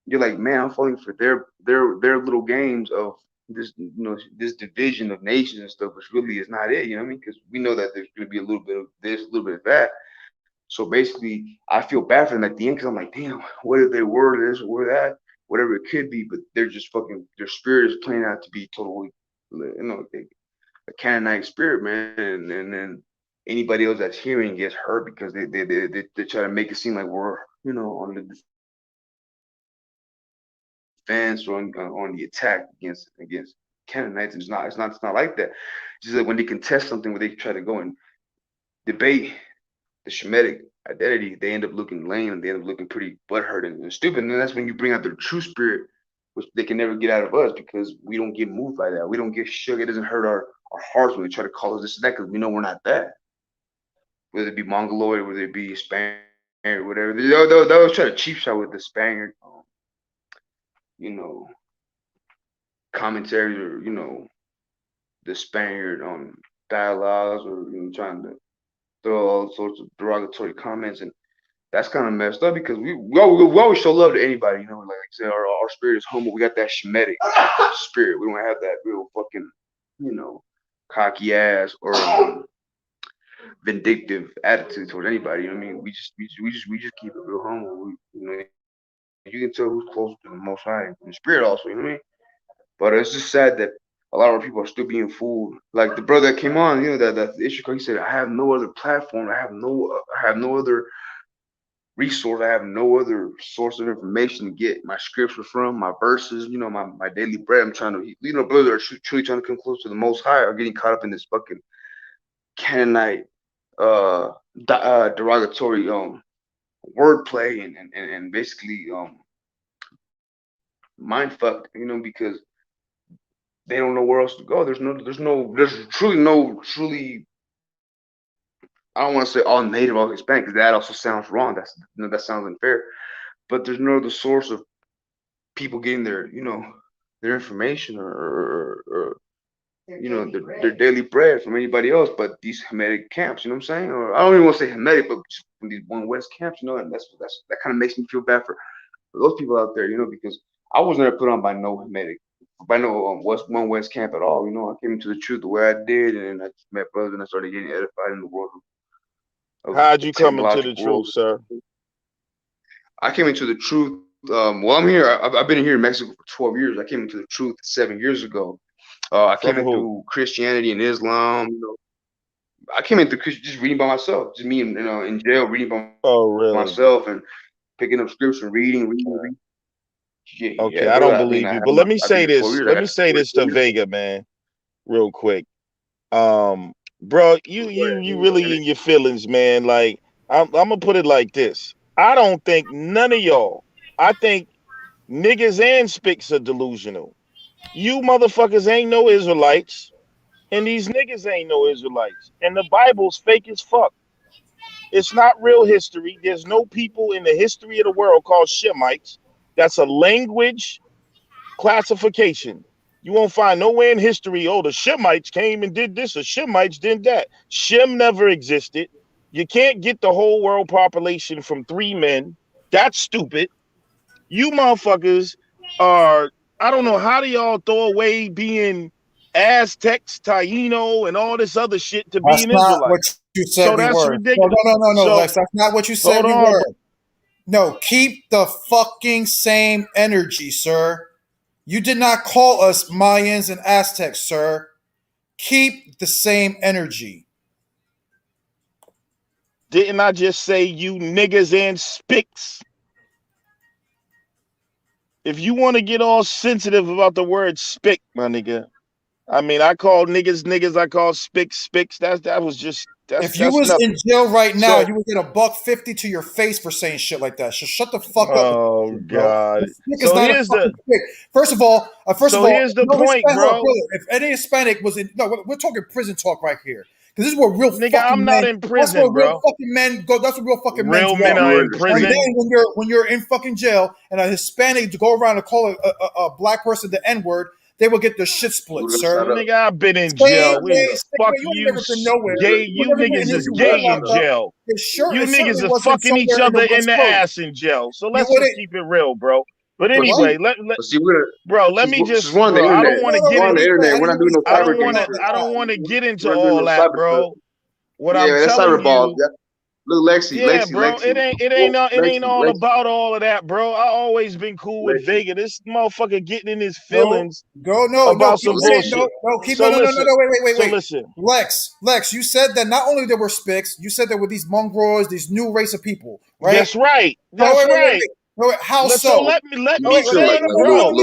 you're like, man, I'm falling for their little games of this this division of nations and stuff, which really is not it. You know what I mean? Because we know that there's going to be a little bit of this, a little bit of that. So basically, I feel bad for them at the end, because I'm like, damn, what if they were this or that, whatever it could be, but they're just fucking, their spirit is playing out to be totally, a Canaanite spirit, man, and then anybody else that's hearing gets hurt, because they try to make it seem like we're on the defense or on the attack against Canaanites. And it's not like that. It's just that when they contest something, where they try to go and debate the Shemitic identity, they end up looking lame, and they end up looking pretty butthurt and stupid. And that's when you bring out their true spirit, which they can never get out of us, because we don't get moved by that. We don't get shook. It doesn't hurt our hearts when they try to call us this and that, because we know we're not that. Whether it be Mongoloid, whether it be Spaniard, whatever. They always try to cheap shot with the Spaniard, commentaries, or the Spaniard dialogues, or trying to throw all sorts of derogatory comments. And that's kind of messed up, because we always show love to anybody. Like I said, our spirit is humble. We got that Shemitic spirit. We don't have that real fucking cocky ass or vindictive attitude towards anybody. I mean, we just keep it real humble. You can tell who's closer to the Most High in the spirit also. But it's just sad that a lot of our people are still being fooled. Like the brother that came on, that issue, he said, I have no other platform. I have no other resource. I have no other source of information to get my scripture from, my verses, my daily bread. I'm trying to, brothers are truly trying to come close to the Most High are getting caught up in this fucking Canaanite, derogatory, wordplay and basically, mind fucked, because they don't know where else to go. There's truly, I don't want to say all native, all Hispanic, because that also sounds wrong. That sounds unfair. But there's no other source of people getting their information or their daily bread from anybody else but these Hamitic camps. You know what I'm saying? Or I don't even want to say Hamitic, but just from these One West camps. And that kind of makes me feel bad for those people out there. Because I was never put on by no Hamitic, by no One West camp at all. I came into the truth the way I did, and I just met brothers and I started getting edified in the world of How'd the you come into the technological world. truth, sir? I came into the truth. Well, I'm here. I've been here in Mexico for 12 years. I came into the truth 7 years ago. I came in through Christianity and Islam. I came in through just reading by myself. Just me, in jail, reading by myself and picking up scripture, reading. Yeah, Okay, yeah, I brother. don't believe you, but let me say this. Let me say this to Vega, man, real quick. Bro, you really in your feelings, man. Like I'm gonna put it like this. I don't think none of y'all. I think niggas and spics are delusional. You motherfuckers ain't no Israelites, and these niggas ain't no Israelites. And the Bible's fake as fuck. It's not real history. There's no people in the history of the world called Shemites. That's a language classification. You won't find nowhere in history, the Shemites came and did this, or Shemites did that. Shem never existed. You can't get the whole world population from 3 men. That's stupid. You motherfuckers are, I don't know, how do y'all throw away being Aztecs, Taino, and all this other shit to be That's an not Israelite? what you said So we that's were. ridiculous. No, So, Lex. That's not what you said hold we on, were. No, keep the fucking same energy, sir. You did not call us Mayans and Aztecs, sir. Keep the same energy. Didn't I just say you niggas and spics? If you want to get all sensitive about the word spick, my nigga, I mean, I call niggas, I call spics. That was just If you that's was in nothing. jail right now, So, you would get $150 to your face for saying shit like that. So shut the fuck up, oh bro. God. The spick is So not a here's fucking spick. First of all, here's the no point, Hispanic, bro. brother. If any Hispanic was in, no, we're talking prison talk right here. Because this is what real Nigga, I'm fucking not men. in That's what prison, real bro. fucking men go. That's what real fucking men Real do. men are in And prison. then when you're in fucking jail and a Hispanic to go around and call a black person the N word, they will get their shit split, sir. Nigga, I've been in Same jail. way, Fuck you ain't you, never been nowhere. gay. You You never been, and niggas if is you were gay in locked up, jail. it You niggas certainly is wasn't fucking each somewhere in the other in West the Coast. ass in jail. So You let's would just keep it real, bro. But anyway, let me Since just, we're on the bro. I internet, don't want to get we're on the into. internet. We're not doing no I cyber don't gang want to. shit. I don't want to get into We're not doing all no that, cyber stuff. bro. What I'm Yeah, that's telling cyberball. you. Look, Yeah, bro. Lexi. It ain't all about all of that, bro. I always been cool with Vega. This motherfucker getting in his feelings No, about keep some saying bullshit. keep So listen. So wait. listen. Lex, you said that not only there were spics, you said there were these mongrels, these new race of people, right? That's right. No, That's right. wait, how So so? let me say it, bro. We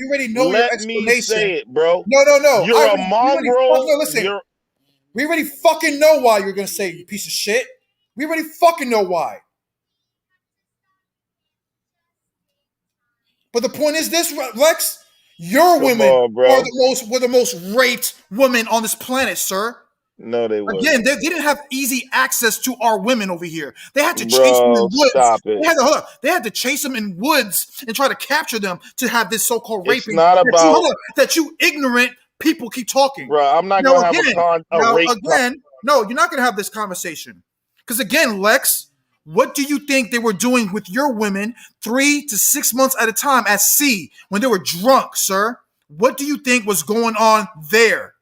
already know your Let me explanation. say it, bro. No. You're a mongrel. Listen. We already fucking know why you're gonna say, you piece of shit. We already fucking know why. But the point is this, Lex, your women bro. were the most raped women on this planet, sir. No, they weren't. Again, they didn't have easy access to our women over here. They had to chase them in Bro, woods. stop it. They had to chase them in woods and try to capture them to have this so-called It's raping. not about that you ignorant people keep talking. Bro, I'm not gonna have a rape. No, you're not gonna have this conversation. Because again, Lex, what do you think they were doing with your women 3 to 6 months at a time at sea when they were drunk, sir? What do you think was going on there?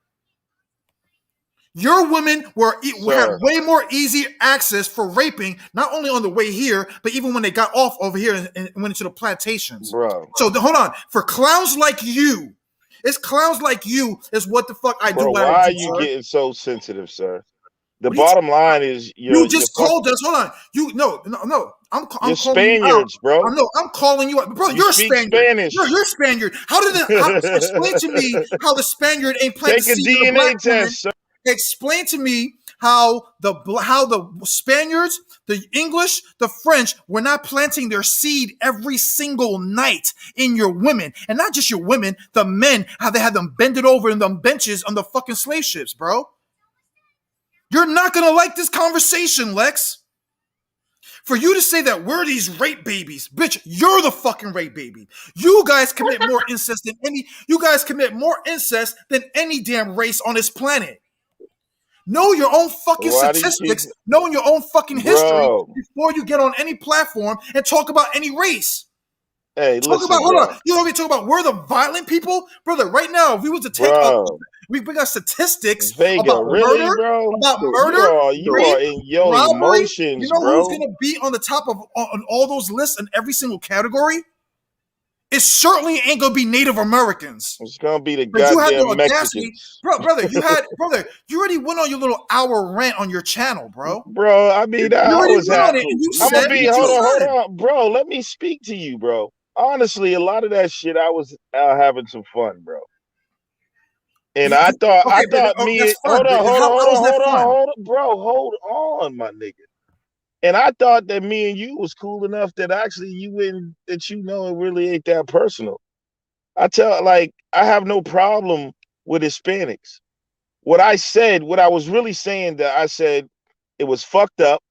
Your women had way more easy access for raping, not only on the way here, but even when they got off over here and went into the plantations. Bro. So hold on. For clowns like you It's clowns like you is what the fuck I do. Bro, What I why are do, you sir. getting so sensitive, sir? The What are you bottom line is You just called us. Hold on. I'm you're calling you out. Spaniards, bro. I'm calling you out, bro. You You're a speak Spaniard. Spanish. You're Spaniard. Explain to me how the Spaniard ain't planted Take a seed in the black DNA woman. test, sir. Explain to me how the Spaniards, the English, the French were not planting their seed every single night in your women, and not just your women, the men. How they had them bend it over in them benches on the fucking slave ships, bro. You're not gonna like this conversation, Lex. For you to say that we're these rape babies, bitch, you're the fucking rape baby. You guys commit more incest than any damn race on this planet. Know your own fucking Why do you statistics, keep- know your own fucking history Bro. before you get on any platform and talk about any race. Hey, Talk listen, about, hold bro. on. You know what we talk about? We're the violent people? Brother, right now, if we was to take up, Bro. we got statistics Vega, about really, murder, bro? You rape, are in your robbery. emotions, You know bro. who's going to be on the top of on all those lists in every single category? It certainly ain't going to be Native Americans. It's gonna be the But you had the goddamn audacity, Mexicans. brother. You already went on your little hour rant on your channel, bro. Bro, I mean, You I already was went on happy. it, and you I'm said gonna be. what you Hold said. on, bro. Let me speak to you, bro. Honestly, a lot of that shit, I was having some fun, bro. And I thought me. That's fun. Hold on, How is that fun? hold on, bro. Hold on, my nigga. And I thought that me and you was cool enough that actually it really ain't that personal. I have no problem with Hispanics. What I was really saying that I said it was fucked up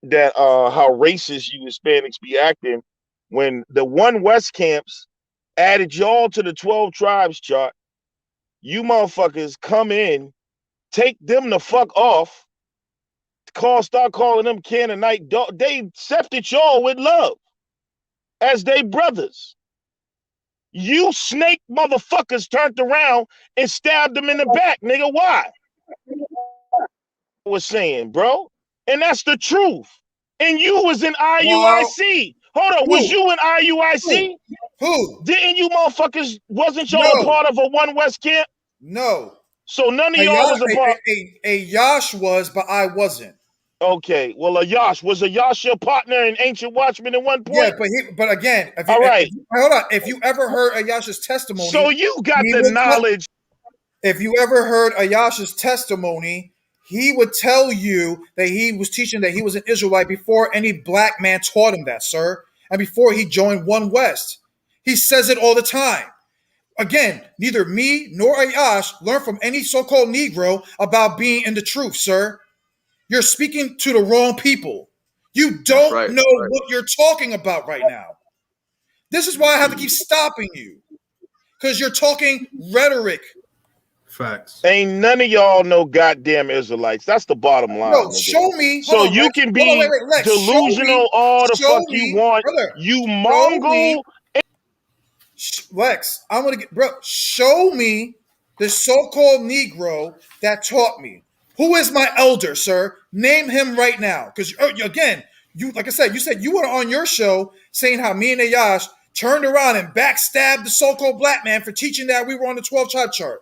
that how racist you Hispanics be acting when the One West camps added y'all to the 12 tribes chart. You motherfuckers come in, take them the fuck off, start calling them Canaanite. They accepted y'all with love as they brothers. You snake motherfuckers turned around and stabbed them in the back, nigga. Why? Was saying, bro. And that's the truth. And you was in IUIC. Hold on, was you in IUIC? Who? Didn't you motherfuckers, wasn't y'all a part of a One West camp? No. So none of y'all was a part. A Yash was, but I wasn't. Okay, well, was a Yash your partner in Ancient Watchmen at one point? Yeah, but again, all right. Hold on. If you ever heard Ayash's testimony, so you got the knowledge. If you ever heard Ayash's testimony, he would tell you that he was teaching that he was an Israelite before any black man taught him that, sir, and before he joined One West. He says it all the time. Again, neither me nor Ayash learned from any so-called Negro about being in the truth, sir. You're speaking to the wrong people. You don't know what you're talking about right now. This is why I have to keep stopping you. Because you're talking rhetoric. Facts. Ain't none of y'all no goddamn Israelites. That's the bottom line. No, show me. So you Lex. can be Lex, delusional all the fuck you want. Brother, you Mongol. Lex, I'm gonna get show me the so-called Negro that taught me. Who is my elder, sir? Name him right now. Because again, like I said, you said you were on your show saying how me and Ayash turned around and backstabbed the so-called black man for teaching that we were on the 12 tribe chart.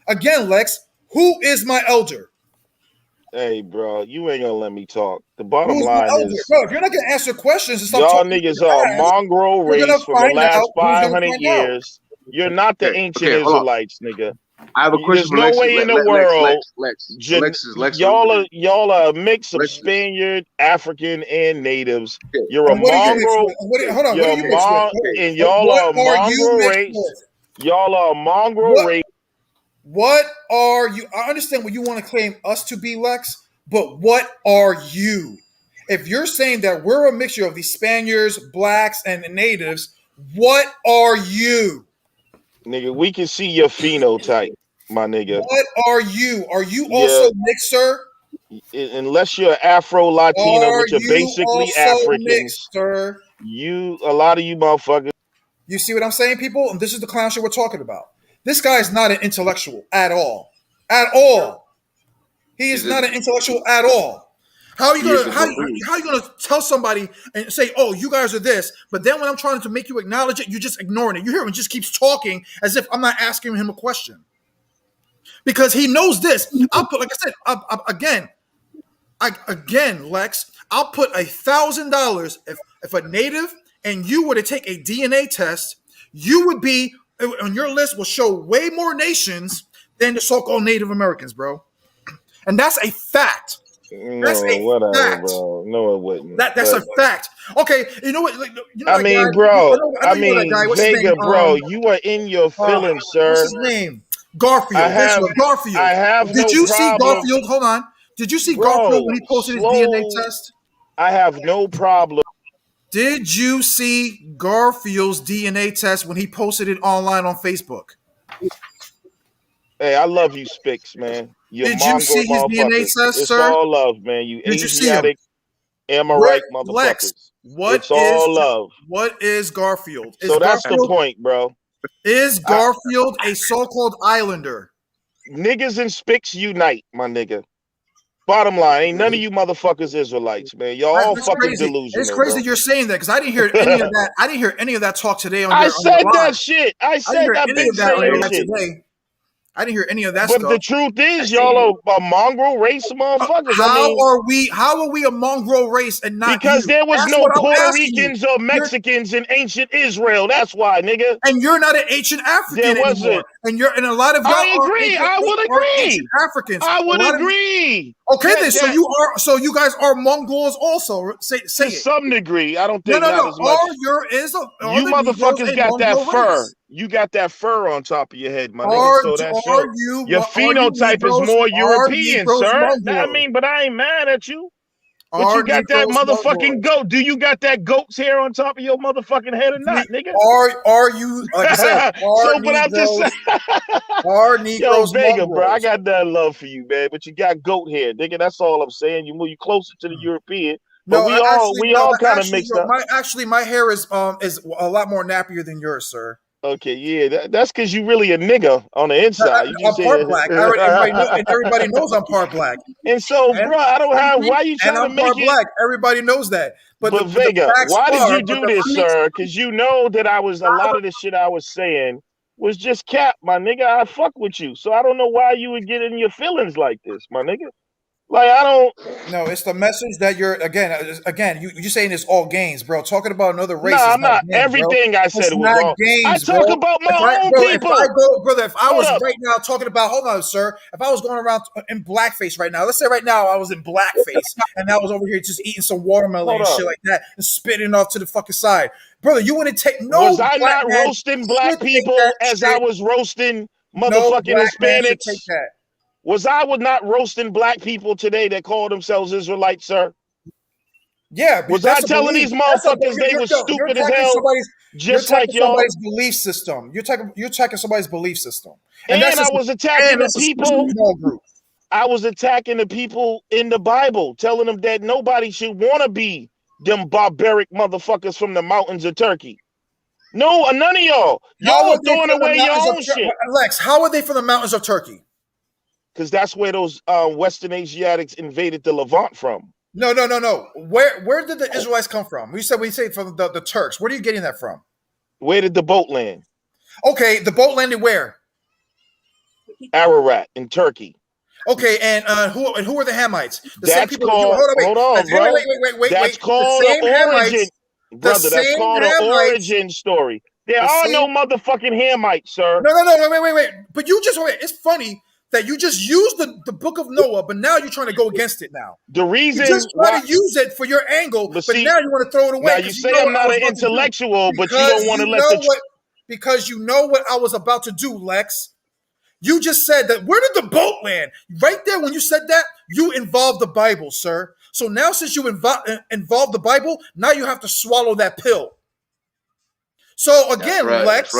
Again, Lex, who is my elder? Hey, bro, you ain't gonna let me talk. The bottom Who's line is, bro, if you're not gonna answer questions and stop y'all talking, niggas are a mongrel race from the last 500 years. You're not the ancient Israelites, nigga. I have a question. There's no way in the world. Lex, y'all are a mix of Spaniard, African, and natives. You're a mongrel. Hold on. And y'all are a mongrel race. Y'all are a mongrel race. What are you? I understand what you want to claim us to be, Lex, but what are you? If you're saying that we're a mixture of these Spaniards, blacks, and natives, what are you? Nigga, we can see your phenotype, my nigga. What are you? Are you also mixed, sir? Unless you're Afro-Latino, which are basically Africans, mixed, sir? A lot of you motherfuckers. You see what I'm saying, people? And this is the clown shit we're talking about. This guy is not an intellectual at all. At all. He is not an intellectual at all. How are you Yeah, gonna how you gonna tell somebody and say, "Oh, you guys are this," but then when I'm trying to make you acknowledge it, you just ignoring it. You hear him just keeps talking as if I'm not asking him a question because he knows this. I'll put, like I said, again, Lex. I'll put $1,000 if a native and you were to take a DNA test, you would be on your list will show way more nations than the so-called Native Americans, bro. And that's a fact. That's No, a whatever, fact. bro. No, it wouldn't. That's a fact. Okay, you know what? You know I that mean, guy. bro. I know you know that guy. What's his name? Vega, bro. You are in your feelings, What's sir. his name? Garfield. Garfield. I have Did no you see problem. Garfield? Hold on. Did you see Bro, Garfield when he posted his DNA test? I have no problem. Did you see Garfield's DNA test when he posted it online on Facebook? Hey, I love you, Spix, man. You Did you see his DNA test, It's sir? all love, man. You Did you see him? Asiatic, Amorite Lex, motherfuckers. It's all love. What is Garfield? So that's the point, bro. Is Garfield a so-called islander? Niggas and Spix unite, my nigga. Bottom line, ain't none of you motherfuckers Israelites, man. Y'all all fucking delusional. It's crazy that you're saying that because I didn't hear any of that. I didn't hear any of that talk today on your. I said on your that shit. I said I've been saying shit. Today. I didn't hear any of that but stuff. The truth is, y'all are a mongrel race motherfuckers. How are we a mongrel race and not because you? there was That's no what I'm Puerto asking Ricans you. or Mexicans in ancient Israel. That's why, nigga. And you're not an ancient African There wasn't. anymore. And a lot of y'all I agree. I would agree. Ancient Africans. I would agree. Okay, then so you guys are Mongols also. Say to it. some degree. I don't think no. not as much. You motherfuckers got that fur. Race? You got that fur on top of your head, my nigga. So that's your phenotype is more European, sir. I mean, but I ain't mad at you. But you got that motherfucking goat. Do you got that goat's hair on top of your motherfucking head or not, nigga? Are you, like I said, but I'm just saying. Are Negroes Vega, bro, I got that love for you, man. But you got goat hair, nigga. That's all I'm saying. You move you closer to the European. But we all kind of mixed up. My hair is a lot more nappier than yours, sir. Okay, yeah, that's because you really a nigga on the inside. I'm part black. Everybody knows I'm part black. And so, bro, I don't have. Why you trying to make part black? Everybody knows that. But Vega, why did you do this, sir? Because you know that a lot of the shit I was saying was just cap, my nigga. I fuck with you, so I don't know why you would get in your feelings like this, my nigga. Like I don't. No, it's the message that you're again. You saying it's all games, bro. Talking about another race. No, I'm not. Games, everything I said was wrong. Games, I talk about my own people. If I was right now talking about, hold on, sir. If I was going around in blackface right now, let's say right now I was in blackface and I was over here just eating some watermelon and shit like that and spitting off to the fucking side, brother. You wouldn't take no. Was I not roasting black people as I was roasting motherfucking Hispanics? Take that. Was not roasting black people today that call themselves Israelites, sir? Yeah. Was I telling these motherfuckers they were stupid as hell? Just like y'all. Somebody's belief system. You're attacking somebody's belief system. And I was attacking the people. I was attacking the people in the Bible, telling them that nobody should want to be them barbaric motherfuckers from the mountains of Turkey. No, none of y'all. Y'all throwing away your own shit. Lex, how are they from the mountains of Turkey? Because that's where those Western Asiatics invaded the Levant from. No. Where did the Israelites come from? We say from the Turks. Where are you getting that from? Where did the boat land? Okay, the boat landed where? Ararat in Turkey. Okay, and who are the Hamites? That's called. Hold on, bro. Wait. That's called the origin, brother. That's called an origin story. There are no motherfucking Hamites, sir. No, wait. But you just wait. It's funny that you just used the book of Noah, but now you're trying to go against it now. The reason you just try to use it for your angle, but now you want to throw it away. Now you say I'm not an intellectual, but you don't want to let because you know what I was about to do, Lex. You just said that. Where did the boat land? Right there, when you said that, you involved the Bible, sir. So now, since you involved the Bible, now you have to swallow that pill. So again, Lex,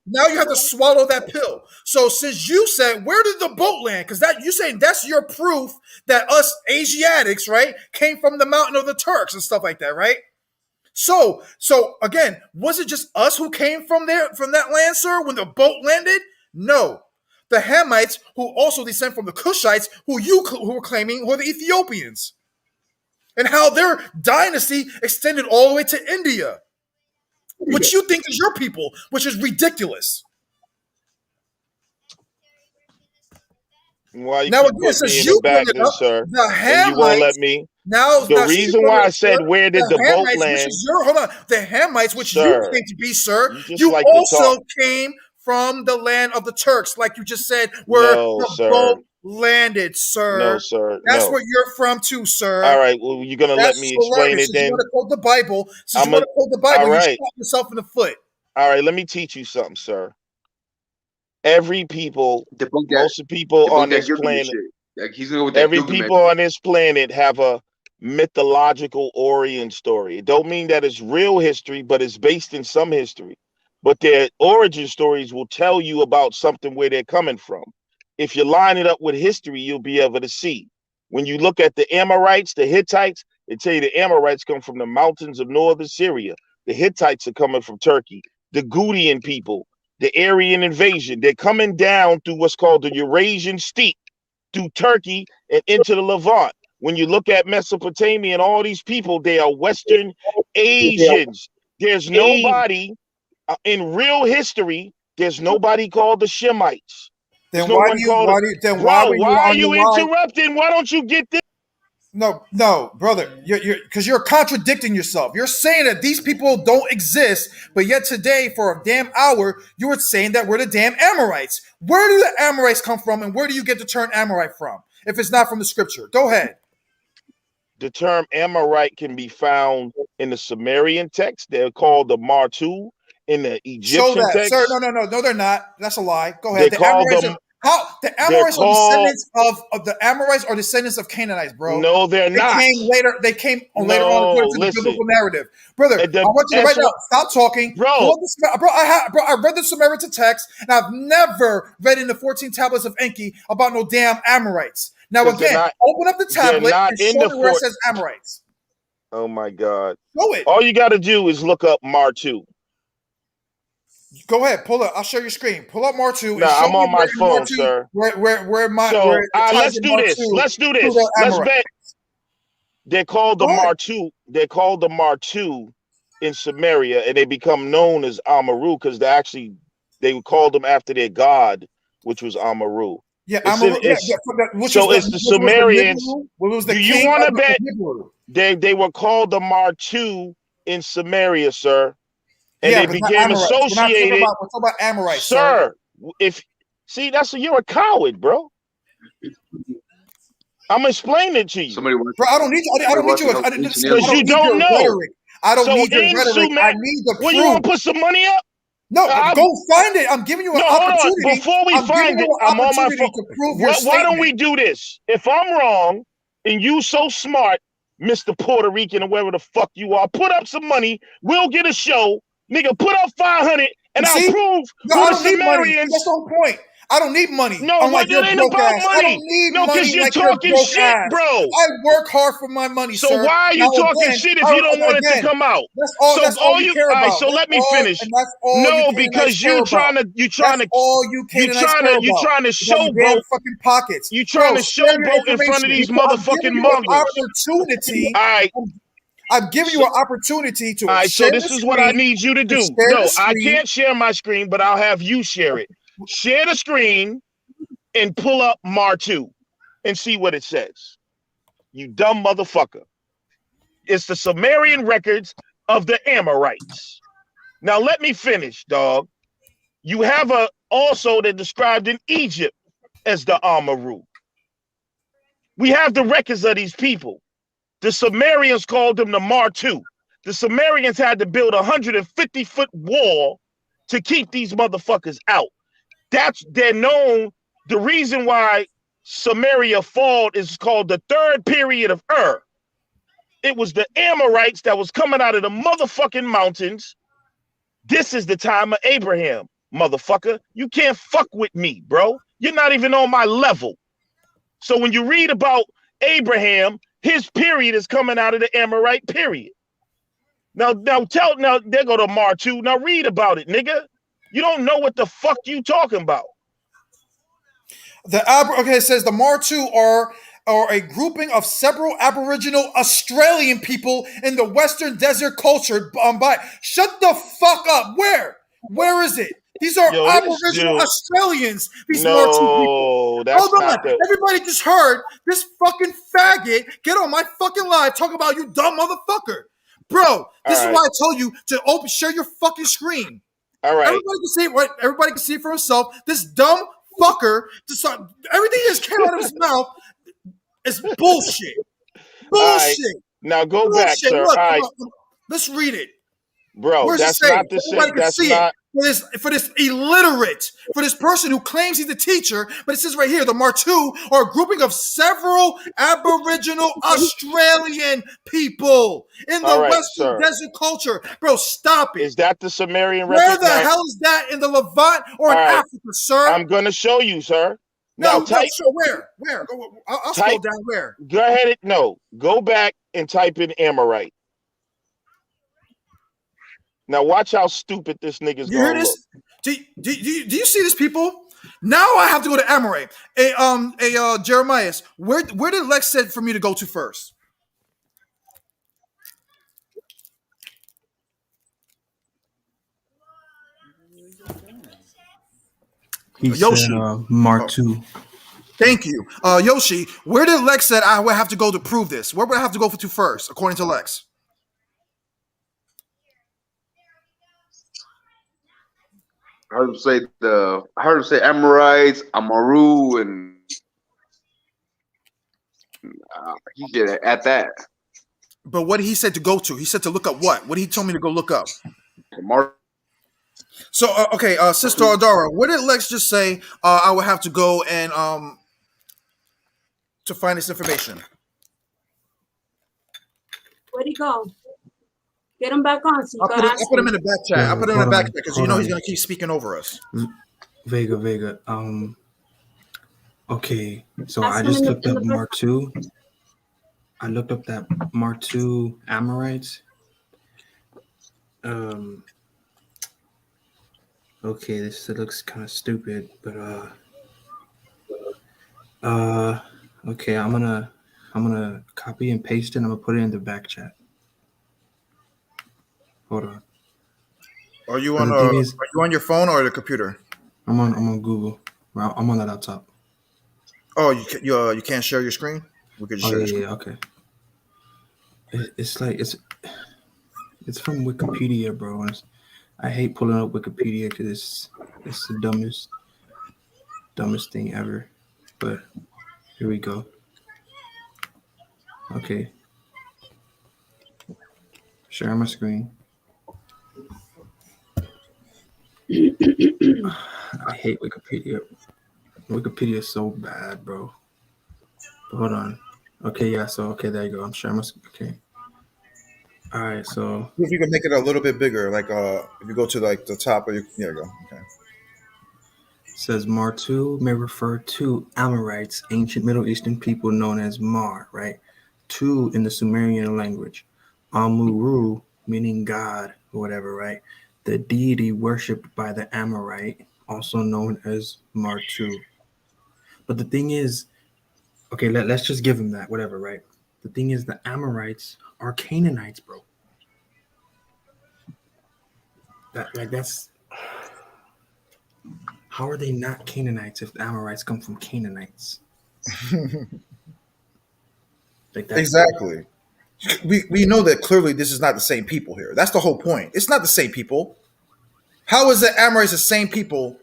now you have to swallow that pill. So since you said, where did the boat land? Because you saying that's your proof that us Asiatics, right, came from the mountain of the Turks and stuff like that, right? So again, was it just us who came from that land, sir, when the boat landed? No. The Hamites, who also descend from the Cushites, who were claiming were the Ethiopians. and how their dynasty extended all the way to India, which you think is your people, which is ridiculous. Why you Now keep again, putting me since in the you bring back it then, up, sir, the and you won't let Hamites. me? Now The since reason you bring why it I up, said sir, where did the the boat Hamites, which land, is your hold on, the Hamites, which you sir? claim to be, sir, You just you like to also talk. came from the land of the Turks, like you just said, where No, the sir. boat landed, No, sir. sir. That's No. where you're from too, sir. All right. Well, you're gonna let That's me explain hilarious. it Since you want then. to quote the Bible, I'm a. All you right. shot yourself in the foot. All right. Let me teach you something, sir. Every people, Debunk that. most of the people on Debunk that this Gilgamesh planet, shit. Like he's gonna go with that every Gilgamesh. people on this planet have a mythological origin story. It don't mean that it's real history, but it's based in some history. But their origin stories will tell you about something where they're coming from. If you line it up with history, you'll be able to see. When you look at the Amorites, the Hittites, they tell you the Amorites come from the mountains of northern Syria. The Hittites are coming from Turkey. The Gutian people, the Aryan invasion, they're coming down through what's called the Eurasian steppe, through Turkey and into the Levant. When you look at Mesopotamia and all these people, they are Western Asians. There's nobody in real history. There's nobody called the Shemites. There's Then no why do one you called why it. do you, then why Bro, when you why were are on your you live? interrupting? Why don't you get this? No, brother, because you're contradicting yourself. You're saying that these people don't exist, but yet today, for a damn hour, you were saying that we're the damn Amorites. Where do the Amorites come from, and where do you get the term Amorite from? If it's not from the scripture, go ahead. The term Amorite can be found in the Sumerian text. They're called the Martu. In the Show Egyptian that, sir. text, No, they're not. That's a lie. Go they ahead. The call Amorites are them. the They're Amorites are called. descendants of the Amorites are descendants of Canaanites, bro. No, they're They not. came later. They came later on according No, to the listen. biblical narrative, brother. I The want you to right now Esra, stop talking. Pull bro, up the bro. I read the Samaritan text, and I've never read in the 14 tablets of Enki about no damn Amorites. Now because again, open up the they're tablet not and in show the me where it fort. says Amorites. Oh my God! Show it. All you got to do is look up Martu. Go ahead, pull up. I'll show your screen. Pull up Martu and Now show I'm me on where my in phone, Martu sir. where So it ties let's in do this. Martu Let's do to this. the Let's Amorite. bet. They're called the Go ahead. Martu. They're called the Martu in Samaria, and they become known as Amaru because they called them after their god, which was Amaru. Yeah, It's in Amaru. Yeah, it's which so it's the was the Sumerians. Nibiru, which was the Do you king want of to the bet Nibiru. they were called the Martu in Samaria, sir, and Yeah, they but not became Amorites. associated, We're talking about Amorites, sir. sir. If see, you're a coward, bro. I'm explaining it to you. Somebody wants. Bro, I don't need you. I don't need you. Ancient Because I you don't need don't your know. rhetoric. I don't So need your in rhetoric. I need the well, you proof. want to put some money up? No, go find it. I'm giving you an No, hold on. opportunity. Before we I'm giving find you it, an I'm on my phone. opportunity to prove your Why don't statement. we do this? If I'm wrong and you so smart, Mr. Puerto Rican or wherever the fuck you are, put up some money. We'll get a show. Nigga, put up 500 and I'll See? prove No, who I the don't need money. See, Sumerians. that's the whole point. I don't need money. No, Unlike what? your It ain't broke about ass. I don't money. need No, because money you're like your talking broke shit, ass. bro. I work hard for my money, So sir. why are Now you talking again, shit if you don't want it to again, come out? that's all. So That's all all you you care all right, about. so let me finish. And that's all you No, Canaanites because care you about. trying to That's all you Canaanites care you about. trying to About your damn showboat. fucking pockets, You bro. trying to Share your showboat in front of information. these I'm giving motherfucking you an mongrels. opportunity. All right. I'm giving you So, an opportunity to all right, share so the this is what I screen. need you to To do. share the No, I screen. can't share my screen, but I'll have you share it. Share the screen and pull up Martu and see what it says. You dumb motherfucker. It's the Sumerian records of the Amorites. Now let me finish, dog. You have also that described in Egypt as the Amaru. We have the records of these people. The Sumerians called them the Martu. The Sumerians had to build a 150-foot wall to keep these motherfuckers out. They're known. The reason why Samaria fall is called the third period of Ur. It was the Amorites that was coming out of the motherfucking mountains. This is the time of Abraham, motherfucker. You can't fuck with me, bro. You're not even on my level. So when you read about Abraham, his period is coming out of the Amorite period. Now there go to Martu. Now read about it, nigga. You don't know what the fuck you talking about. It says the Martu are or a grouping of several Aboriginal Australian people in the Western Desert culture. Shut the fuck up. Where is it? These are Yo, this Aboriginal dude. Australians, these Martu people. No, that's Hold on. not the. Everybody just heard this fucking faggot get on my fucking live talk about you dumb motherfucker. Bro, this is right. why I told you to share your fucking screen. All right. Everybody can see it. Right? Everybody can see it for himself. This dumb fucker, everything that came out of his mouth is bullshit. Bullshit. Right. Now go bullshit. back, sir. Look, All right. Let's read it. Bro, Where's that's it say? not the Everybody same. can That's see not. it. For this illiterate, for this person who claims he's a teacher, but it says right here, the Martu are a grouping of several Aboriginal Australian people in the Western Desert culture. Bro, stop it. Is that the Sumerian Where record? the hell is that in the Levant or in Africa, sir? I'm going to show you, sir. No, Now type. Show where? I'll scroll down where. Go ahead. Go back and type in Amorite. Now watch how stupid this nigga's You hear gonna this? look. Do you see this, people? Now I have to go to Amorite. Jeremias, where did Lex said for me to go to first? Yoshi. Said, Martu. Thank you. Yoshi, where did Lex said I would have to go to prove this? Where would I have to go to first, according to Lex? I heard him say Amorites, Amaru, and he did it at that. But what he said to go to? He said to look up what? What did he tell me to go look up? So okay, Sister Adara, where did Lex just say I would have to go and to find this information? Where'd he go? Get him back on. So I'll put him in the back chat. I'll put him in the back chat because you know he's gonna keep speaking over us. Vega. Okay, so I just looked up Martu. I looked up that Martu Amorites. Okay, this looks kind of stupid, but okay, I'm gonna copy and paste it. And I'm gonna put it in the back chat. Hold on. Are you on your phone or the computer? I'm on Google. Well, I'm on the laptop. Oh, you can't share your screen? We could share. Yeah, okay. It's from Wikipedia, bro. I hate pulling up Wikipedia because it's the dumbest thing ever. But here we go. Okay. Share my screen. I hate Wikipedia. Wikipedia is so bad, bro. But hold on. Okay, yeah. So okay, there you go. I'm sharing my screen. Okay. All right. So if you can make it a little bit bigger, like if you go to like the top of your, there you go. Okay. It says Martu may refer to Amorites, ancient Middle Eastern people known as Mar, right? Tu in the Sumerian language. Amuru meaning God or whatever, right? The deity worshipped by the Amorite, also known as Martu. But the thing is, okay, let's just give him that, whatever, right? The thing is, the Amorites are Canaanites, bro. That's how are they not Canaanites if the Amorites come from Canaanites? Exactly. We know that clearly this is not the same people here. That's the whole point. It's not the same people. How is the Amorites the same people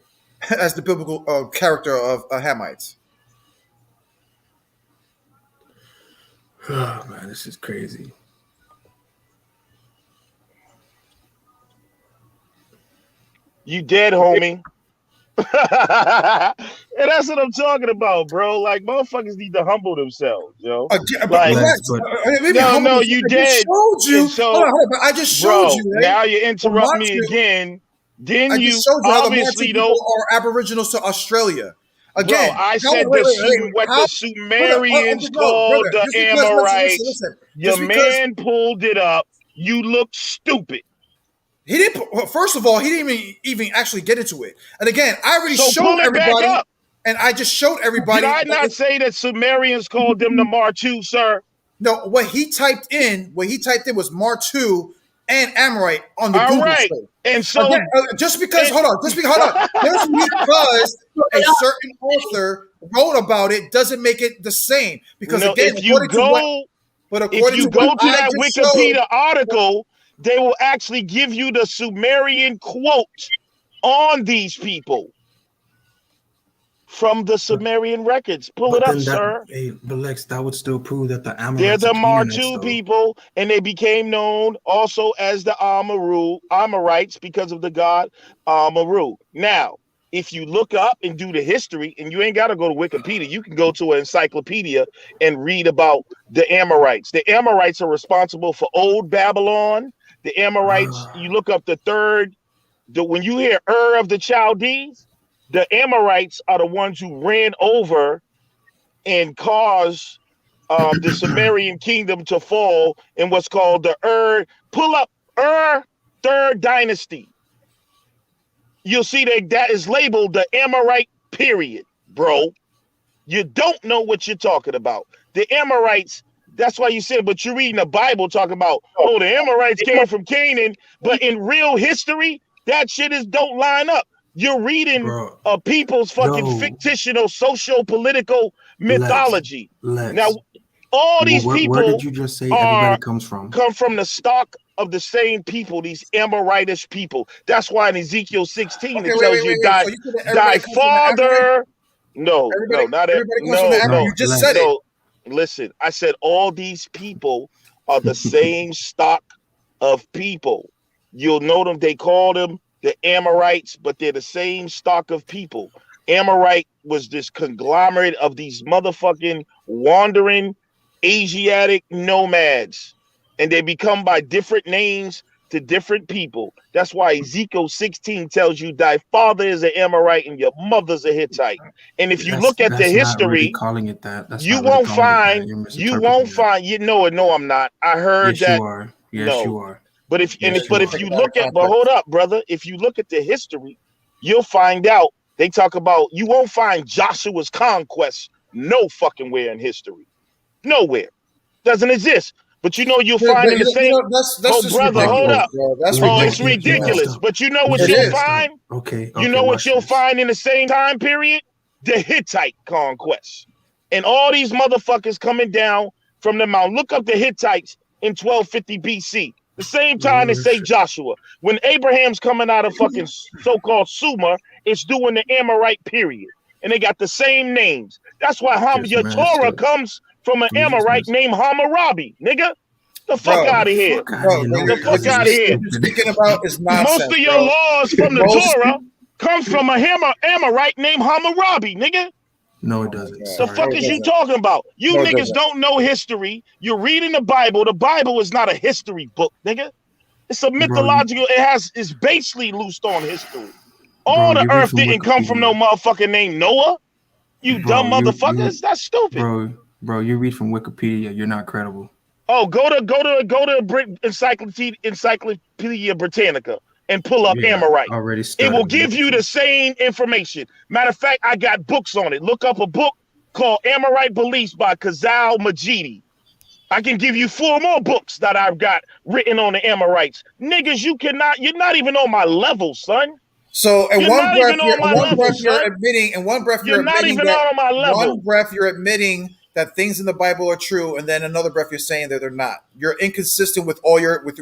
as the biblical character of Hamites? Oh man, this is crazy. You dead, homie. And that's what I'm talking about, bro. Like, motherfuckers need to humble themselves, yo. No, you dead. I just showed you. Right? Now you interrupt me again. Then I just showed you obviously how the are Aboriginals to Australia. Again, bro, I said the Sumerians called the Amorites. Your man pulled it up. You look stupid. He didn't. First of all, he didn't even actually get into it. And again, I already showed everybody. And I just showed everybody. Did I not say that Sumerians called them the Martu, sir? No, what he typed in was Martu and Amorite on the Google right. search. And so just because hold on. Just because a certain author wrote about it doesn't make it the same. Because no, again, if you go to that Wikipedia article, they will actually give you the Sumerian quote on these people from the Sumerian records. Pull it up, sir. Hey, but Lex, that would still prove that the Amorites they're the Canaanites, Martu people, and they became known also as the Amorites because of the god Amaru. Now, if you look up and do the history, and you ain't got to go to Wikipedia, you can go to an encyclopedia and read about the Amorites. The Amorites are responsible for Old Babylon. The Amorites, you look up when you hear of the Chaldees, the Amorites are the ones who ran over and caused the Sumerian kingdom to fall in what's called the pull up third dynasty. You'll see that is labeled the Amorite period, bro. You don't know what you're talking about. The Amorites, that's why you said, but you're reading the Bible talking about, the Amorites came from Canaan, but in real history, that shit don't line up. You're reading a people's fucking fictional socio-political mythology. Now, all these people where did you just say everybody comes from? Come from the stock of the same people, these Amoritish people. That's why in Ezekiel 16 it tells you thy father. No, not everybody. No. You just said it. Listen, I said all these people are the same stock of people. You'll know them. They call them the Amorites, but they're the same stock of people. Amorite was this conglomerate of these motherfucking wandering Asiatic nomads, and they become by different names to different people. That's why Ezekiel 16 tells you thy father is an Amorite and your mother's a Hittite. And if you look at the history, not really calling it that. That's you won't find. No, I'm not. I heard yes, that. You are. Yes, you are. But if you look at, hold up, brother. If you look at the history, you'll find out they talk about. You won't find Joshua's conquest no fucking where in history, nowhere, doesn't exist. But you'll find in the same. Hold up. It's ridiculous. But you know what you'll find? Okay. You know what you'll find in the same time period? The Hittite conquest, and all these motherfuckers coming down from the mountain. Look up the Hittites in 1250 BC. The same time they say Joshua. When Abraham's coming out of fucking so-called Sumer, it's doing the Amorite period. And they got the same names. That's why your Torah comes from an Amorite named Hammurabi, nigga. The fuck out of here. The fuck out of here. Speaking about is nonsense. Most of your laws from the Torah comes from a Amorite named Hammurabi, nigga. No, it doesn't. The fuck is you talking about? You niggas don't know history. You're reading the Bible. The Bible is not a history book, nigga. It's a mythological. It's basically loosed on history. All the earth didn't come from no motherfucker named Noah. You dumb motherfuckers. That's stupid. Bro, you read from Wikipedia. You're not credible. Oh, go to Encyclopedia Britannica and pull up Amorite. It will give you the same information. Matter of fact, I got books on it. Look up a book called Amorite Beliefs by Kazal Majidi. I can give you 4 more books that I've got written on the Amorites. Niggas, you're not even on my level, son. So in one breath you're admitting that things in the Bible are true, and then another breath you're saying that they're not. You're inconsistent with all your with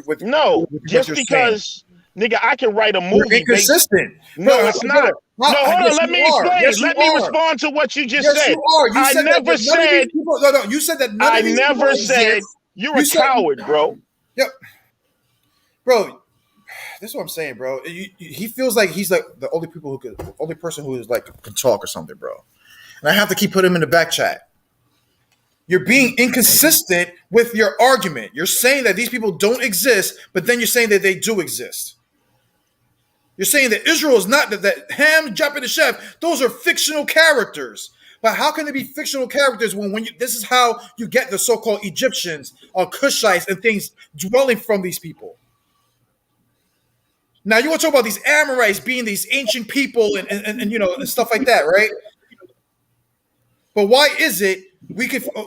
just because saying. Nigga, I can write a movie. You're inconsistent. No, it's not. No, hold on. Let me explain. Let me respond to what you just said. I never said. No. You said that. I never said you're a coward, bro. Yep, bro. This is what I'm saying, bro. He feels like he's like the only person who is like can talk or something, bro. And I have to keep putting him in the back chat. You're being inconsistent with your argument. You're saying that these people don't exist, but then you're saying that they do exist. You're saying that Israel is not that Ham, Jap, and the Chef. Those are fictional characters. But how can they be fictional characters when this is how you get the so-called Egyptians or Cushites and things dwelling from these people? Now you want to talk about these Amorites being these ancient people and stuff like that, right? But why is it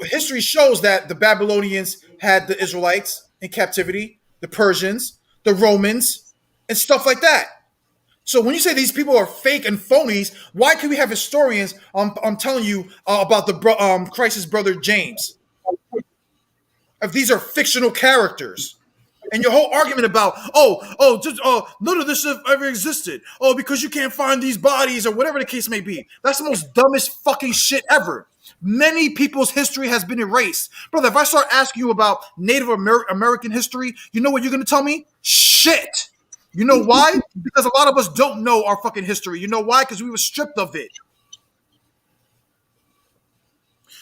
history shows that the Babylonians had the Israelites in captivity, the Persians, the Romans, and stuff like that. So when you say these people are fake and phonies, why can we have historians? I'm telling you about the Christ's brother James. If these are fictional characters, and your whole argument about none of this have ever existed. Oh, because you can't find these bodies or whatever the case may be. That's the most dumbest fucking shit ever. Many people's history has been erased, brother. If I start asking you about Native American history, you know what you're gonna tell me? Shit. You know why? Because a lot of us don't know our fucking history. You know why? Because we were stripped of it.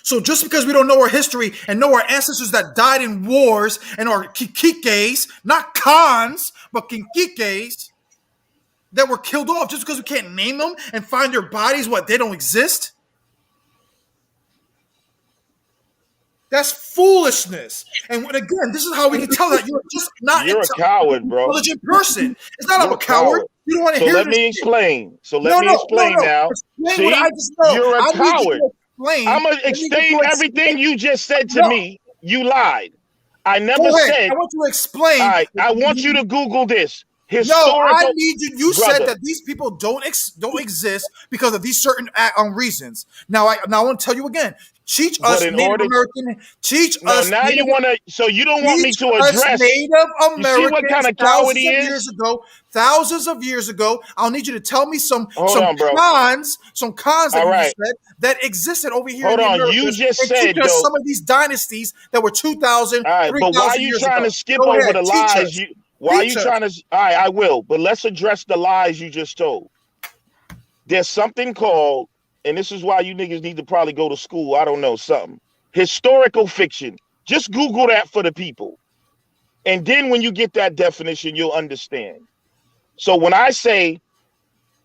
So just because we don't know our history and know our ancestors that died in wars and our kikikes, not Khans, but kikikes, that were killed off, just because we can't name them and find their bodies, what, they don't exist? That's foolishness. And again, this is how we can tell that you're just not You're a coward, bro. intelligent person. It's not I'm a coward. You don't want to So hear let this me shit. explain. So let me explain now. Explain See, what I just know. you're a I need you coward. to explain. I'm gonna I need you explain to everything you just said to No. me. You lied. I never Go ahead. said. I want you to explain. All right, I want you to Google this. No, Historical. I need you. You Brother. said that these people don't exist because of these certain reasons. Now I want to tell you again. Teach But us in Native order- American. Teach No, us. now Native, you want to. So you don't want me teach to us address. Native You see Americans what kind of coward he is? thousands of years ago. I'll need you to tell me some Hold on, bro. cons that All you right. said that existed over here Hold in the on, Americas. you just and said, teach us though- some of these dynasties that were 2,000, All right, 3,000 but why are you years trying ago. to skip Go over ahead, the teach lies? us. Why are Teach you us. trying to? All right, I will, but let's address the lies you just told. There's something called, and this is why you niggas need to probably go to school. I don't know, something. Historical fiction. Just Google that for the people. And then when you get that definition, you'll understand. So when I say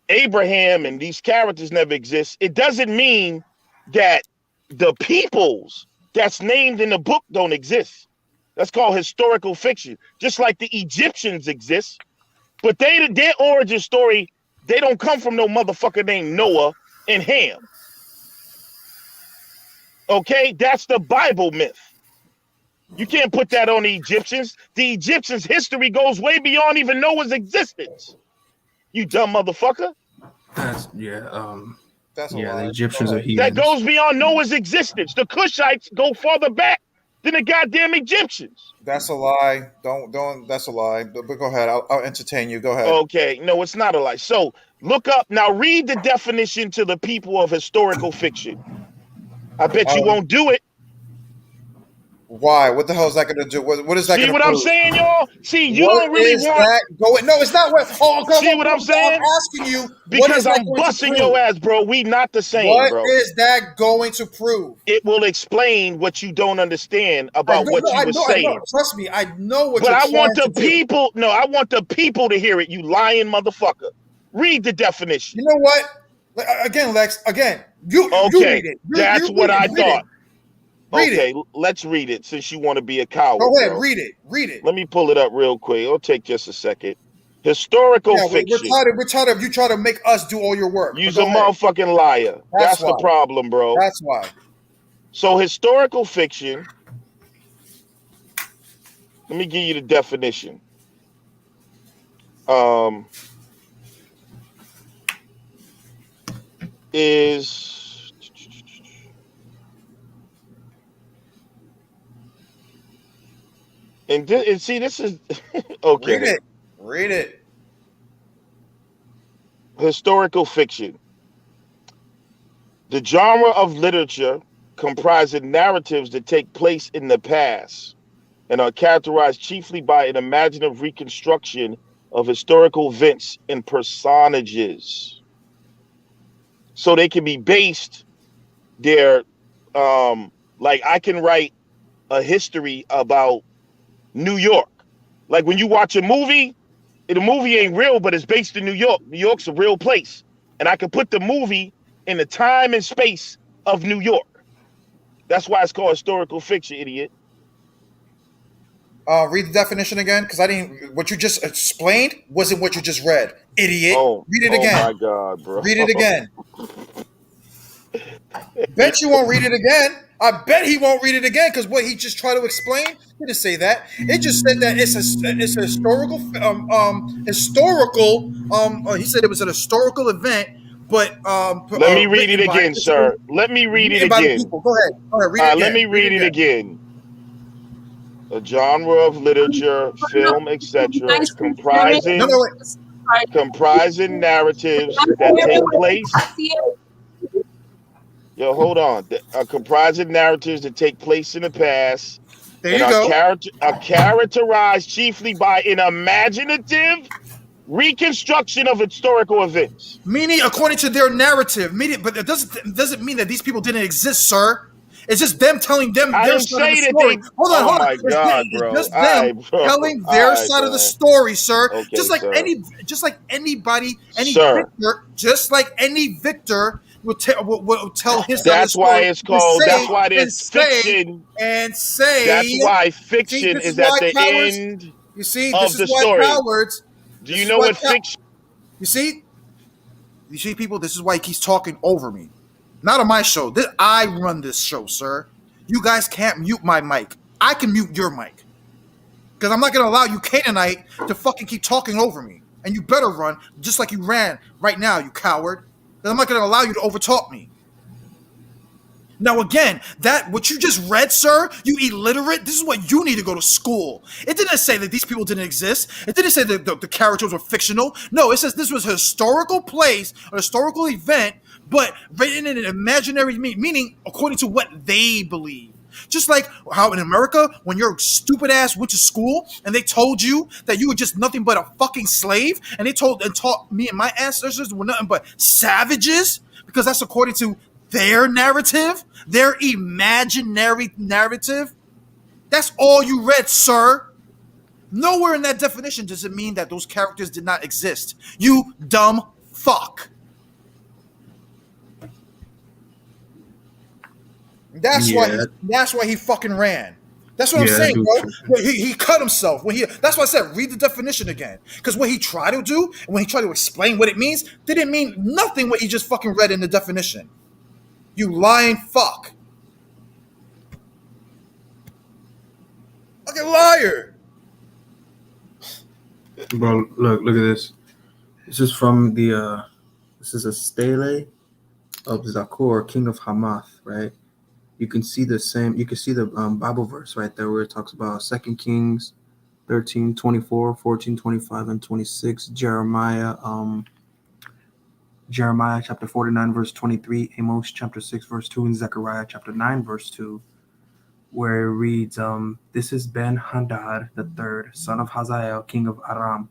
Abraham and these characters never exist, it doesn't mean that the peoples that's named in the book don't exist. That's called historical fiction. Just like the Egyptians exist, but their origin story, they don't come from no motherfucker named Noah and Ham. Okay, that's the Bible myth. You can't put that on the Egyptians. The Egyptians' history goes way beyond even Noah's existence. You dumb motherfucker. That's That's a yeah. lie. The Egyptians Go are ahead. heathens. That goes beyond Noah's existence. The Cushites go farther back than the goddamn Egyptians. That's a lie. Don't. That's a lie. But go ahead. I'll entertain you. Go ahead. Okay, no, it's not a lie. So look up now. Read the definition to the people of historical fiction. I bet you won't do it. Why? What the hell is that going to do? What is that See going to what prove? I'm saying, y'all? See, you What don't really is want. that going? No, it's not. See what I'm saying? I'm asking you. What Because is that I'm going to busting prove? your ass, bro. We not the same, What bro. is that going to prove? It will explain what you don't understand about what you were saying. I know. Trust me, I know what But you're I trying want the to do. people. No, I want the people to hear it. You lying motherfucker. Read the definition. You know what? Again, Lex. Again, you Okay, read it. that's what I thought. Read Okay, it. let's read it since you want to be a coward. Go ahead, bro. read it. Read it. Let me pull it up real quick. It'll take just a second. Historical Yeah, fiction. we're tired of you trying to make us do all your work. You's But a go ahead. motherfucking liar. That's the why. problem, bro. That's why. So historical fiction. Let me give you the definition. Is and see this is okay. Read it. Historical fiction. The genre of literature comprising narratives that take place in the past and are characterized chiefly by an imaginative reconstruction of historical events and personages. So they can be based there. Like I can write a history about New York. Like when you watch a movie, the movie ain't real, but it's based in New York. New York's a real place. And I can put the movie in the time and space of New York. That's why it's called historical fiction, idiot. Read the definition again, because I didn't. What you just explained wasn't what you just read, idiot. Oh, Read it again. Oh my God, bro. Read it again. Bet you won't read it again. I bet he won't read it again because what he just tried to explain, he didn't say that. It just said that it's a historical he said it was an historical event, but Let me read it written by again, sir. Let me read it written by the again. people. Go ahead, read it Let again. me read it again. A genre of literature, film, etc., Guys, can share it. No, comprising narratives that take place. Yo, hold on. Comprising narratives that take place in the past there and you go. are characterized chiefly by an imaginative reconstruction of historical events. Meaning according to their narrative. Meaning, but it doesn't mean that these people didn't exist, sir. It's just them telling them I their didn't side of the say that story. they. Hold on, Oh hold on. my God, It's bro. just All them right, bro. telling All their right, side of the man. story, sir. Okay, sir. Just like anybody, any Sir. victor, just like any victor will tell his side of the That's why story it's called. That's why and there's fiction. say. That's why See, fiction this is is why at the cowards. end You see, this of is the why story. cowards. Do This you is know why what fiction? you see. You see, people, this is why he keeps talking over me. Not on my show. I run this show, sir. You guys can't mute my mic. I can mute your mic. Because I'm not going to allow you, Canaanite, to fucking keep talking over me. And you better run just like you ran right now, you coward. Because I'm not going to allow you to overtalk me. Now, again, that what you just read, sir, you illiterate, this is what you need to go to school. It didn't say that these people didn't exist. It didn't say that the characters were fictional. No, it says this was a historical place, a historical event, but written in an imaginary meaning according to what they believe. Just like how in America, when your stupid ass went to school and they told you that you were just nothing but a fucking slave, and they taught me and my ancestors were nothing but savages, because that's according to their narrative, their imaginary narrative. That's all you read, sir. Nowhere in that definition does it mean that those characters did not exist. You dumb fuck. That's why he fucking ran. That's what I'm saying, bro. He cut himself when that's why I said read the definition again. Because what he tried to do and when he tried to explain what it means, didn't mean nothing what he just fucking read in the definition. You lying fuck. Fucking liar. Bro, look at this. This is from the this is a stele of Zakor, king of Hamath, right? You can see the Bible verse right there where it talks about 2 Kings 13, 24, 14, 25, and 26, Jeremiah chapter 49 verse 23, Amos chapter 6 verse 2, and Zechariah chapter 9 verse 2, where it reads, this is Ben-Hadad the third, son of Hazael, king of Aram,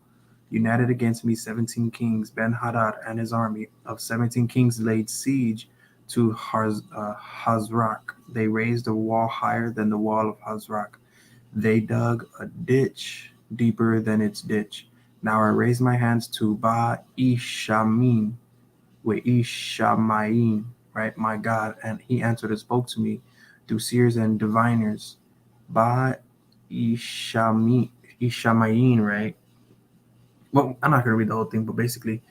united against me 17 kings. Ben-Hadad and his army of 17 kings laid siege to Hazrak. They raised a wall higher than the wall of Hazrak. They dug a ditch deeper than its ditch. Now I raise my hands to Ba-Ishamin, right, my God, and he answered and spoke to me through seers and diviners. Ba-Ishamayim, right? Well, I'm not going to read the whole thing, but basically,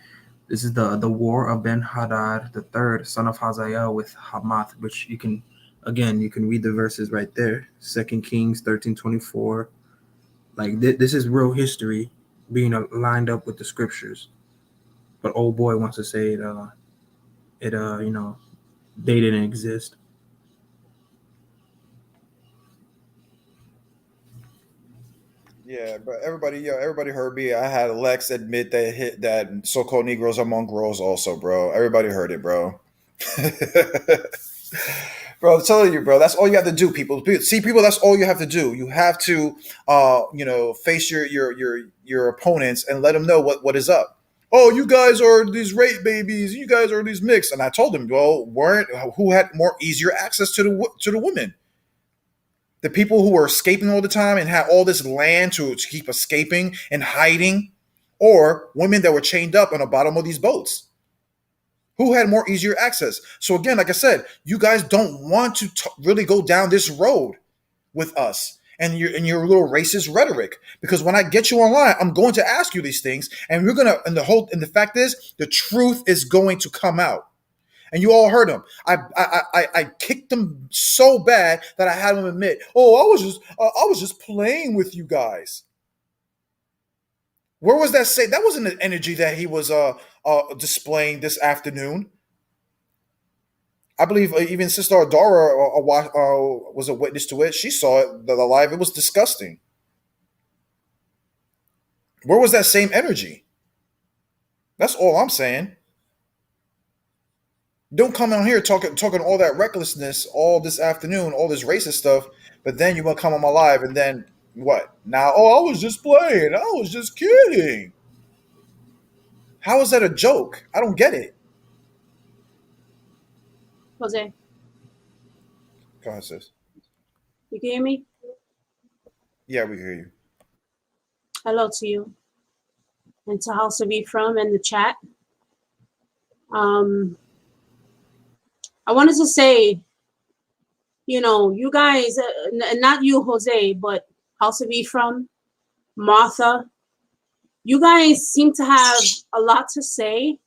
this is the war of Ben-Hadad the third, son of Hazael, with Hamath, which you can read the verses right there. 2 Kings 13:24. Like this is real history being lined up with the scriptures. But old boy wants to say they didn't exist. Yeah, but everybody heard me. I had Lex admit that so-called Negroes are mongrels also, bro. Everybody heard it, bro. Bro, I'm telling you, bro, that's all you have to do, people. See, people, that's all you have to do. You have to, face your opponents and let them know what is up. Oh, you guys are these rape babies. You guys are these mixed. And I told them, well, who had more easier access to the women? The people who were escaping all the time and had all this land to keep escaping and hiding, or women that were chained up on the bottom of these boats. Who had more easier access? So again, like I said, you guys don't want to really go down this road with us and your little racist rhetoric. Because when I get you online, I'm going to ask you these things, and we're gonna. And the fact is, the truth is going to come out. And you all heard him. I kicked him so bad that I had him admit, "Oh, I was just playing with you guys." Where was that say? That wasn't the energy that he was displaying this afternoon. I believe even Sister Adara was a witness to it. She saw it the live. It was disgusting. Where was that same energy? That's all I'm saying. Don't come on here talking all that recklessness all this afternoon, all this racist stuff, but then you want to come on my live and then what? Now, oh, I was just playing. I was just kidding. How is that a joke? I don't get it. Jose, Go ahead, sis. you can hear me? Yeah, we hear you. Hello to you. And to House of Ephraim in the chat. I wanted to say, you guys, not you, Jose, but House of Ephraim, Martha, you guys seem to have a lot to say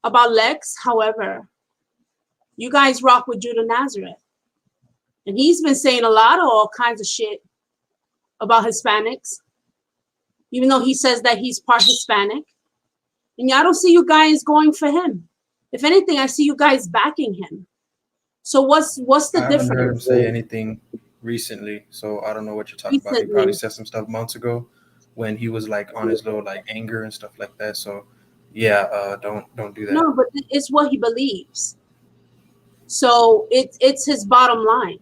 about Lex. However, you guys rock with Judah Nazareth. And he's been saying a lot of all kinds of shit about Hispanics, even though he says that he's part Hispanic. And I don't see you guys going for him. If anything, I see you guys backing him. So what's the I haven't heard him difference? say anything recently, so I don't know what you're talking about. He probably said some stuff months ago when he was like on his little like anger and stuff like that. So yeah, don't do that. No, but it's what he believes. So it's his bottom line,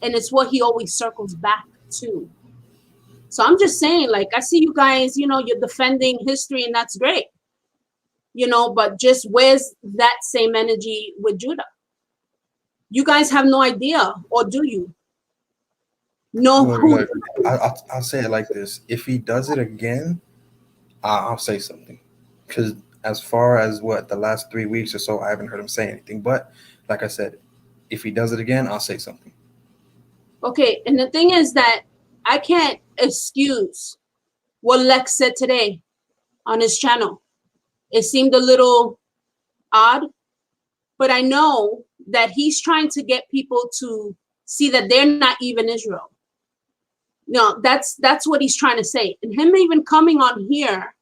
and it's what he always circles back to. So I'm just saying, like, I see you guys, you're defending history, and that's great. But just where's that same energy with Judah? You guys have no idea, or do you? No. Look, I'll say it like this: if he does it again, I'll say something. Because as far as the last 3 weeks or so, I haven't heard him say anything. But like I said, if he does it again, I'll say something. Okay, and the thing is that I can't excuse what Lex said today on his channel. It seemed a little odd, but I know that he's trying to get people to see that they're not even Israel. No, that's what he's trying to say. And him even coming on here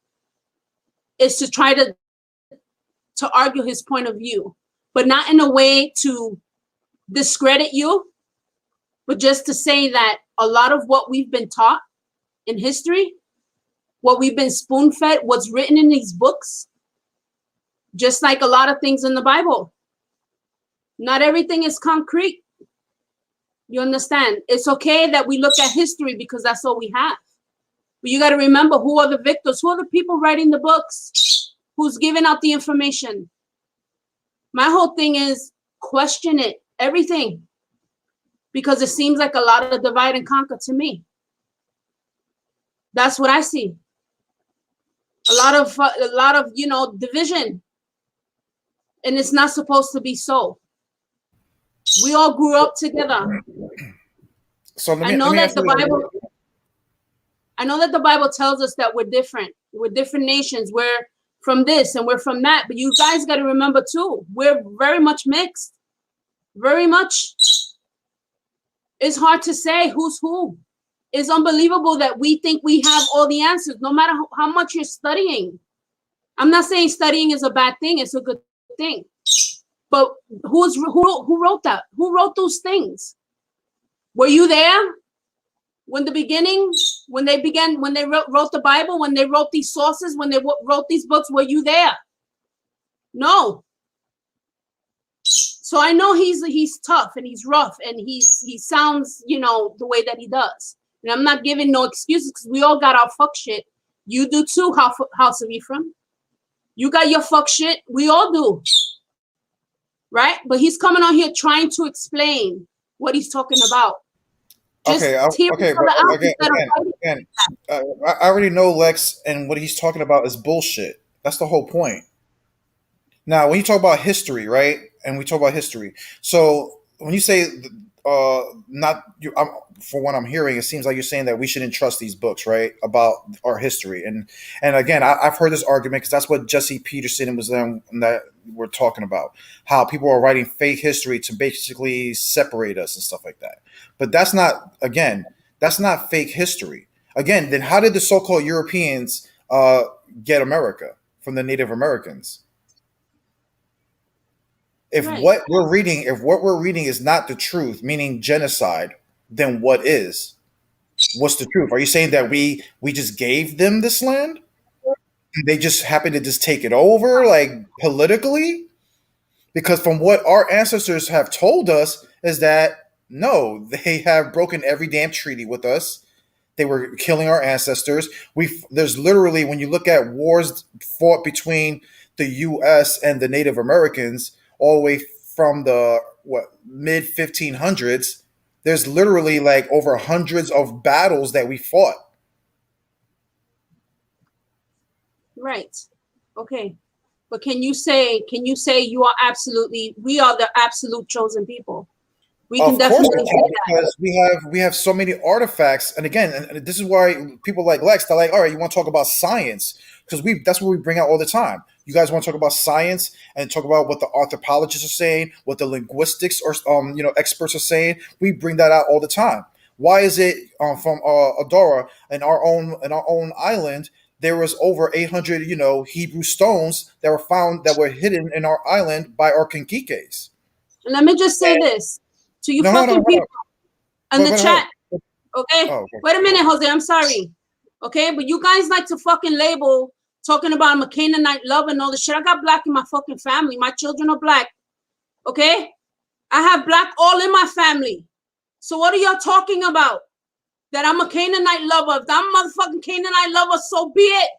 is to try to argue his point of view, but not in a way to discredit you, but just to say that a lot of what we've been taught in history, what we've been spoon-fed, what's written in these books, just like a lot of things in the Bible, not everything is concrete. You understand? It's okay that we look at history because that's all we have. But you got to remember, who are the victors? Who are the people writing the books? Who's giving out the information? My whole thing is question it, everything. Because it seems like a lot of divide and conquer to me. That's what I see. A lot of division. And it's not supposed to be so. We all grew up together. So I know that the Bible tells us that we're different. We're different nations. We're from this and we're from that. But you guys got to remember too, we're very much mixed. Very much. It's hard to say who's who. It's unbelievable that we think we have all the answers, no matter how much you're studying. I'm not saying studying is a bad thing. It's a good thing. But who wrote that? Who wrote those things? Were you there when the beginning, when they wrote the Bible, when they wrote these sources, when they wrote these books? Were you there? No. So I know he's tough and he's rough and he sounds, the way that he does. And I'm not giving no excuses because we all got our fuck shit. You do too, House of Ephraim. You got your fuck shit. We all do. Right? But he's coming on here trying to explain what he's talking about. Okay, again, I already know Lex, and what he's talking about is bullshit. That's the whole point. Now, when you talk about history, right? And we talk about history. So when you say, not you. For what I'm hearing, it seems like you're saying that we shouldn't trust these books, right, about our history. And again, I've heard this argument because that's what Jesse Peterson was them that we're talking about. How people are writing fake history to basically separate us and stuff like that. But that's not that's not fake history. Again, then how did the so-called Europeans get America from the Native Americans? If Right. what we're reading is not the truth, meaning genocide, then what is? What's the truth? Are you saying that we just gave them this land? And they just happened to just take it over, like politically? Because from what our ancestors have told us is that no, they have broken every damn treaty with us. They were killing our ancestors. There's literally, when you look at wars fought between the U.S. and the Native Americans, all the way from the mid 1500s, there's literally like over hundreds of battles that we fought. Right. Okay. But can you say you are we are the absolute chosen people? We can Of course definitely we say can, that. because we have so many artifacts. And again, and this is why people like Lex, they're like, all right, you want to talk about science? Because that's what we bring out all the time. You guys want to talk about science and talk about what the anthropologists are saying, what the linguistics or experts are saying. We bring that out all the time. Why is it from Adora in our own island? There was over 800 Hebrew stones that were found that were hidden in our island by our Kinkikes. And let me just say this to you No, fucking people in the Wait, chat. Okay? Oh, okay. Wait a minute, Jose. I'm sorry. Okay? But you guys like to fucking label talking about I'm a Canaanite love and all this shit. I got black in my fucking family. My children are black. Okay? I have black all in my family. So what are y'all talking about? That I'm a Canaanite lover. If I'm a motherfucking Canaanite lover, so be it.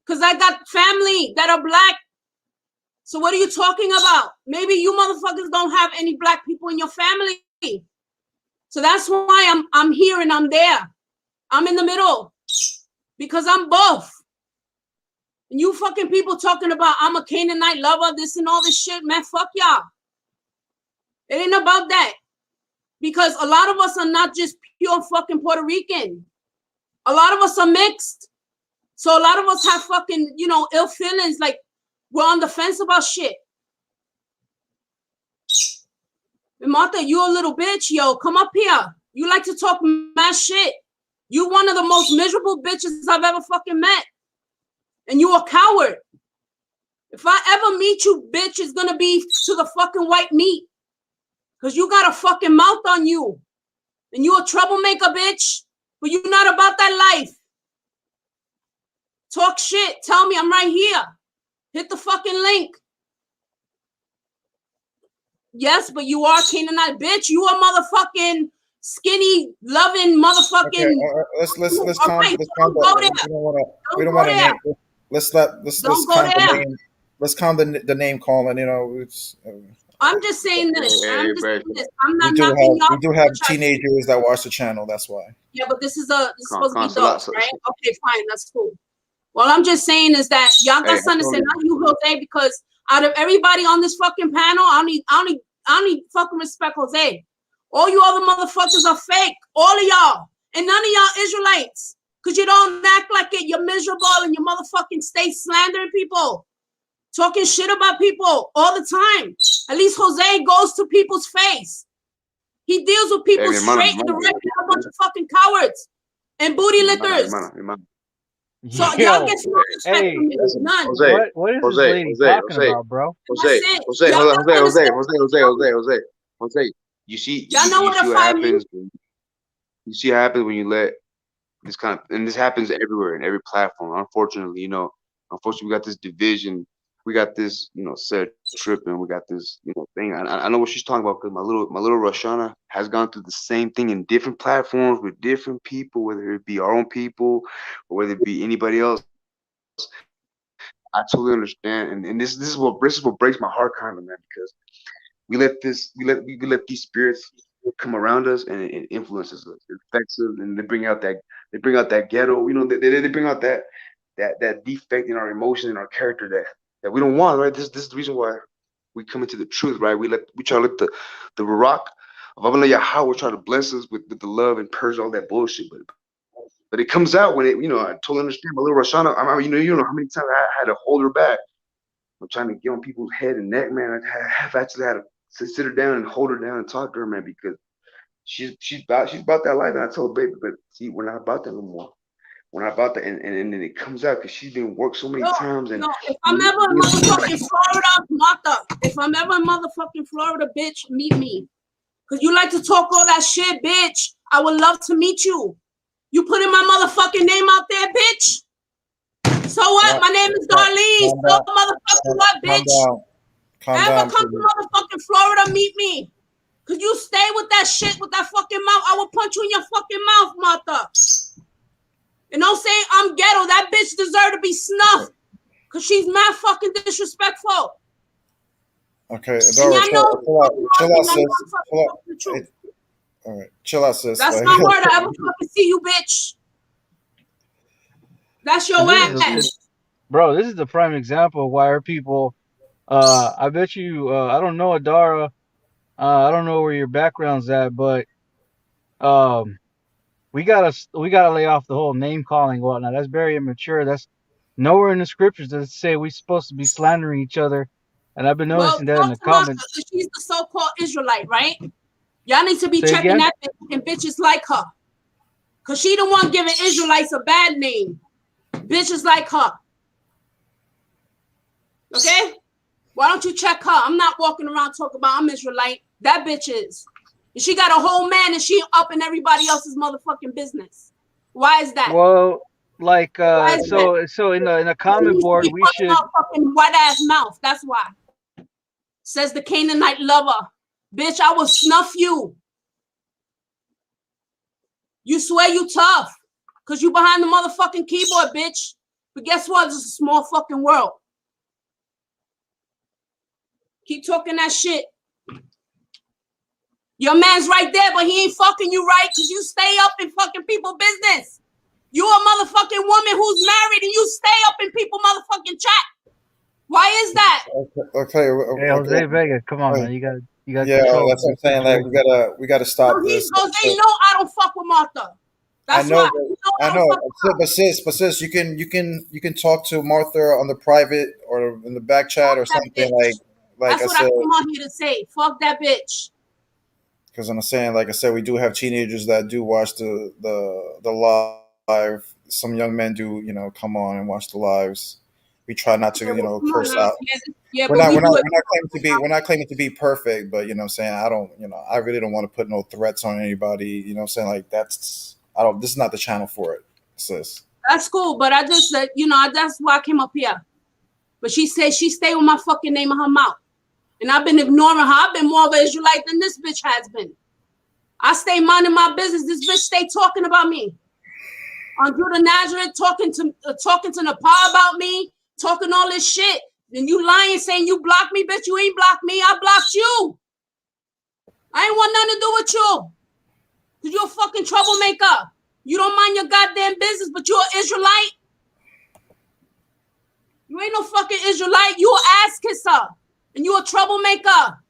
Because I got family that are black. So what are you talking about? Maybe you motherfuckers don't have any black people in your family. So that's why I'm here and I'm there. I'm in the middle. Because I'm both. And you fucking people talking about I'm a Canaanite lover, this and all this shit, man, fuck y'all. It ain't about that. Because a lot of us are not just pure fucking Puerto Rican. A lot of us are mixed. So a lot of us have fucking, ill feelings. Like, we're on the fence about shit. Martha, you a little bitch, yo. Come up here. You like to talk mad shit. You one of the most miserable bitches I've ever fucking met. And you a coward. If I ever meet you, bitch, it's gonna be to the fucking white meat. Because you got a fucking mouth on you. And you a troublemaker, bitch. But you not about that life. Talk shit. Tell me I'm right here. Hit the fucking link. Yes, but you are Canaanite, bitch. You a motherfucking skinny, loving motherfucking. Okay, let's calm. Right, Let's calm don't go down. there. We don't want to name. Let's Don't go calm the there. name. Let's calm the name calling. It's. I'm just saying this. Hey, I'm just bro. saying this. I'm not knocking y'all. We do have teenagers that watch the channel. That's why. Yeah, but this is supposed to be Consular- dogs, right? Okay, fine, that's cool. Well, I'm just saying is that y'all got something to say, not you, Jose, because out of everybody on this fucking panel, I don't need fucking respect, Jose. All you other motherfuckers are fake. All of y'all. And none of y'all Israelites. Because you don't act like it. You're miserable and you motherfucking stay slandering people. Talking shit about people all the time. At least Jose goes to people's face. He deals with people straight in the red, a bunch of fucking cowards and booty lickers. So y'all get some respect from me. None. What is this lady talking about, bro? Jose. You see what happens. You see what happens when you let this kind of, and this happens everywhere in every platform. Unfortunately, we got this division. We got this, set tripping. We got this, thing. I know what she's talking about because my little Roshana has gone through the same thing in different platforms with different people, whether it be our own people or whether it be anybody else. I totally understand, and this is what breaks my heart, kind of, man, because we let these spirits come around us and it influences us, it affects us, and they bring out that ghetto, they bring out that defect in our emotion and our character that we don't want, right? This is the reason why we come into the truth, right? We try to let the rock Yahweh try to bless us with the love and purge all that bullshit, but it comes out when it, I totally understand. My little Rashana, you know how many times I had to hold her back. I'm trying to get on people's head and neck, man. I have actually had to sit her down and hold her down and talk to her, man, because she's about that life. And I told her, baby, but see, we're not about that no more. We're not about that, and then it comes out because she's been worked so many times. And if I'm ever in motherfucking Florida, Martha, if I'm ever in motherfucking Florida, bitch, meet me. Because you like to talk all that shit, bitch. I would love to meet you. You putting my motherfucking name out there, bitch. So what? My name is Darlene. So motherfucking what, bitch? Ever come to motherfucking Florida, meet me. Because you stay with that shit with that fucking mouth. I will punch you in your fucking mouth, Martha. And don't say I'm ghetto. That bitch deserve to be snuffed. Because she's mad fucking disrespectful. Okay, Adora, chill out, sis. All right, chill out, sis. That's my word. I ever fucking see you, bitch. That's your ass. Bro, this is the prime example of why our people, I bet you, I don't know, Adara, I don't know where your background's at, but we gotta lay off the whole name calling and whatnot. That's very immature. That's nowhere in the scriptures does it say we're supposed to be slandering each other. And I've been noticing that in the comments. She's the so-called Israelite, right? Y'all need to be checking that bitch and bitches like her. Because she the one giving Israelites a bad name. Bitches like her. Okay? Why don't you check her? I'm not walking around talking about I'm Israelite. That bitch is. And she got a whole man and she up in everybody else's motherfucking business. Why is that? Well, like so in the comment board we should fucking white ass mouth. That's why. Says the Canaanite lover. Bitch, I will snuff you. You swear you tough. Cause you behind the motherfucking keyboard, bitch. But guess what? It's a small fucking world. Keep talking that shit. Your man's right there, but he ain't fucking you right because you stay up in fucking people business. You a motherfucking woman who's married and you stay up in people motherfucking chat. Why is that? Okay. Hey, Jose Vega, come on, man. You got yeah, control. That's what I'm saying. Like we gotta stop this. Jose, know I don't fuck with Martha. That's why. I know. But sis, you can talk to Martha on the private or in the back chat or something like that's what I come on here to say. Fuck that bitch. Because I'm saying, like I said, we do have teenagers that do watch the live. Some young men do, come on and watch the lives. We try not to, curse out. Yeah, we're not claiming to be perfect, but I'm saying I really don't want to put no threats on anybody. I'm saying like this is not the channel for it, sis. That's cool, but I just said, that's why I came up here. But she said she stayed with my fucking name in her mouth. And I've been ignoring her. I've been more of an Israelite than this bitch has been. I stay minding my business. This bitch stay talking about me. On Judah Nazareth, talking to Nepal about me, talking all this shit. Then you lying, saying you blocked me, bitch. You ain't blocked me. I blocked you. I ain't want nothing to do with you. Because you're a fucking troublemaker. You don't mind your goddamn business, but you're an Israelite. You ain't no fucking Israelite. You an ass kisser. And you a troublemaker.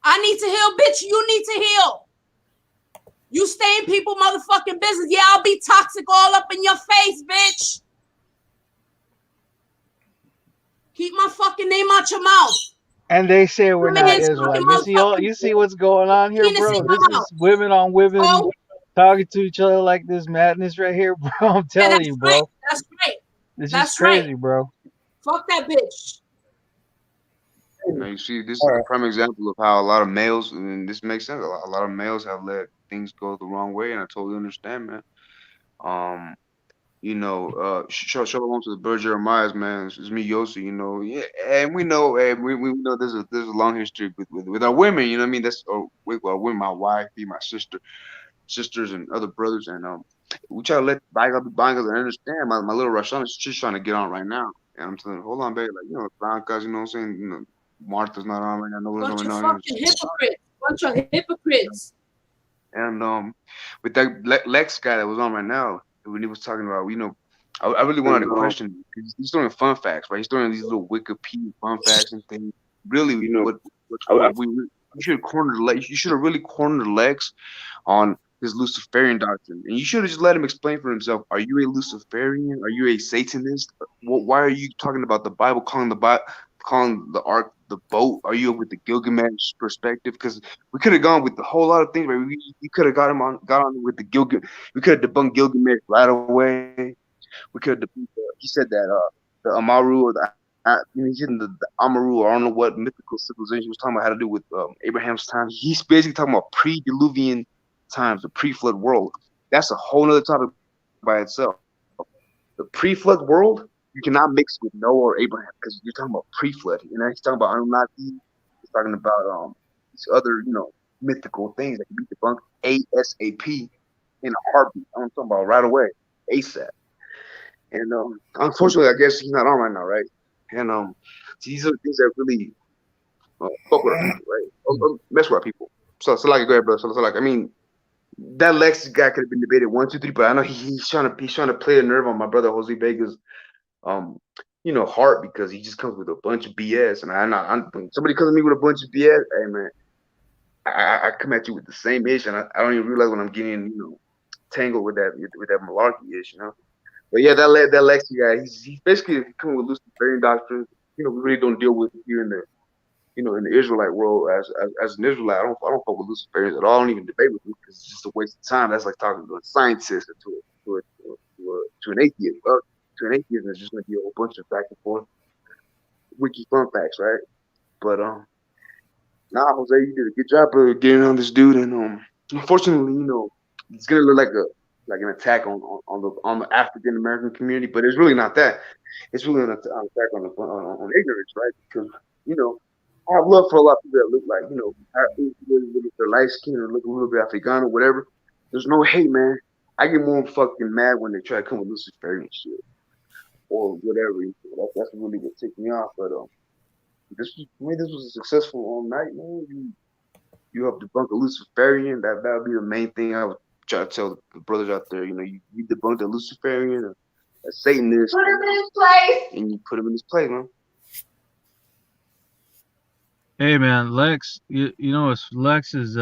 I need to heal, bitch. You need to heal. You stay in people motherfucking business. Yeah, I'll be toxic all up in your face, bitch. Keep my fucking name out your mouth. And they say we're not Israelite. You see what's going on here, bro? This is women on women talking to each other like this madness right here, bro. I'm telling you, bro. Right. That's right. This is crazy, bro. Fuck that bitch. You see, this is a prime example of how a lot of males, and this makes sense. A lot of males have let things go the wrong way, and I totally understand, man. Shalom to the bird Jeremiah's, man. It's me, Yossi. Yeah, and we know, we know there's a long history with our women. You know what I mean? That's with my wife, my sisters, and other brothers, and we try to let bygones be bygones and understand. My little Rashawn is just trying to get on right now, and I'm telling her, hold on, baby, Blanca's, you know what I'm saying? Martha's not on right now. Nobody's on right now. Bunch of hypocrites. And with that Lex guy that was on right now, when he was talking about, I really wanted to question. He's throwing fun facts, right? He's throwing these little Wikipedia fun facts and things. Really, should have cornered Lex. You should have really cornered Lex on his Luciferian doctrine, and you should have just let him explain for himself. Are you a Luciferian? Are you a Satanist? Why are you talking about the Bible, calling the ark the boat? Are you with the Gilgamesh perspective? Because we could have gone with a whole lot of things. Right? We could have got on with the Gilgamesh. We could have debunked Gilgamesh right away. We could have. He said that the Amaru or he's in the Amaru, or I don't know what mythical civilization he was talking about, had to do with Abraham's time. He's basically talking about pre-Diluvian times, the pre-flood world. That's a whole other topic by itself. The pre-flood world, you cannot mix with Noah or Abraham because you're talking about pre-flood. You know, he's talking about Anunnaki. He's talking about these other, mythical things that can be debunked ASAP in a heartbeat. I'm talking about right away, ASAP. And unfortunately, I guess he's not on right now, right? And these are things that really fuck with our people, right? Mess with our people. So like, go ahead, bro. So like, I mean, that Lex guy could have been debated 1, 2, 3, but I know he's trying to play a nerve on my brother Jose Vega's heart, because he just comes with a bunch of BS. And when somebody comes to me with a bunch of BS, hey man, I come at you with the same ish, and I don't even realize when I'm getting tangled with that malarkey ish, But yeah, that Lexi guy, he's basically coming with Luciferian doctrines. We really don't deal with here in the in the Israelite world as an Israelite. I don't fuck with Luciferians at all. I don't even debate with them because it's just a waste of time. That's like talking to a scientist or to an atheist. To an atheist, it's just gonna be a whole bunch of back and forth wiki fun facts, right? But nah, Jose, you did a good job of getting on this dude, and unfortunately, it's gonna look like an attack on the African American community, but it's really not that. It's really an attack on ignorance, right? Because I have love for a lot of people that look like they're light skinned or look a little bit African or whatever. There's no hate, man. I get more fucking mad when they try to come with Luciferian shit or whatever. That's really what ticked me off. But this was a successful night, man. You have debunked a Luciferian. That would be the main thing I would try to tell the brothers out there. You debunked a Luciferian, a Satanist. Put him in his place. And you put him in his place, man. Hey man, Lex, Lex is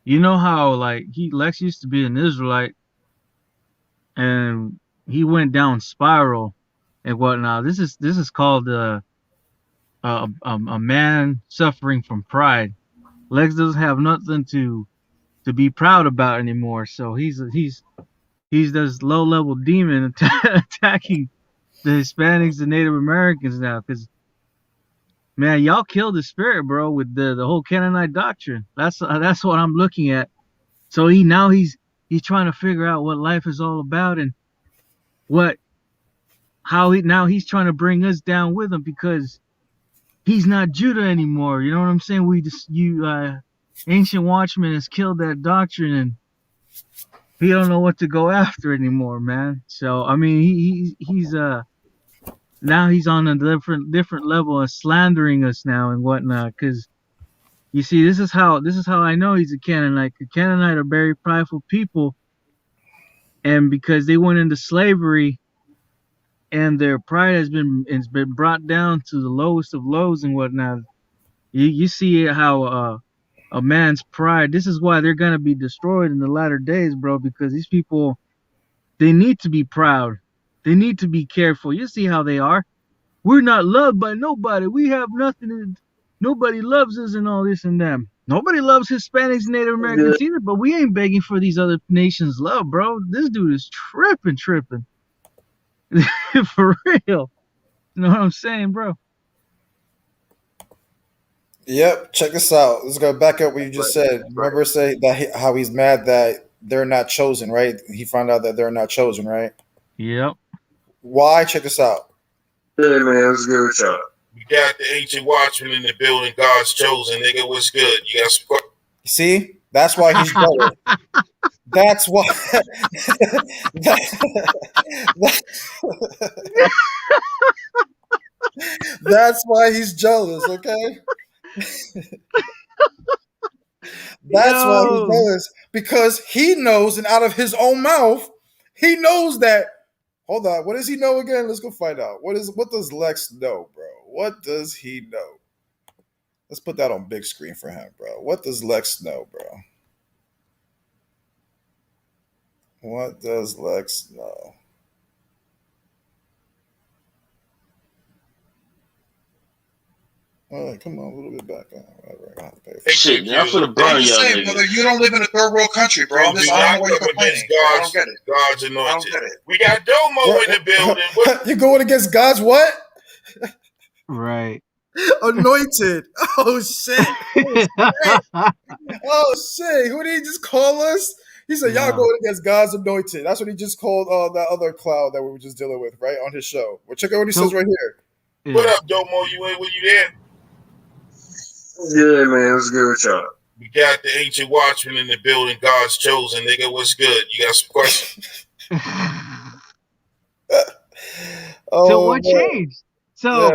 you know how Lex used to be an Israelite and he went down spiral and whatnot. This is called a man suffering from pride. Lex doesn't have nothing to be proud about anymore. So he's this low level demon attacking the Hispanics and Native Americans now, because man, y'all killed the spirit, bro, with the whole Canaanite doctrine. That's what I'm looking at. So he's trying to figure out what life is all about and he's trying to bring us down with him because he's not Judah anymore. You know what I'm saying? Ancient Watchman has killed that doctrine and he don't know what to go after anymore, man. So I mean, he's now he's on a different level of slandering us now and whatnot. Because you see, this is how I know he's a Canaanite. The Canaanite are very prideful people, and because they went into slavery, and their pride has been brought down to the lowest of lows and whatnot. You see how a man's pride. This is why they're gonna be destroyed in the latter days, bro. Because these people, they need to be proud. They need to be careful. You see how they are. We're not loved by nobody. We have nothing. Nobody loves us and all this and that. Nobody loves Hispanics and Native Americans either, but we ain't begging for these other nations' love, bro. This dude is tripping. For real. You know what I'm saying, bro? Yep, check this out. Let's go back up what you just said. Remember say that how he's mad that they're not chosen, right? He found out that they're not chosen, right? Yep. Why? Check this out. Hey man, what's good with y'all? We got the ancient watchman in the building. God's chosen, nigga. What's good? You got some. See, that's why he's jealous. That's why. That's why he's jealous. Okay. That's why he's jealous, because he knows, and out of his own mouth, he knows that. Hold on, what does he know again? Let's go find out. What does Lex know, bro? What does he know? Let's put that on big screen for him, bro. What does Lex know, bro? What does Lex know? Come on, a little bit back. Whatever. I have to pay for Shit, man, I'm finna burn y'all niggas. Brother, you don't live in a third world country, bro. I don't know why you're complaining. I don't get it. God's anointed. I don't get it. We got Domo in the building. You're going against God's what? Right. Anointed. Oh shit. Oh shit. Who did he just call us? He said, y'all going against God's anointed. That's what he just called that other cloud that we were just dealing with, right? On his show. Well, check out what he says right here. Yeah. What up, Domo? You there? Yeah, man. What's good with y'all? We got the ancient watchman in the building. God's chosen, nigga. What's good? You got some questions? So what changed? So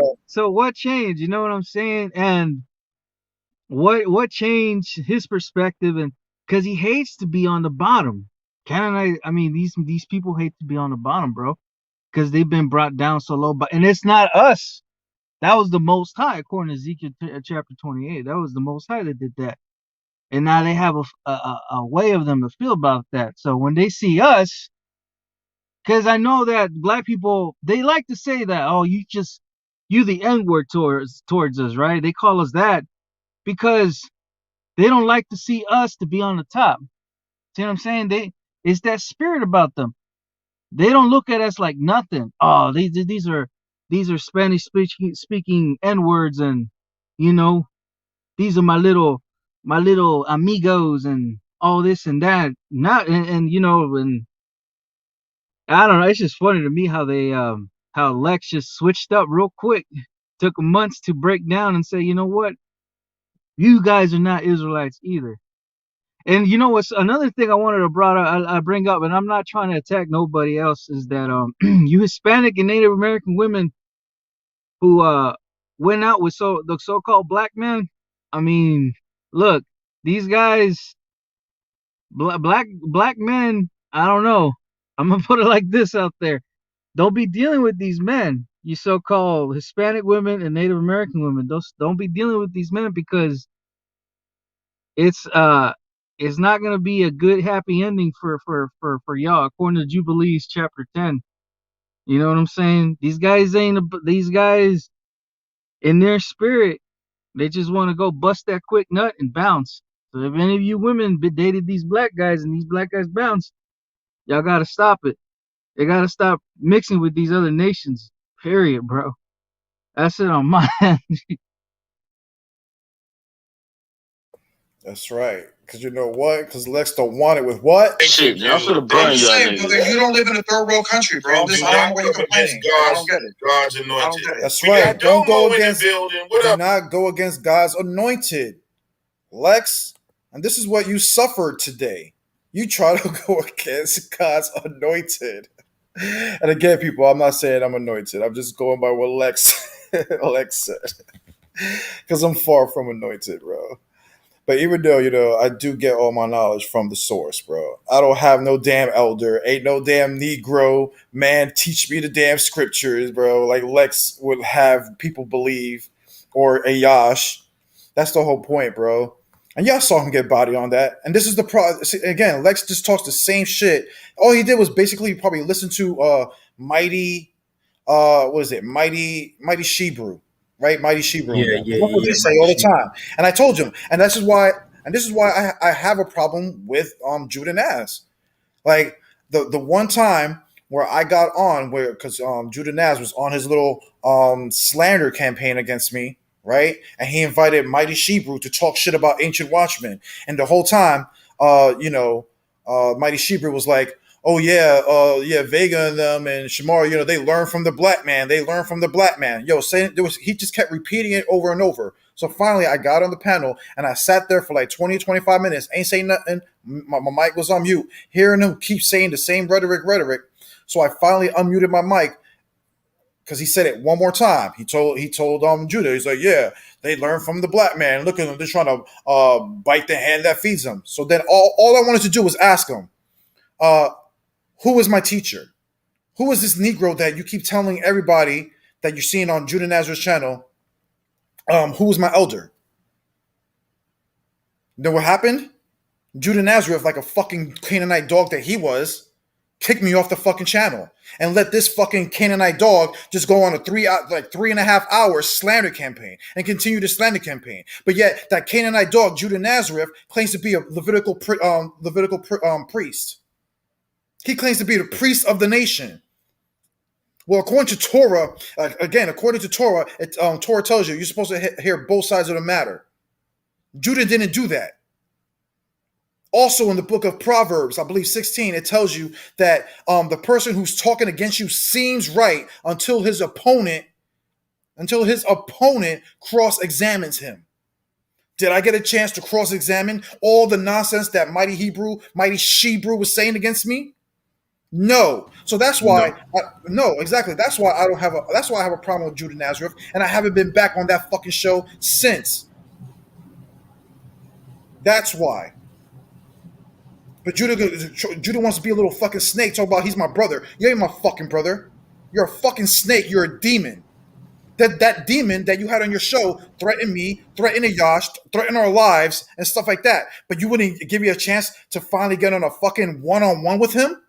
what changed? You know what I'm saying? And what changed his perspective? And because he hates to be on the bottom. Canaanite, I mean, these people hate to be on the bottom, bro, because they've been brought down so low. But and it's not us. That was the Most High, according to Ezekiel chapter 28. That was the Most High that did that. And now they have a way of them to feel about that. So when they see us, because I know that black people, they like to say that, oh, you the N-word towards us, right? They call us that because they don't like to see us to be on the top. See what I'm saying? It's that spirit about them. They don't look at us like nothing. Oh, these are Spanish speaking N-words, and you know, these are my little amigos and all this and that. Not and you know, and I don't know, it's just funny to me how they how Lex just switched up real quick. Took months to break down and say, you know what? You guys are not Israelites either. And you know what's another thing I wanted to bring up, and I'm not trying to attack nobody else, is that you Hispanic and Native American women who went out with the so-called black men. I mean, look, these guys, black men. I don't know. I'm gonna put it like this out there: don't be dealing with these men. You so-called Hispanic women and Native American women. Don't be dealing with these men because it's not gonna be a good happy ending for y'all, according to Jubilees chapter 10. You know what I'm saying? These guys in their spirit, they just want to go bust that quick nut and bounce. So if any of you women dated these black guys and these black guys bounce, y'all gotta stop it. They gotta stop mixing with these other nations. Period, bro. That's it on my end. That's right. Because you know what? Because Lex don't want it with what? Shit, man, I'm finna burn y'all niggas. You don't live in a third world country, bro. I don't know why you're complaining. I don't get it. God's anointed. That's right. Don't go against. Do not go against God's anointed, Lex. And this is what you suffered today. You try to go against God's anointed. And again, people, I'm not saying I'm anointed. I'm just going by what Lex said. Because I'm far from anointed, bro. But even though, you know, I do get all my knowledge from the source, bro. I don't have no damn elder. Ain't no damn Negro man teach me the damn scriptures, bro. Like Lex would have people believe, or Ayash. That's the whole point, bro. And y'all saw him get body on that. And this is the again, Lex just talks the same shit. All he did was basically probably listen to Mighty Shebrew. Right, Mighty Shebrew. Yeah. That's what they say all the time. And I told him, and this is why I have a problem with Judah Naz. Like the one time where I got on, where because Judah Naz was on his little slander campaign against me, right? And he invited Mighty Shebrew to talk shit about Ancient Watchmen, and the whole time, Mighty Shebrew was like, oh yeah, Vega and them and Shamar, you know, they learn from the black man. They learn from the black man. He just kept repeating it over and over. So finally I got on the panel and I sat there for like 20, 25 minutes, ain't saying nothing. My mic was on mute, hearing him keep saying the same rhetoric. So I finally unmuted my mic because he said it one more time. He told Judah, he's like, yeah, they learn from the black man. Look at them, they're trying to bite the hand that feeds them. So then all I wanted to do was ask him, who is my teacher? Who is this Negro that you keep telling everybody that you're seeing on Judah Nazar's channel? Who is my elder? Then what happened? Judah Nazareth, like a fucking Canaanite dog that he was, kicked me off the fucking channel and let this fucking Canaanite dog just go on a 3.5 hour slander campaign and continue the slander campaign. But yet that Canaanite dog, Judah Nazareth, claims to be a Levitical priest. He claims to be the priest of the nation. Well, according to Torah, Torah tells you you're supposed to hear both sides of the matter. Judah didn't do that. Also, in the book of Proverbs, I believe 16, it tells you that the person who's talking against you seems right until his opponent cross-examines him. Did I get a chance to cross-examine all the nonsense that Mighty Shebrew was saying against me? No. So that's why exactly. That's why I have a problem with Judah Nazareth, and I haven't been back on that fucking show since. That's why. But Judah wants to be a little fucking snake, talk about he's my brother. You ain't my fucking brother. You're a fucking snake. You're a demon. That demon that you had on your show threatened me, threatened Ayash, threatened our lives, and stuff like that. But you wouldn't give me a chance to finally get on a fucking one-on-one with him?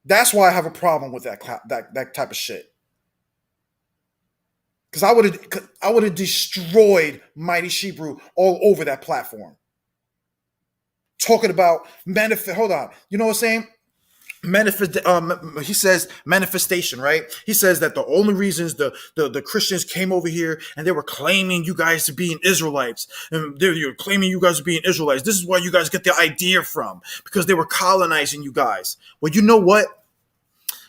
That's why I have a problem with that type of shit. Because I would have destroyed Mighty Shebrew all over that platform. Talking about manifest. Hold on, you know what I'm saying? He says manifestation, right? He says that the only reasons the Christians came over here and they were claiming you guys to be Israelites, and they're claiming you guys to be Israelites. This is where you guys get the idea from, because they were colonizing you guys. Well, you know what?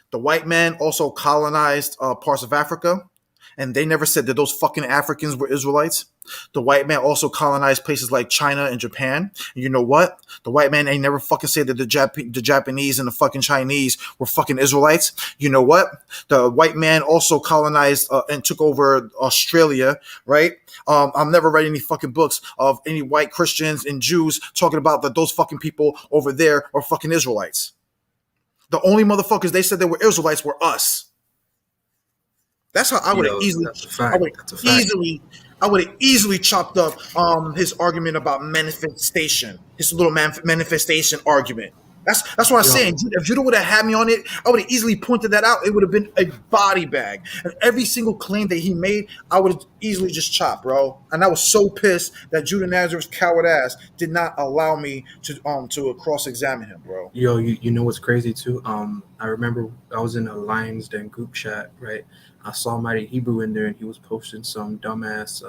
The white man also colonized parts of Africa, and they never said that those fucking Africans were Israelites. The white man also colonized places like China and Japan. And you know what? The white man ain't never fucking said that the Japanese and the fucking Chinese were fucking Israelites. You know what? The white man also colonized and took over Australia, right? I've never read any fucking books of any white Christians and Jews talking about that those fucking people over there are fucking Israelites. The only motherfuckers they said they were Israelites were us. That's how I would have easily chopped up his argument about manifestation, his little manifestation argument. That's what I'm saying. If Judah would have had me on it, I would have easily pointed that out. It would have been a body bag. And every single claim that he made, I would have easily just chopped, bro. And I was so pissed that Judah Nazareth's coward ass did not allow me to cross-examine him, bro. Yo, you know what's crazy too? I remember I was in a Lions Den group chat, right? I saw Mighty Hebrew in there, and he was posting some dumbass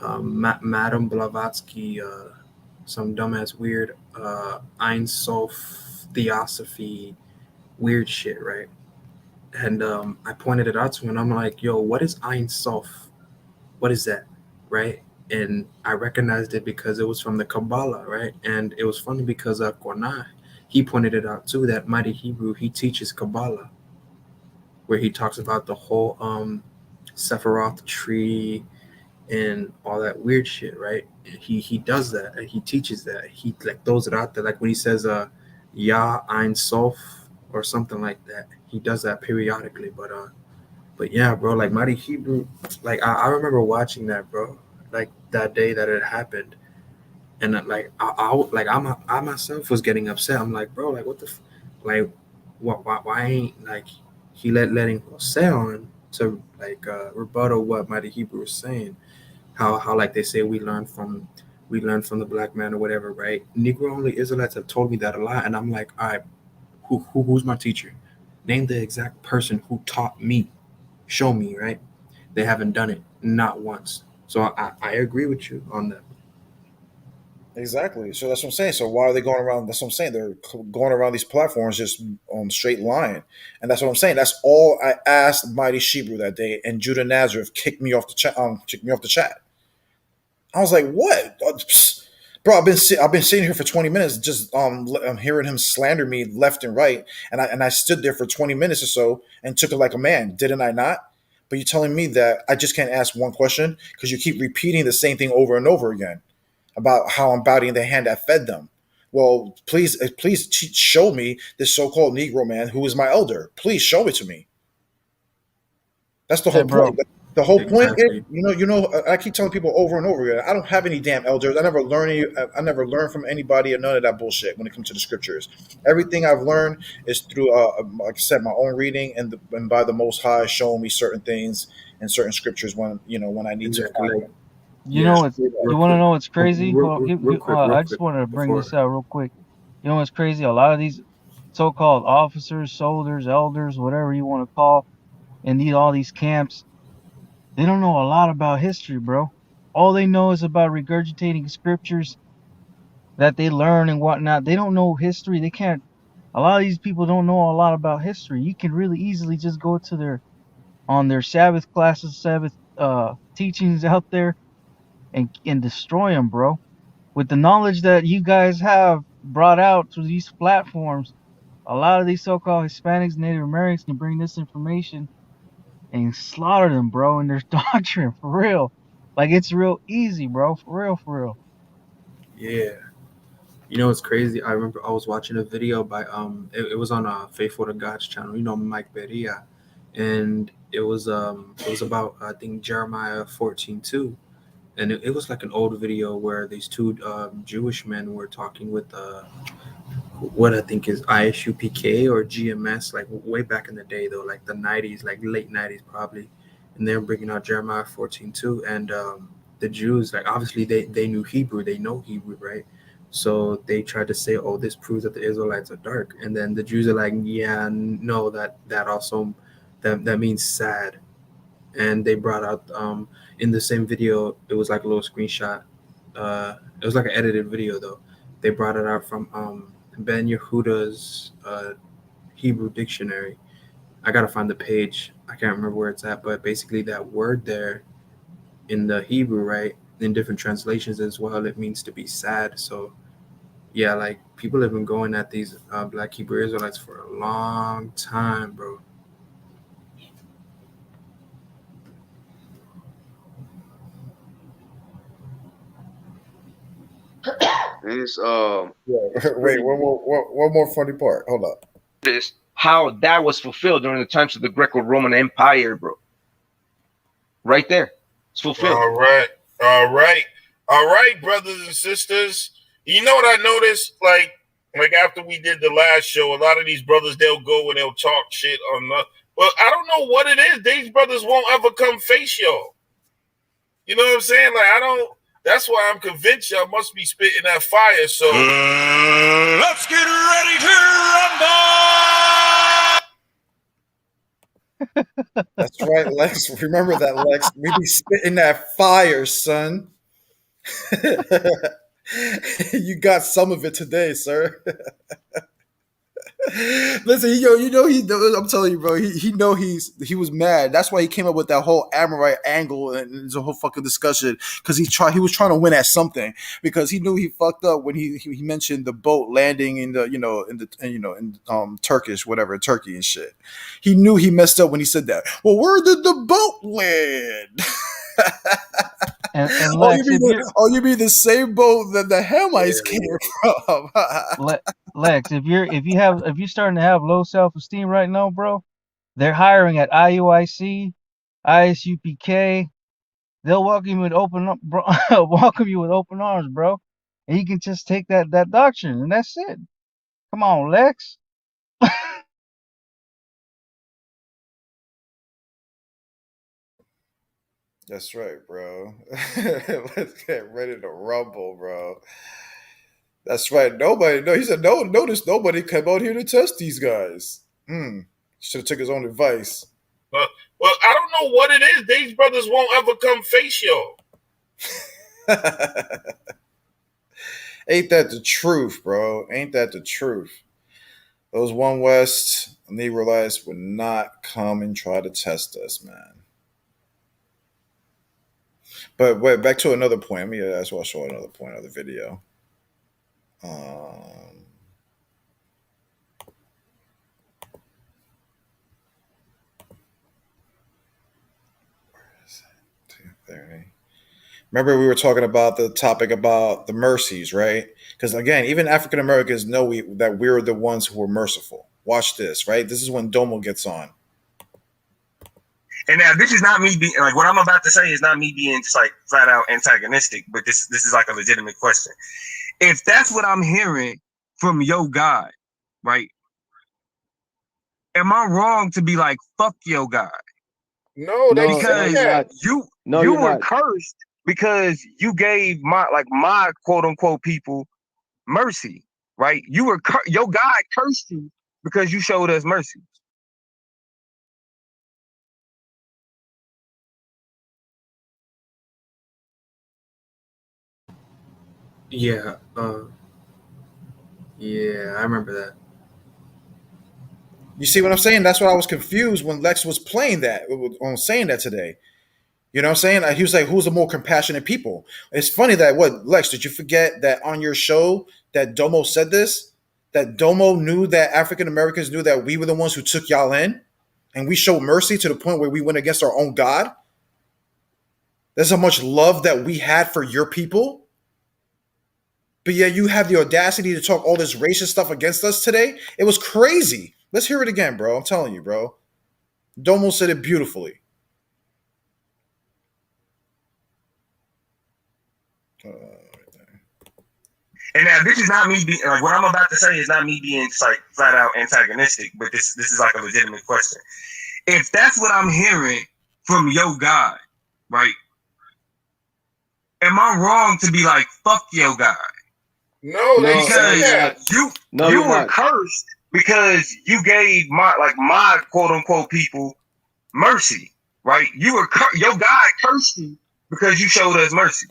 Madame Blavatsky, some dumbass weird Ein Sof theosophy weird shit, right? And I pointed it out to him, and I'm like, yo, what is Ein Sof? What is that, right? And I recognized it because it was from the Kabbalah, right? And it was funny because Kornah, he pointed it out too, that Mighty Hebrew, he teaches Kabbalah, where he talks about the whole Sephiroth tree and all that weird shit, right? He does that, and he teaches that. He like throws it out there, like when he says Ya Ein Sof or something like that. He does that periodically, but yeah, bro, like Mighty Hebrew, like I remember watching that, bro, like that day that it happened, and like I myself was getting upset. I'm like, bro, like what the like why ain't like he letting Jose on to like rebuttal what Mighty Hebrew was saying, how like they say we learn from the black man or whatever, right? Negro only Israelites have told me that a lot, and I'm like, all right, who's my teacher? Name the exact person who taught me. Show me, right? They haven't done it, not once. So I agree with you on that. Exactly. So that's what I'm saying. So why are they going around? That's what I'm saying. They're going around these platforms just on straight line. And that's what I'm saying. That's all I asked Mighty Shebrew that day, and Judah Nazareth kicked me off the chat. I was like, what? Bro, I've been sitting here for 20 minutes just I'm hearing him slander me left and right. And I stood there for 20 minutes or so and took it like a man. Didn't I not? But you're telling me that I just can't ask one question because you keep repeating the same thing over and over again about how I'm bodying the hand that fed them. Well, please show me this so-called Negro man who is my elder. Please show it to me. That's the whole point. The whole point is, Exactly. I keep telling people over and over again, I don't have any damn elders. I never learned from anybody or none of that bullshit when it comes to the scriptures. Everything I've learned is through, like I said, my own reading and by the Most High showing me certain things and certain scriptures when I need to Exactly. find Like, them. You yeah. know what's Real you want to quick. know what's crazy? Hold on, Real I just quick. want to bring this Before. out real quick. You know what's crazy? A lot of these so-called officers, soldiers, elders, whatever you want to call, in all these camps, they don't know a lot about history, bro. All they know is about regurgitating scriptures that they learn and whatnot. They don't know history. They can't. A lot of these people don't know a lot about history. You can really easily just go to their Sabbath classes, Sabbath teachings out there, and destroy them, bro. With the knowledge that you guys have brought out through these platforms, a lot of these so-called Hispanics, Native Americans can bring this information and slaughter them, bro, in their doctrine for real. Like it's real easy, bro, for real, for real. Yeah. You know, it's crazy. I remember I was watching a video by it was on Faithful to God's channel. You know, Mike Beria, and it was about I think Jeremiah 14:2, and it was like an old video where these two Jewish men were talking with what I think is ISUPK or GMS, like way back in the day though, like the 90s, like late 90s probably, and they're bringing out Jeremiah 14:2, and the Jews, like obviously they knew Hebrew, they know Hebrew, right? So they tried to say, oh, this proves that the Israelites are dark, and then the Jews are like, yeah, no, that also that means sad, and they brought out in the same video, it was like a little screenshot, it was like an edited video though. They brought it out from Ben Yehuda's Hebrew dictionary. I gotta find the page. I can't remember where it's at, but basically that word there in the Hebrew, right, in different translations as well, it means to be sad. So yeah, like people have been going at these Black Hebrew Israelites for a long time, bro. And Yeah. it's Wait, pretty one more funny part. Hold up. This how that was fulfilled during the times of the Greco-Roman Empire, bro. Right there, it's fulfilled. All right. All right. All right, brothers and sisters. You know what I noticed? Like after we did the last show, a lot of these brothers, they'll go and they'll talk shit on the. Well, I don't know what it is. These brothers won't ever come face y'all. You know what I'm saying? Like, I don't. That's why I'm convinced y'all must be spitting that fire. So let's get ready to rumble. That's right, Lex. Remember that, Lex. We be spitting that fire, son. You got some of it today, sir. Listen, I'm telling you, bro. He was mad. That's why he came up with that whole Amorite angle and the whole fucking discussion because he was trying to win at something because he knew he fucked up when he mentioned the boat landing in the Turkish whatever Turkey and shit. He knew he messed up when he said that. Well, where did the boat land? And Oh, Lex, you mean the same boat that the Hamites came from? Lex, if you're starting to have low self-esteem right now, bro, they're hiring at IUIC, ISUPK. They'll welcome you with welcome you with open arms, bro. And you can just take that doctrine, and that's it. Come on, Lex. That's right, bro. Let's get ready to rumble, bro. That's right. Nobody. No, he said no. Notice nobody came out here to test these guys. Should have took his own advice. well, I don't know what it is. These brothers won't ever come face y'all. Ain't that the truth, bro? Ain't that the truth? Those One West Negroites would not come and try to test us, man. But wait, back to another point. Let me that's why I show another point of the video. Remember we were talking about the topic about the mercies, right? Because again, even African Americans know that we're the ones who are merciful. Watch this, right? This is when Domo gets on. And now this is not me being like what I'm about to say is not me being just like flat out antagonistic, but this is like a legitimate question. If that's what I'm hearing from your God, right? Am I wrong to be like fuck your God? No, they say that. You No, you you're were not. cursed because you gave my quote unquote people mercy, right? You were your God cursed you because you showed us mercy. Yeah, yeah, I remember that. You see what I'm saying? That's why I was confused when Lex was playing that, on saying that today. You know what I'm saying? He was like, who's the more compassionate people? It's funny that, what, Lex, did you forget that on your show that Domo said this? That Domo knew that African Americans knew that we were the ones who took y'all in? And we showed mercy to the point where we went against our own God? There's how much love that we had for your people? But yeah, you have the audacity to talk all this racist stuff against us today? It was crazy. Let's hear it again, bro. I'm telling you, bro. Domo said it beautifully. And now this is not me being like what I'm about to say is not me being just like flat out antagonistic, but this is like a legitimate question. If that's what I'm hearing from your God, right? Am I wrong to be like fuck your God? No, they say that. You were cursed because you gave my quote unquote people mercy, right? You were your God cursed you because you showed us mercy,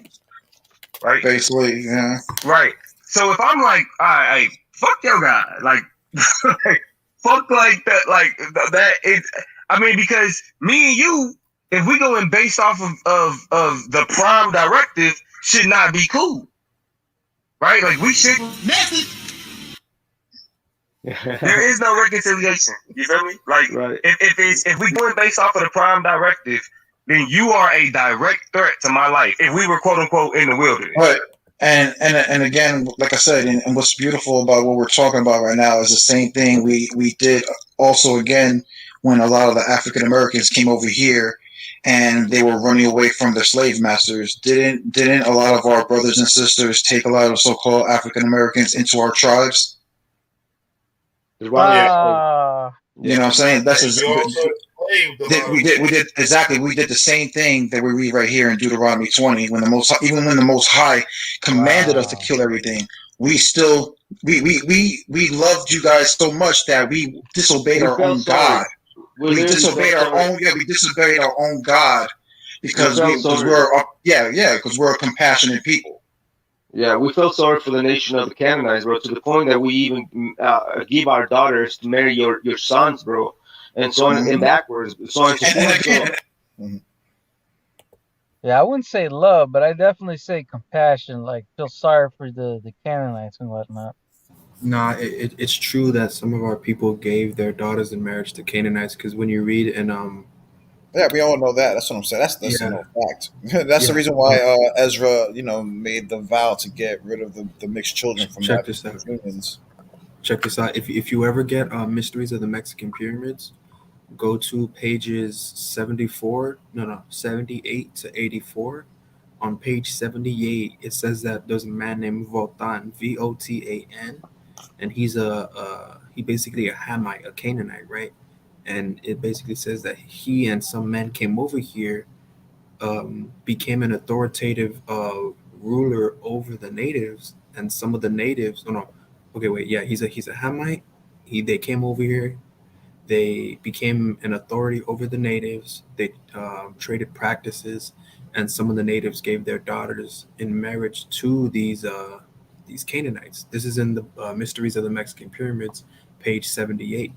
right? Basically, yeah. Right. So if I'm like, all right, fuck your God, like, fuck like that, like that. It. I mean, because me and you, if we go in based off of the prime directive, should not be cool, right? Like we should. There is no reconciliation. You feel me? Like if we go in based off of the prime directive, then you are a direct threat to my life. If we were quote unquote in the wilderness. Right. And again, like I said, and what's beautiful about what we're talking about right now is the same thing we did also again when a lot of the African Americans came over here and they were running away from their slave masters. Didn't a lot of our brothers and sisters take a lot of so-called African Americans into our tribes? You know what I'm saying? That's And you also enslaved a lot of we did exactly. We did the same thing that we read right here in Deuteronomy 20. When even when the Most High commanded us to kill everything, we still we loved you guys so much that we disobeyed our own God. We disobeyed our own. Yeah, we disobeyed our own God because we're a compassionate people. Yeah, we felt sorry for the nation of the Canaanites, bro, to the point that we even give our daughters to marry your sons, bro, and so on and backwards, so on and so forth. Yeah, I wouldn't say love, but I definitely say compassion. Like feel sorry for the Canaanites and whatnot. Nah, it's true that some of our people gave their daughters in marriage to Canaanites, because when you read in Yeah, we all know that. That's what I'm saying. That's Yeah. no fact. That's the Yeah. reason why Ezra, made the vow to get rid of the mixed children from Check that this out. unions. Check this out. If you ever get Mysteries of the Mexican Pyramids, go to pages 78 to 84. On page 78, it says that there's a man named Votan, Votan, and he basically a Hamite, a Canaanite, right? And it basically says that he and some men came over here, became an authoritative ruler over the natives, and some of the natives. Oh no, okay, wait, yeah, he's a Hamite. They came over here. They became an authority over the natives. They traded practices, and some of the natives gave their daughters in marriage to these Canaanites. This is in the Mysteries of the Mexican Pyramids, page 78.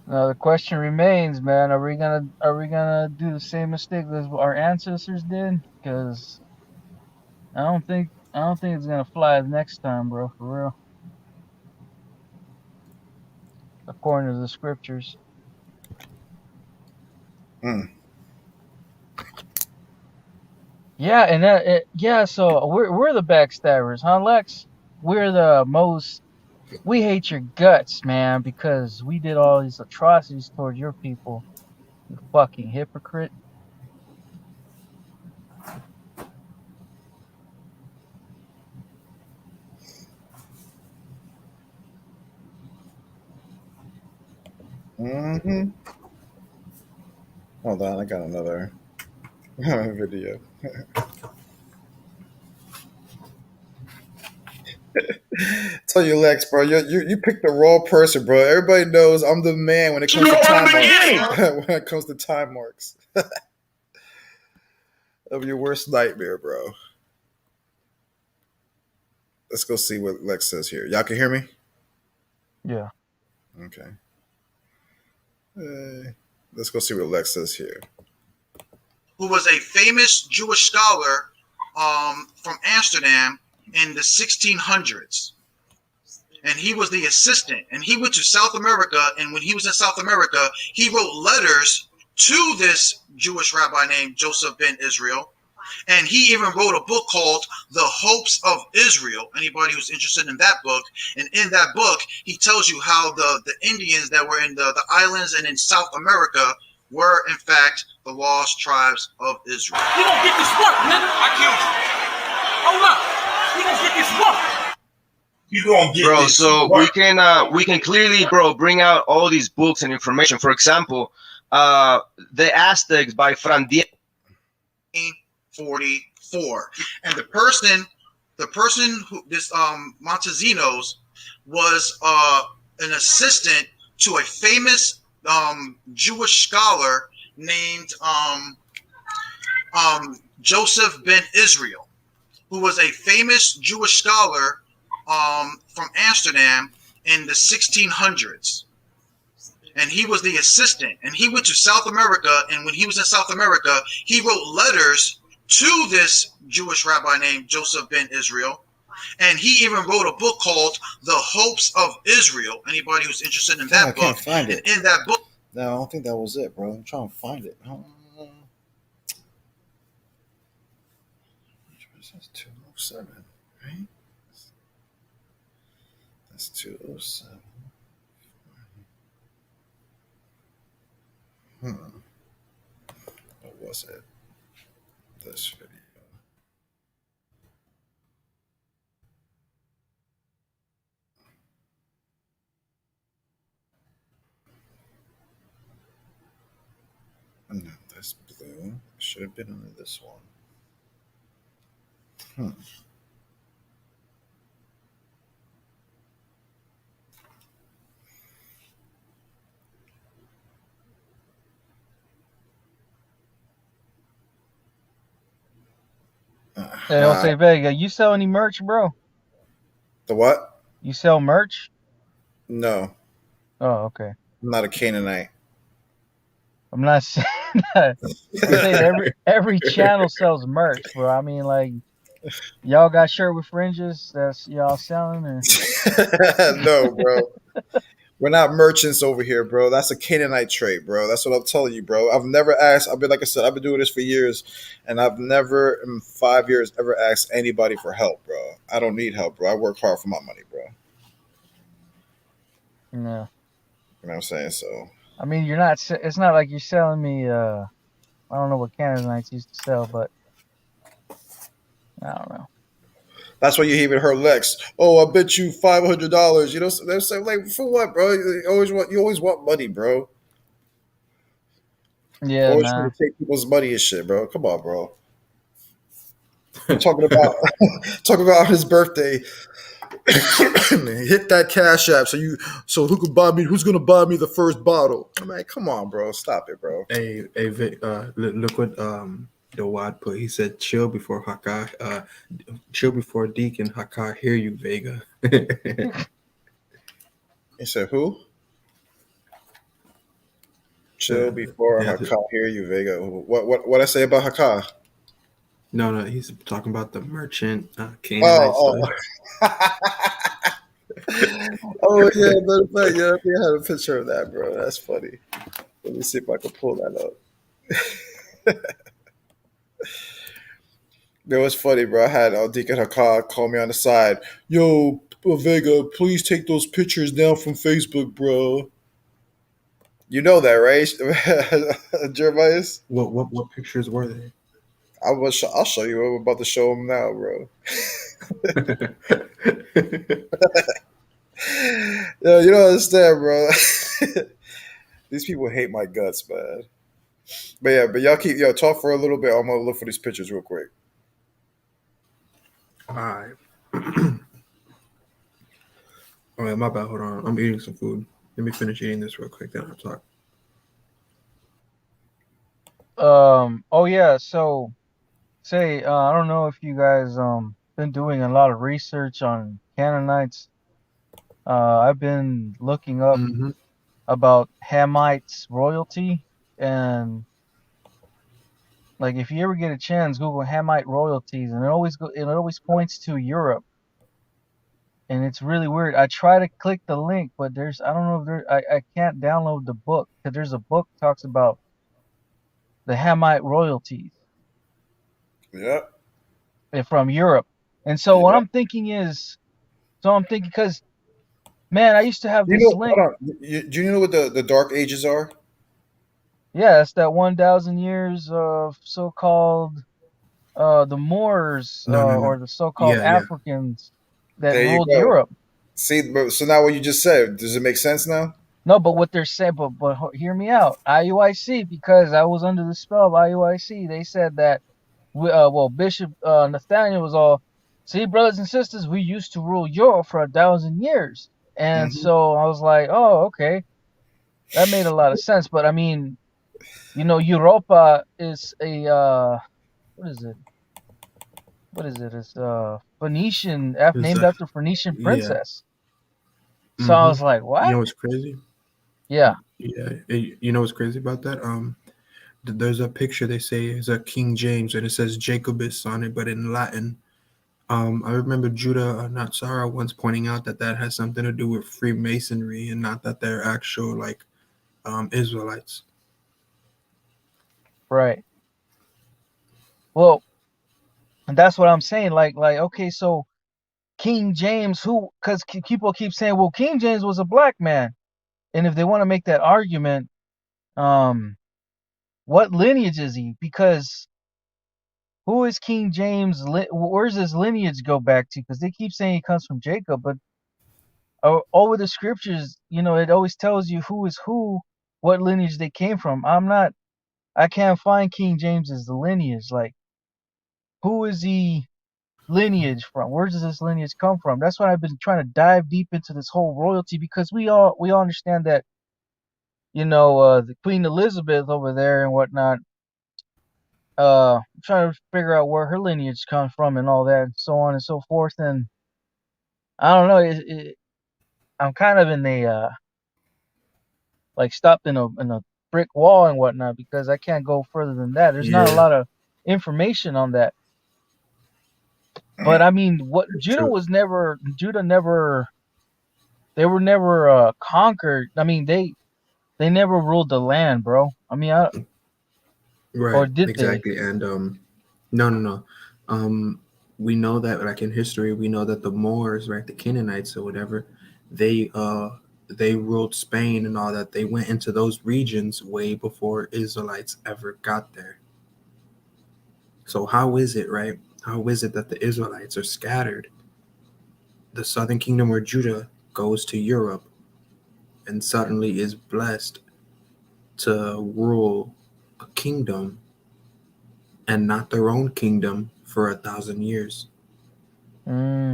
Now the question remains, man: Are we gonna do the same mistake as our ancestors did? Because I don't think it's gonna fly next time, bro. For real, according to the scriptures. Yeah, and so we're the backstabbers, huh, Lex? We're the most We hate your guts, man, because we did all these atrocities toward your people. You fucking hypocrite. Mm-hmm. Hold on, I got another video. Tell you, Lex, bro, you picked the raw person, bro. Everybody knows I'm the man when it comes to time marks. When it comes to time marks, of your worst nightmare, bro. Let's go see what Lex says here. Y'all can hear me? Yeah. Okay. Let's go see what Lex says here. Who was a famous Jewish scholar from Amsterdam in the 1600s. And he was the assistant. And he went to South America. And when he was in South America, he wrote letters to this Jewish rabbi named Joseph ben Israel. And he even wrote a book called The Hopes of Israel. Anybody who's interested in that book. And in that book, he tells you how the Indians that were in the islands and in South America were, in fact, the lost tribes of Israel. You gonna get this work, nigga? I killed you. Hold up. You gonna get this work. You gonna get Bro, this so work. we can clearly, bro, bring out all these books and information. For example, the Aztecs by Frandier. 44. And the person who this Montesinos was an assistant to a famous Jewish scholar named Joseph ben Israel, who was a famous Jewish scholar from Amsterdam in the 1600s. And he was the assistant. And he went to South America. And when he was in South America, he wrote letters to this Jewish rabbi named Joseph ben Israel. And he even wrote a book called The Hopes of Israel. Anybody who's interested in that book. I can't find it. In that book. No, I don't think that was it, bro. I'm trying to find it. That's 207, right? That's 207. What was it? This video. No, that's blue. Should have been under this one. Hey, Jose Vega, you sell any merch, bro? The what? You sell merch? No. Oh, okay. I'm not a Canaanite. I'm not saying that. I'm saying every channel sells merch, bro. I mean, like, y'all got shirt with fringes that's y'all selling, or? No, bro. We're not merchants over here, bro. That's a Canaanite trade, bro. That's what I'm telling you, bro. I've never asked. I've been, like I said, I've been doing this for years, and I've never in 5 years ever asked anybody for help, bro. I don't need help, bro. I work hard for my money, bro. No. You know what I'm saying? So. I mean, you're not. It's not like you're selling me. I don't know what Canaanites used to sell, but I don't know. That's why you even heard Lex. Oh, I bet you $500. You know, they're saying, like, for what, bro? You always want money, bro. Yeah, always nah. trying to take people's money and shit, bro. Come on, bro. I'm talking about his birthday. Hit that Cash App so who could buy me? Who's gonna buy me the first bottle? I'm like, come on, bro. Stop it, bro. Hey, look what the Wad put. He said, "Chill before Haka, chill before Deacon Haka hear you, Vega." He said, "Who? Chill before Haka hear you, Vega." What I say about Haka? No, he's talking about the merchant Canaanite stuff. Oh yeah, but yeah, I think I have a picture of that, bro. That's funny. Let me see if I can pull that up. It was funny, bro. I had Deacon Hakad call me on the side. Yo, But Vega, please take those pictures down from Facebook, bro. You know that, right, Jeremiah? What pictures were they? I'll show you. I'm about to show them now, bro. Yo, you don't understand, bro. These people hate my guts, man. But y'all talk for a little bit. I'm gonna look for these pictures real quick. All right. All right, my bad. Hold on. I'm eating some food. Let me finish eating this real quick, then I'll talk. Oh yeah. So say I don't know if you guys been doing a lot of research on Canaanites. I've been looking up Mm-hmm. about Hamites royalty, and like if you ever get a chance, Google Hamite royalties, and it always points to Europe, and it's really weird. I try to click the link, but I don't know if I can't download the book because there's a book that talks about the Hamite royalties Yeah. from Europe, and so what Yeah. I'm thinking is, because man, I used to have You this know, hold link. on. Do you know what the Dark Ages are? Yeah, it's that 1,000 years of so-called the Moors No. or the so-called Yeah. Africans that There you ruled go. Europe. See, so now what you just said, does it make sense now? No, but what they're saying, but hear me out. IUIC, because I was under the spell of IUIC, they said that Bishop Nathaniel was all, see, brothers and sisters, we used to rule Europe for 1,000 years, and Mm-hmm. so I was like, oh, okay, that made a lot of sense. But I mean, Europa is a what is it? What is it? It's Phoenician, It's named after Phoenician yeah. princess. So I Mm-hmm. was like, You what? know what's crazy? Yeah. Yeah. You know what's crazy about that? There's a picture they say is a King James and it says Jacobus on it, but in Latin. I remember Judah Natsara once pointing out that has something to do with Freemasonry and not that they're actual like Israelites. Right. Well, and that's what I'm saying. Like, okay, so King James, because people keep saying, well, King James was a black man, and if they want to make that argument, um, what lineage is he? Because who is King James? Where's his lineage go back to? Because they keep saying he comes from Jacob, but over the scriptures, it always tells you who is who, what lineage they came from. I can't find King James's lineage. Like, who is he lineage from? Where does this lineage come from? That's why I've been trying to dive deep into this whole royalty, because we all understand that, the Queen Elizabeth over there and whatnot, trying to figure out where her lineage comes from and all that, and so on and so forth. And I don't know, I'm kind of in like stopped in a brick wall and whatnot, because I can't go further than that. There's not a Yeah, lot of information on that. But I mean, true. Judah never, they were never conquered. I mean, they never ruled the land, bro. I mean, or Right, did they? exactly. And no. We know that like in history, we know that the Moors, right, the Canaanites or whatever, they they ruled Spain and all that. They went into those regions way before Israelites ever got there. So how is it, right? How is it that the Israelites are scattered? The southern kingdom or Judah goes to Europe and suddenly is blessed to rule a kingdom and not their own kingdom for 1,000 years.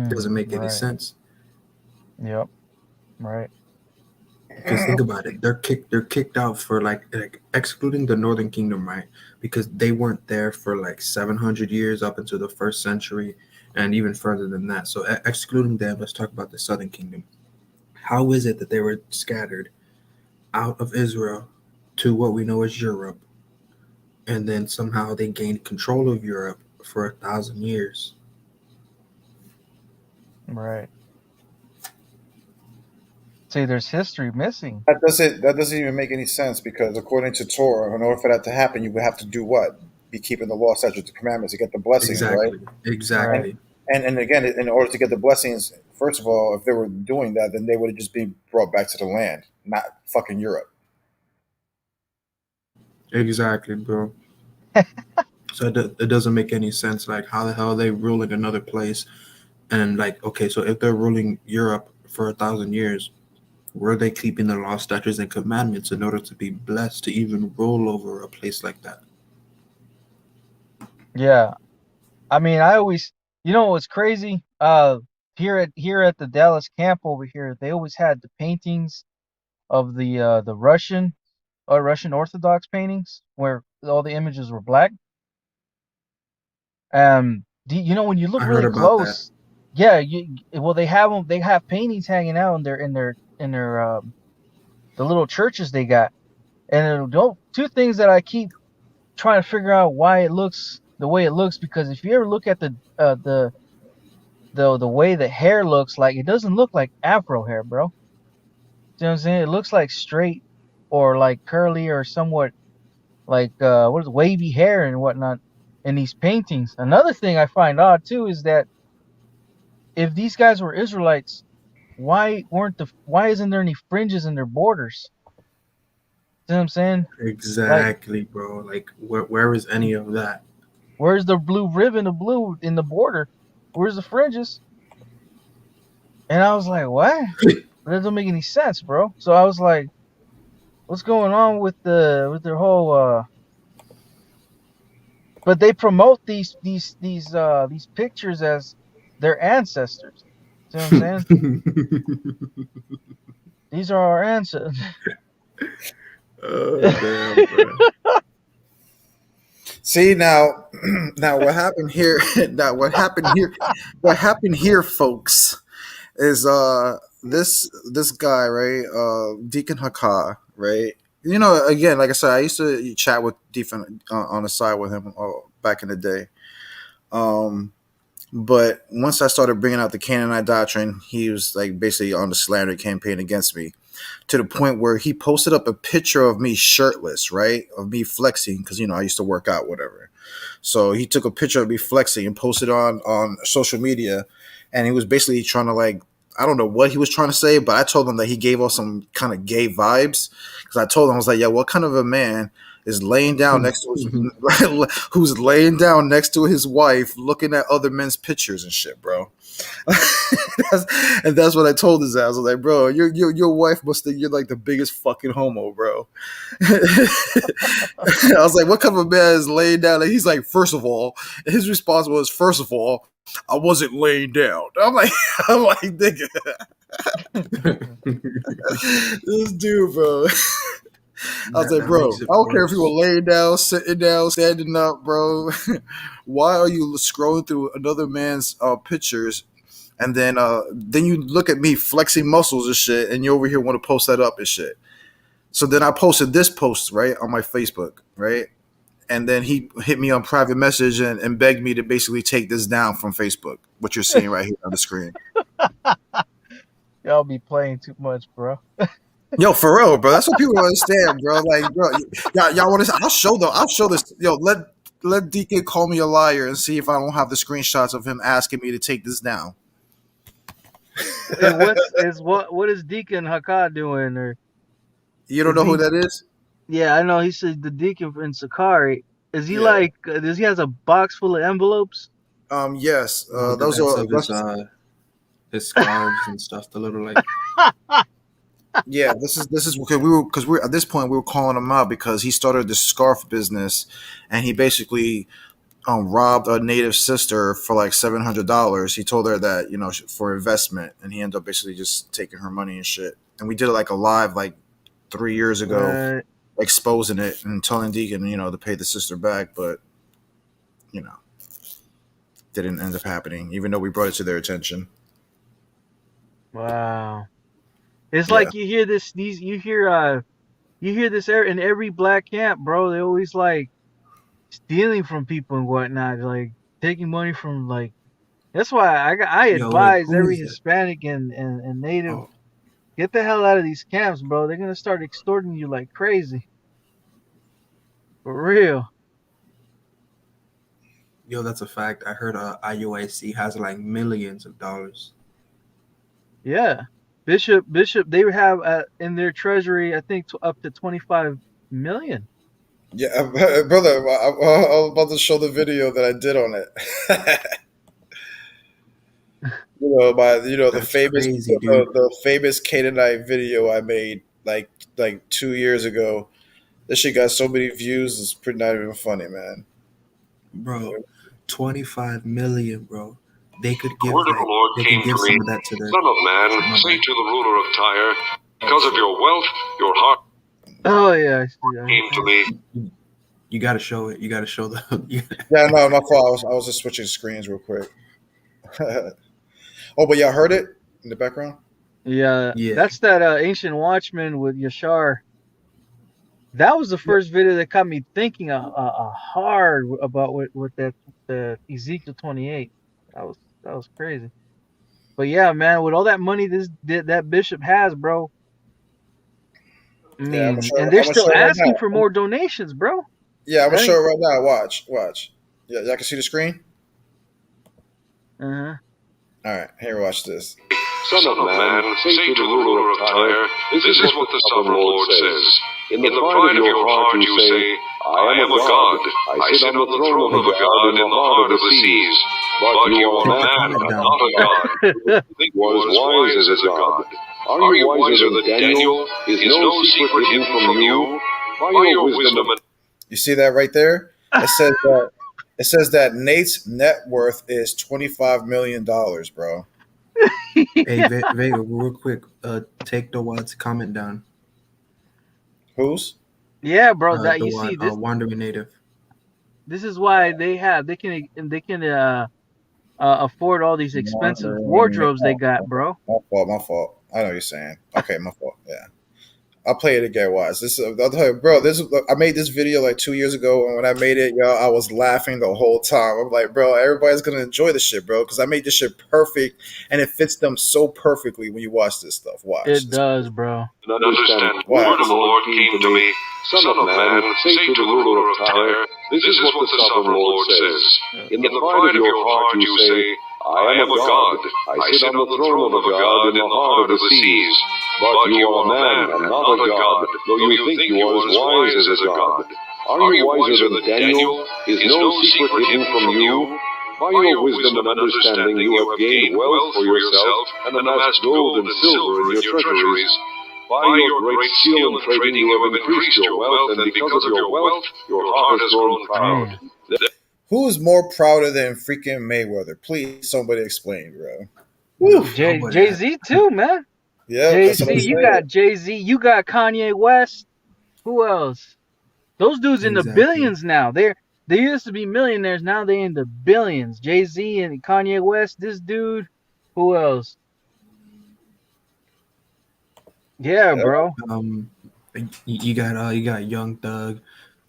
Doesn't make any Right. sense. Yep. Right. Because think about it, they're kicked out for like excluding the northern kingdom, right? Because they weren't there for like 700 years up until the first century, and even further than that. So excluding them, let's talk about the southern kingdom. How is it that they were scattered out of Israel to what we know as Europe, and then somehow they gained control of Europe for 1,000 years? Right. See, there's history missing. That doesn't even make any sense, because according to Torah, in order for that to happen, you would have to do what? Be keeping the law, statutes, and commandments to get the blessings, right? Exactly. Right. Exactly. And again, in order to get the blessings, first of all, if they were doing that, then they would have just been brought back to the land, not fucking Europe. Exactly, bro. So it doesn't make any sense. Like, how the hell are they ruling another place? And like, okay, so if they're ruling Europe for 1,000 years, were they keeping the law, statutes, and commandments in order to be blessed to even rule over a place like that? Yeah. I mean, I always, you know what's crazy? Here at the Dallas camp over here, they always had the paintings of the Russian Orthodox paintings where all the images were black. You know when you look I heard really about that. close, yeah, well they have them. They have paintings hanging out in their the little churches they got. And don't two things that I keep trying to figure out why it looks the way it looks, because if you ever look at the way the hair looks, like it doesn't look like afro hair, bro. You know what I'm saying? It looks like straight or like curly or somewhat like what is wavy hair and whatnot in these paintings. Another thing I find odd too is that if these guys were Israelites, why isn't there any fringes in their borders? You know what I'm saying? Like, Exactly, bro. Like, where is any of that? where's the blue ribbon of blue in the border? Where's the fringes? And I was like, what? That doesn't make any sense, bro. So I was like, what's going on with their whole but they promote these pictures as their ancestors. See what I'm saying? These are our ancestors. Oh damn, bro. See now, now what happened here? Now what happened here, folks, is this guy, right? Deacon Hakah, right? You know, again, like I said, I used to chat with Deacon on the side with him back in the day. Um, but once I started bringing out the Canaanite doctrine, he was like basically on the slander campaign against me, to the point where he posted up a picture of me shirtless, right? Of me flexing, because, I used to work out, whatever. So he took a picture of me flexing and posted on social media. And he was basically trying to, like, I don't know what he was trying to say, but I told him that he gave off some kind of gay vibes. Because I told him, I was like, yeah, what kind of a man is laying down next to his, who's laying down next to his wife, looking at other men's pictures and shit, bro? That's what I told his ass. I was like, bro, your wife must think you're like the biggest fucking homo, bro. I was like, what kind of a man is laying down? And he's like, first of all, his response was, first of all, I wasn't laying down. I'm like, nigga, this dude, bro. I was like, bro, I don't care if you were laying down, sitting down, standing up, bro. Why are you scrolling through another man's pictures, and then you look at me flexing muscles and shit, and you over here want to post that up and shit? So then I posted this post, right, on my Facebook, right? And then he hit me on private message and begged me to basically take this down from Facebook, what you're seeing right here on the screen. Y'all be playing too much, bro. Yo, for real, bro. That's what people don't understand, bro. Like, bro, y'all want to? I'll show this. Yo, let Deacon call me a liar and see if I don't have the screenshots of him asking me to take this down. And what is Deacon Hakah doing? Or you don't know who that is? Yeah, I know. He said the deacon in Sakari. Is he Yeah. does he has a box full of envelopes? Yes. The Those backs are of his scarves and stuff. The little like. Yeah, this is because we're at this point we were calling him out because he started this scarf business, and he basically robbed a native sister for like $700. He told her that for investment, and he ended up basically just taking her money and shit. And we did like a live like 3 years ago, exposing it and telling Deacon to pay the sister back, but didn't end up happening, even though we brought it to their attention. Wow. It's like you hear this you hear this in every black camp, bro. They always like stealing from people and whatnot, like taking money from like. That's why I advise every Hispanic and native, get the hell out of these camps, bro. They're gonna start extorting you like crazy. For real. Yo, that's a fact. I heard IUIC has like millions of dollars. Yeah, Bishop, they have in their treasury, I think, up to 25 million. Yeah, brother, I was about to show the video that I did on it. The That's famous crazy, dude. the famous Canaanite video I made like 2 years ago. This shit got so many views. It's pretty not even funny, man. Bro, 25 million, bro. They could The give word of the Lord they came can give to me, some of that to their. Son of man, My say bad. to the ruler of Tyre, because of your wealth, your heart Oh yeah, I see. came to me. You gotta show it. You gotta show the. Yeah, no, my fault. I was just switching screens real quick. Oh, but y'all heard it in the background? Yeah, Yeah. that's that Ancient Watchman with Yashar. That was the first video that got me thinking hard about what that Ezekiel 28. That was crazy. But yeah, man, with all that money that bishop has, bro. I Yeah, I'm mean, and they're gonna still show it right asking now. for more donations, bro. Yeah, I'm gonna That show ain't. it right now. Watch. Yeah, y'all can see the screen. Uh-huh. All right, here, watch this. Son of man, say to the ruler of Tyre, this is what the sovereign Lord says. In the pride of your heart you say, I am a god. I sit on the throne of a god in the heart of the seas. But you are a man, not a god. You think you are as wise as a god. Are you wiser than Daniel? Is no secret hidden from you? By your wisdom and You see that right there? It says that Nate's net worth is $25 million, bro. Hey, Vega, real quick, take the Wad's comment down. Whose? Yeah, bro. The You see this. Wandering Native. This is why they can afford all these expensive wardrobes they got, bro. My fault. I know what you're saying. Okay, my fault. Yeah. I'll play it again. Watch this. I'll tell you, bro. I made this video like 2 years ago, and when I made it, I was laughing the whole time. I'm like, bro, everybody's gonna enjoy this shit, bro, because I made this shit perfect, and it fits them so perfectly when you watch this stuff. Watch. It does, bro. understand. The word of the Lord came to me, Son of man, say to the ruler of Tyre, this is what the sovereign Lord says. In the pride of your heart you say, I am a god. I sit on the throne of a god in the heart of the seas. But you are a man and not a god, though you think you are as wise as a god. Are you wiser than Daniel? Is no secret hidden from you? By your wisdom and understanding you have gained wealth for yourself and amassed gold and silver in your treasuries. By your great skill in trading you have increased your wealth, and because of your wealth, your heart has grown proud. Who's more prouder than freaking Mayweather? Please, somebody explain, bro. Woo. Jay-Z too, man. Yeah, Jay-Z, you got Jay-Z, you got Kanye West. Who else? Those dudes in the billions now. They used to be millionaires, now they in the billions. Jay-Z and Kanye West, this dude. Who else? Yeah, bro. You got Young Thug.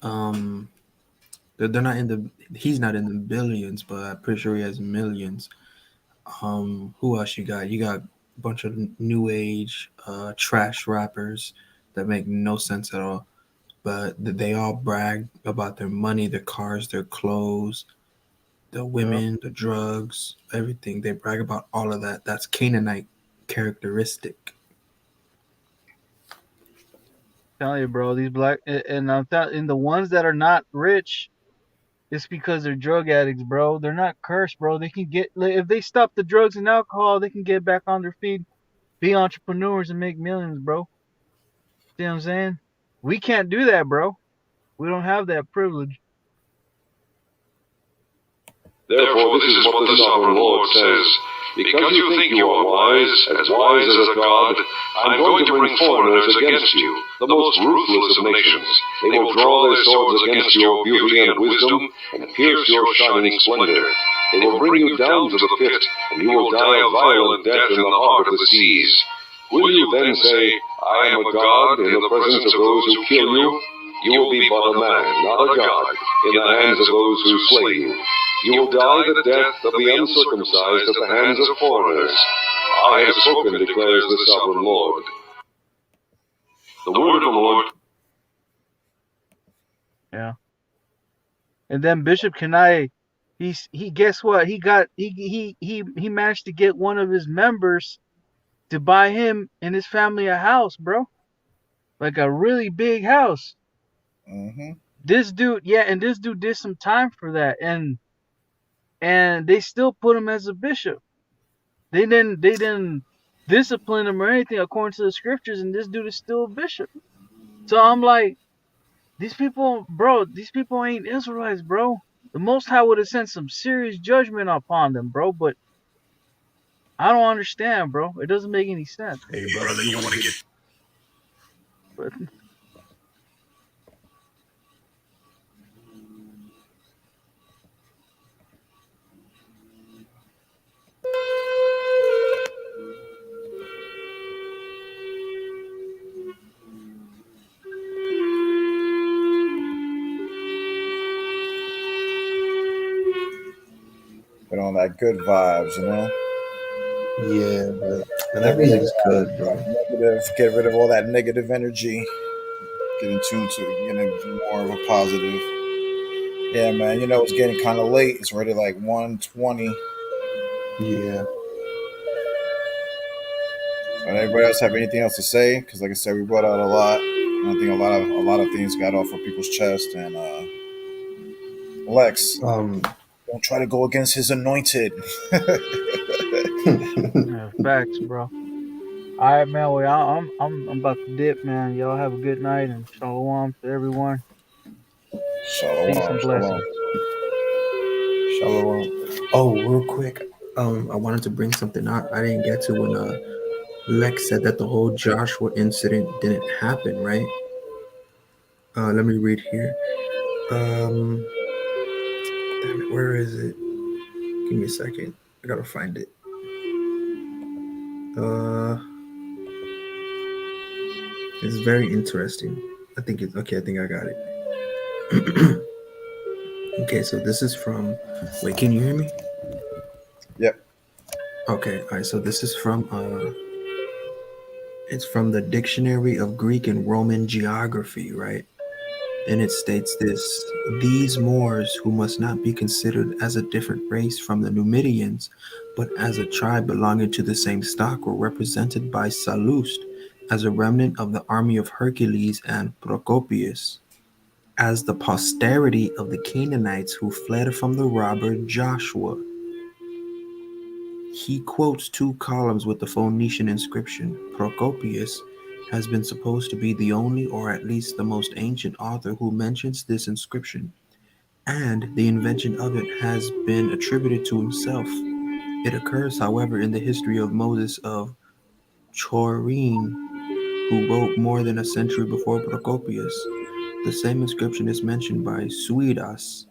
They're not in the. He's not in the billions, but I'm pretty sure he has millions. Who else you got? You got a bunch of new age trash rappers that make no sense at all, but they all brag about their money, their cars, their clothes, the women, the drugs, everything. They brag about all of that. That's Canaanite characteristic. Tell you, bro, these black and I'm telling the ones that are not rich, it's because they're drug addicts, bro. They're not cursed, bro. They can get if they stop the drugs and alcohol, they can get back on their feet, be entrepreneurs, and make millions, bro. See what I'm saying? We can't do that, bro. We don't have that privilege. Therefore, this is what the sovereign Lord says. Because you think you are wise as a god, I'm going to bring foreigners against you, the most ruthless of nations. They will draw their swords against your beauty and wisdom, and pierce your shining splendor. They will bring you down to the pit, and you will die a violent death in the heart of the seas. Will you then say, I am a god in the presence of those who kill you? You will be but a man, not a god, in the hands of those who slay you. You will die the death of the uncircumcised at the hands of foreigners. I have spoken, declares the sovereign Lord. The word of the Lord. Yeah. And then Bishop Kenai he guess what? He managed to get one of his members to buy him and his family a house, bro. Like a really big house. Mm-hmm. This dude, yeah, and this dude did some time for that, and they still put him as a bishop. They didn't discipline him or anything according to the scriptures, and this dude is still a bishop. So I'm like, these people, bro, these people ain't Israelites, bro. The Most High would have sent some serious judgment upon them, bro. But I don't understand, bro. It doesn't make any sense. Hey, brother, you want to get But Put on that good vibes, you know. Yeah, but and that Get rid of music's good, bro. negative. Get rid of all that negative energy. Get in tune to getting more of a positive. Yeah, man. You know it's getting kind of late. It's already like 1:20. Yeah. But anybody else have anything else to say? Because like I said, we brought out a lot. And I think a lot of things got off of people's chest. And Lex, don't try to go against his anointed. yeah, facts, bro. All right, man. Well, I'm about to dip, man. Y'all have a good night and shalom to everyone. Peace Shalom, and shalom. blessings. Shalom. Oh, real quick. I wanted to bring something out I didn't get to when Lex said that the whole Joshua incident didn't happen, right? Let me read here. Damn it, where is it? Give me a second. I gotta find it. It's very interesting. I think it's okay. I think I got it. Okay, so this is from. Wait, can you hear me? Yep. Okay, all right. So this is from. It's from the Dictionary of Greek and Roman Geography, right? And it states this: these Moors, who must not be considered as a different race from the Numidians, but as a tribe belonging to the same stock, were represented by Sallust as a remnant of the army of Hercules and Procopius, as the posterity of the Canaanites who fled from the robber Joshua. He quotes two columns with the Phoenician inscription. Procopius has been supposed to be the only, or at least the most ancient author who mentions this inscription, and the invention of it has been attributed to himself. It occurs, however, in the history of Moses of Chorin, who wrote more than a century before Procopius. The same inscription is mentioned by Suidas,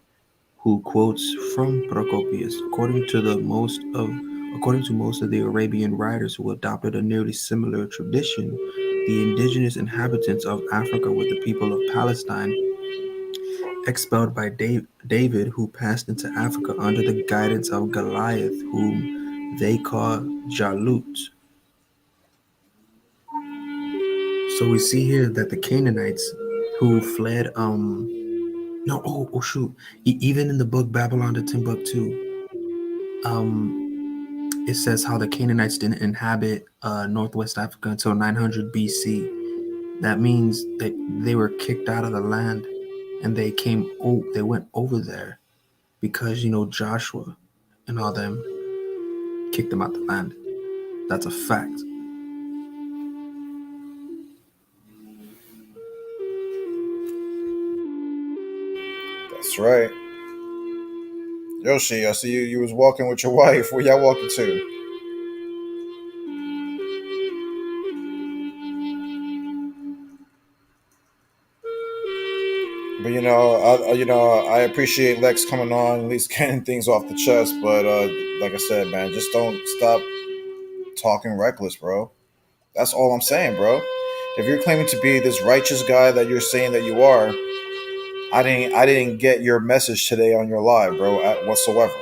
who quotes from Procopius. According to most of the Arabian writers who adopted a nearly similar tradition, the indigenous inhabitants of Africa were the people of Palestine, expelled by David, who passed into Africa under the guidance of Goliath, whom they call Jalut. So we see here that the Canaanites who fled, no, oh shoot, even in the book Babylon to Timbuktu, it says how the Canaanites didn't inhabit Northwest Africa until 900 BC. That means that they were kicked out of the land, and they went over there because Joshua and all them kicked them out the land. That's a fact. That's right. Yoshi, I see you was walking with your wife. Where y'all walking to? But I appreciate Lex coming on, at least getting things off the chest. But like I said, man, just don't stop talking reckless, bro. That's all I'm saying, bro. If you're claiming to be this righteous guy that you're saying that you are, I didn't get your message today on your live, bro, whatsoever.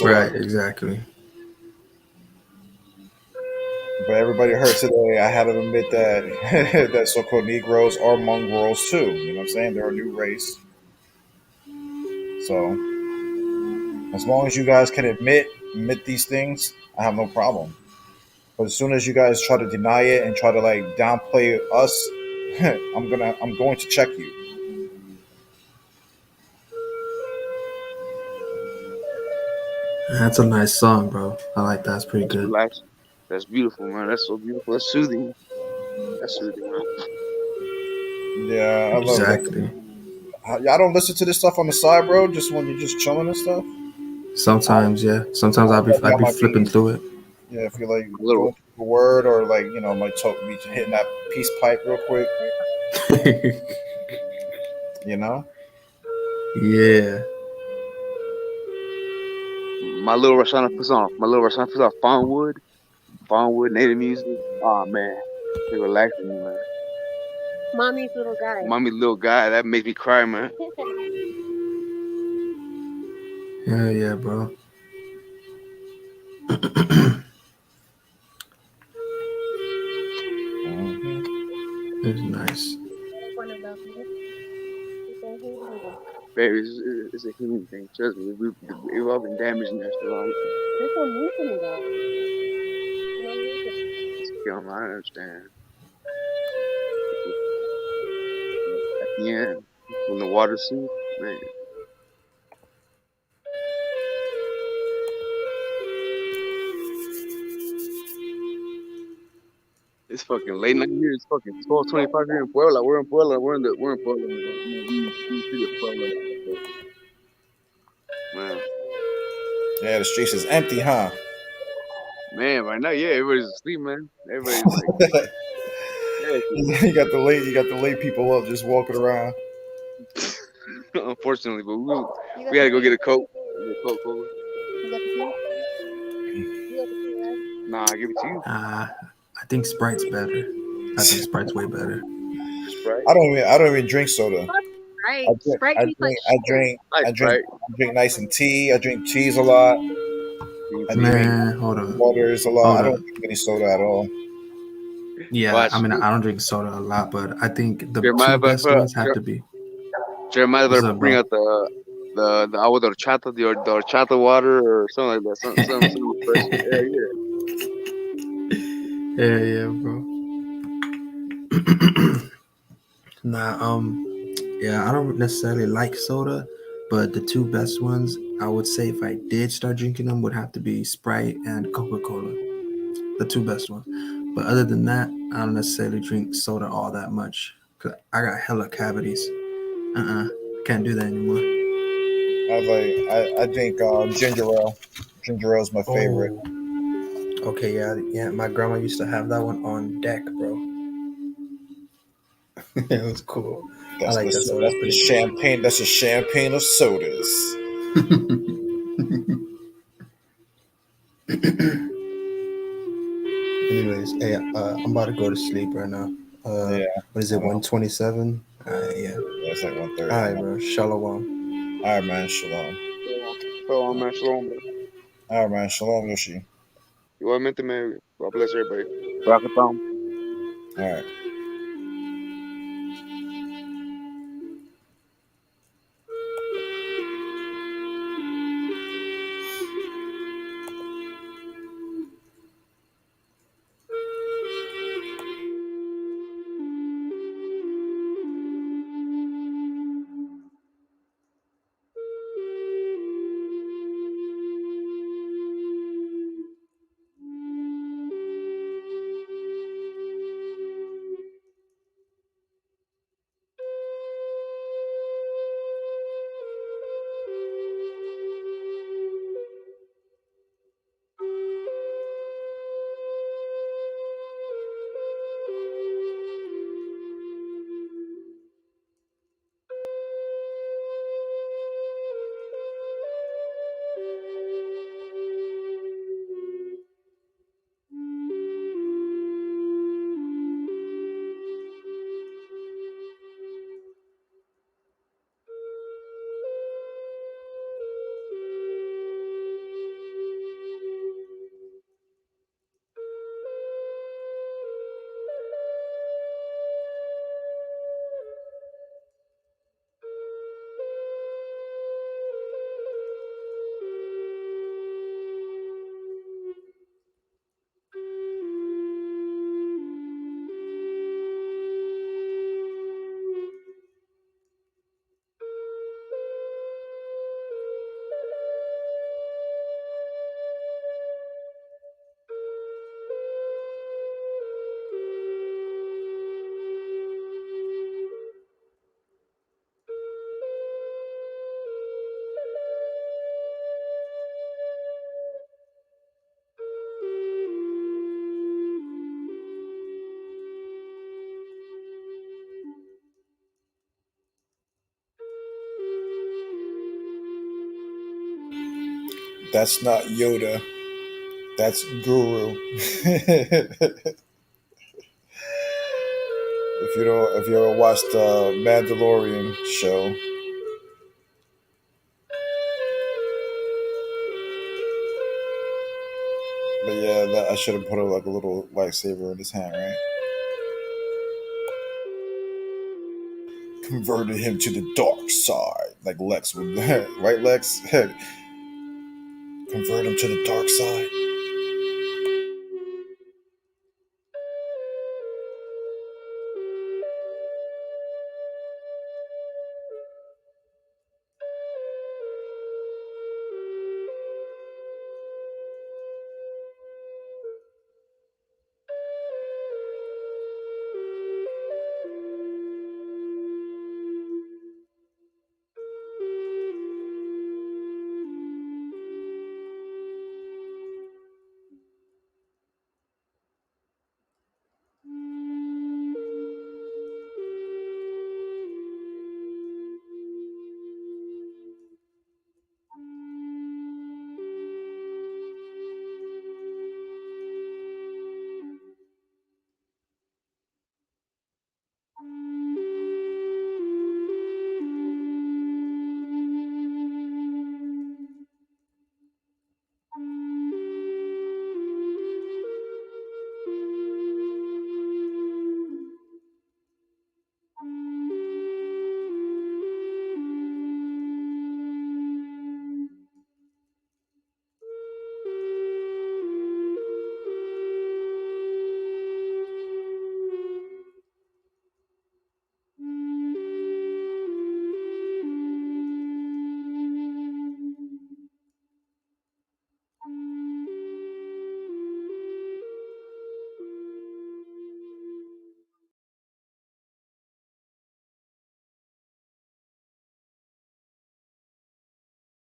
Right, exactly. But everybody heard today. I had to admit that that so-called Negroes are mongrels too. You know what I'm saying? They're a new race. So as long as you guys can admit these things, I have no problem. But as soon as you guys try to deny it and try to like downplay us, I'm going to check you. That's a nice song, bro. I like that. It's pretty That's good. relaxing. That's beautiful, man. That's so beautiful. That's soothing. That's soothing, man. Yeah, I love that. Exactly. Y'all don't listen to this stuff on the side, bro. Just when you're just chilling and stuff. Sometimes, yeah. Sometimes I'd Y'all be might flipping be, through it. yeah, if you're like A little. going through the word or like might talk be hitting that peace pipe real quick. You know. Yeah. My little Rashana puts on. Farmwood. Farmwood native music. Oh man, it relaxes me, man. Mommy's little guy. Mommy, little guy, that makes me cry, man. Yeah, yeah, bro. It's nice. Baby, it's a human thing. Trust me, we've all been damaged in that shit. They're so mean to me, though. I understand. At the end, when the water soothes, man, it's fucking late night here. It's fucking 12:25 here in Puebla. We're in Puebla. We're in Puebla. We see Puebla. Man, Yeah, the streets is empty, huh? man, right now, yeah, everybody's asleep, man. Everybody's like, yeah, You got the late people up just walking around. unfortunately, but we gotta go get a Coke. Get a Coke Cola. Nah, give it to you. I think Sprite's better. I think Sprite's way better. Sprite. I don't even drink soda. Right. Sprite tastes like Like Sprite. I drink nice and tea. I drink cheese a lot. I drink Man, hold on. waters a lot. Hold I don't on. drink any soda at all. Yeah, Watch. I mean, I don't drink soda a lot, but I think the Jeremiah two better best ones have to be. Jeremiah What's better up, bring bro? out the agua de horchata, the horchata water or something like that. Something fresh. Yeah, yeah, bro. Nah, yeah, I don't necessarily like soda, but the two best ones, I would say if I did start drinking them, would have to be Sprite and Coca-Cola. The two best ones. But other than that, I don't necessarily drink soda all that much. Cause I got hella cavities. Can't do that anymore. I drink ginger ale. Ginger ale is my favorite. Okay, yeah. My grandma used to have that one on deck, bro. It was cool. I like that soda. That's the champagne. That's a champagne of sodas. Anyways, hey, I'm about to go to sleep right now. Yeah. What is it? 1:27. Yeah. It's like 1:30. All right, bro. Shalom. All right, man. Shalom. Shalom, man. Shalom, bro. All right, man. Shalom, Yoshi. Igualmente, man. God bless everybody. Rock and All right. That's not Yoda. That's Guru. If you ever watched the Mandalorian show, but yeah, I should have put like a little lightsaber in his hand, right? Converted him to the dark side, like Lex would, right, Lex? Convert him to the dark side.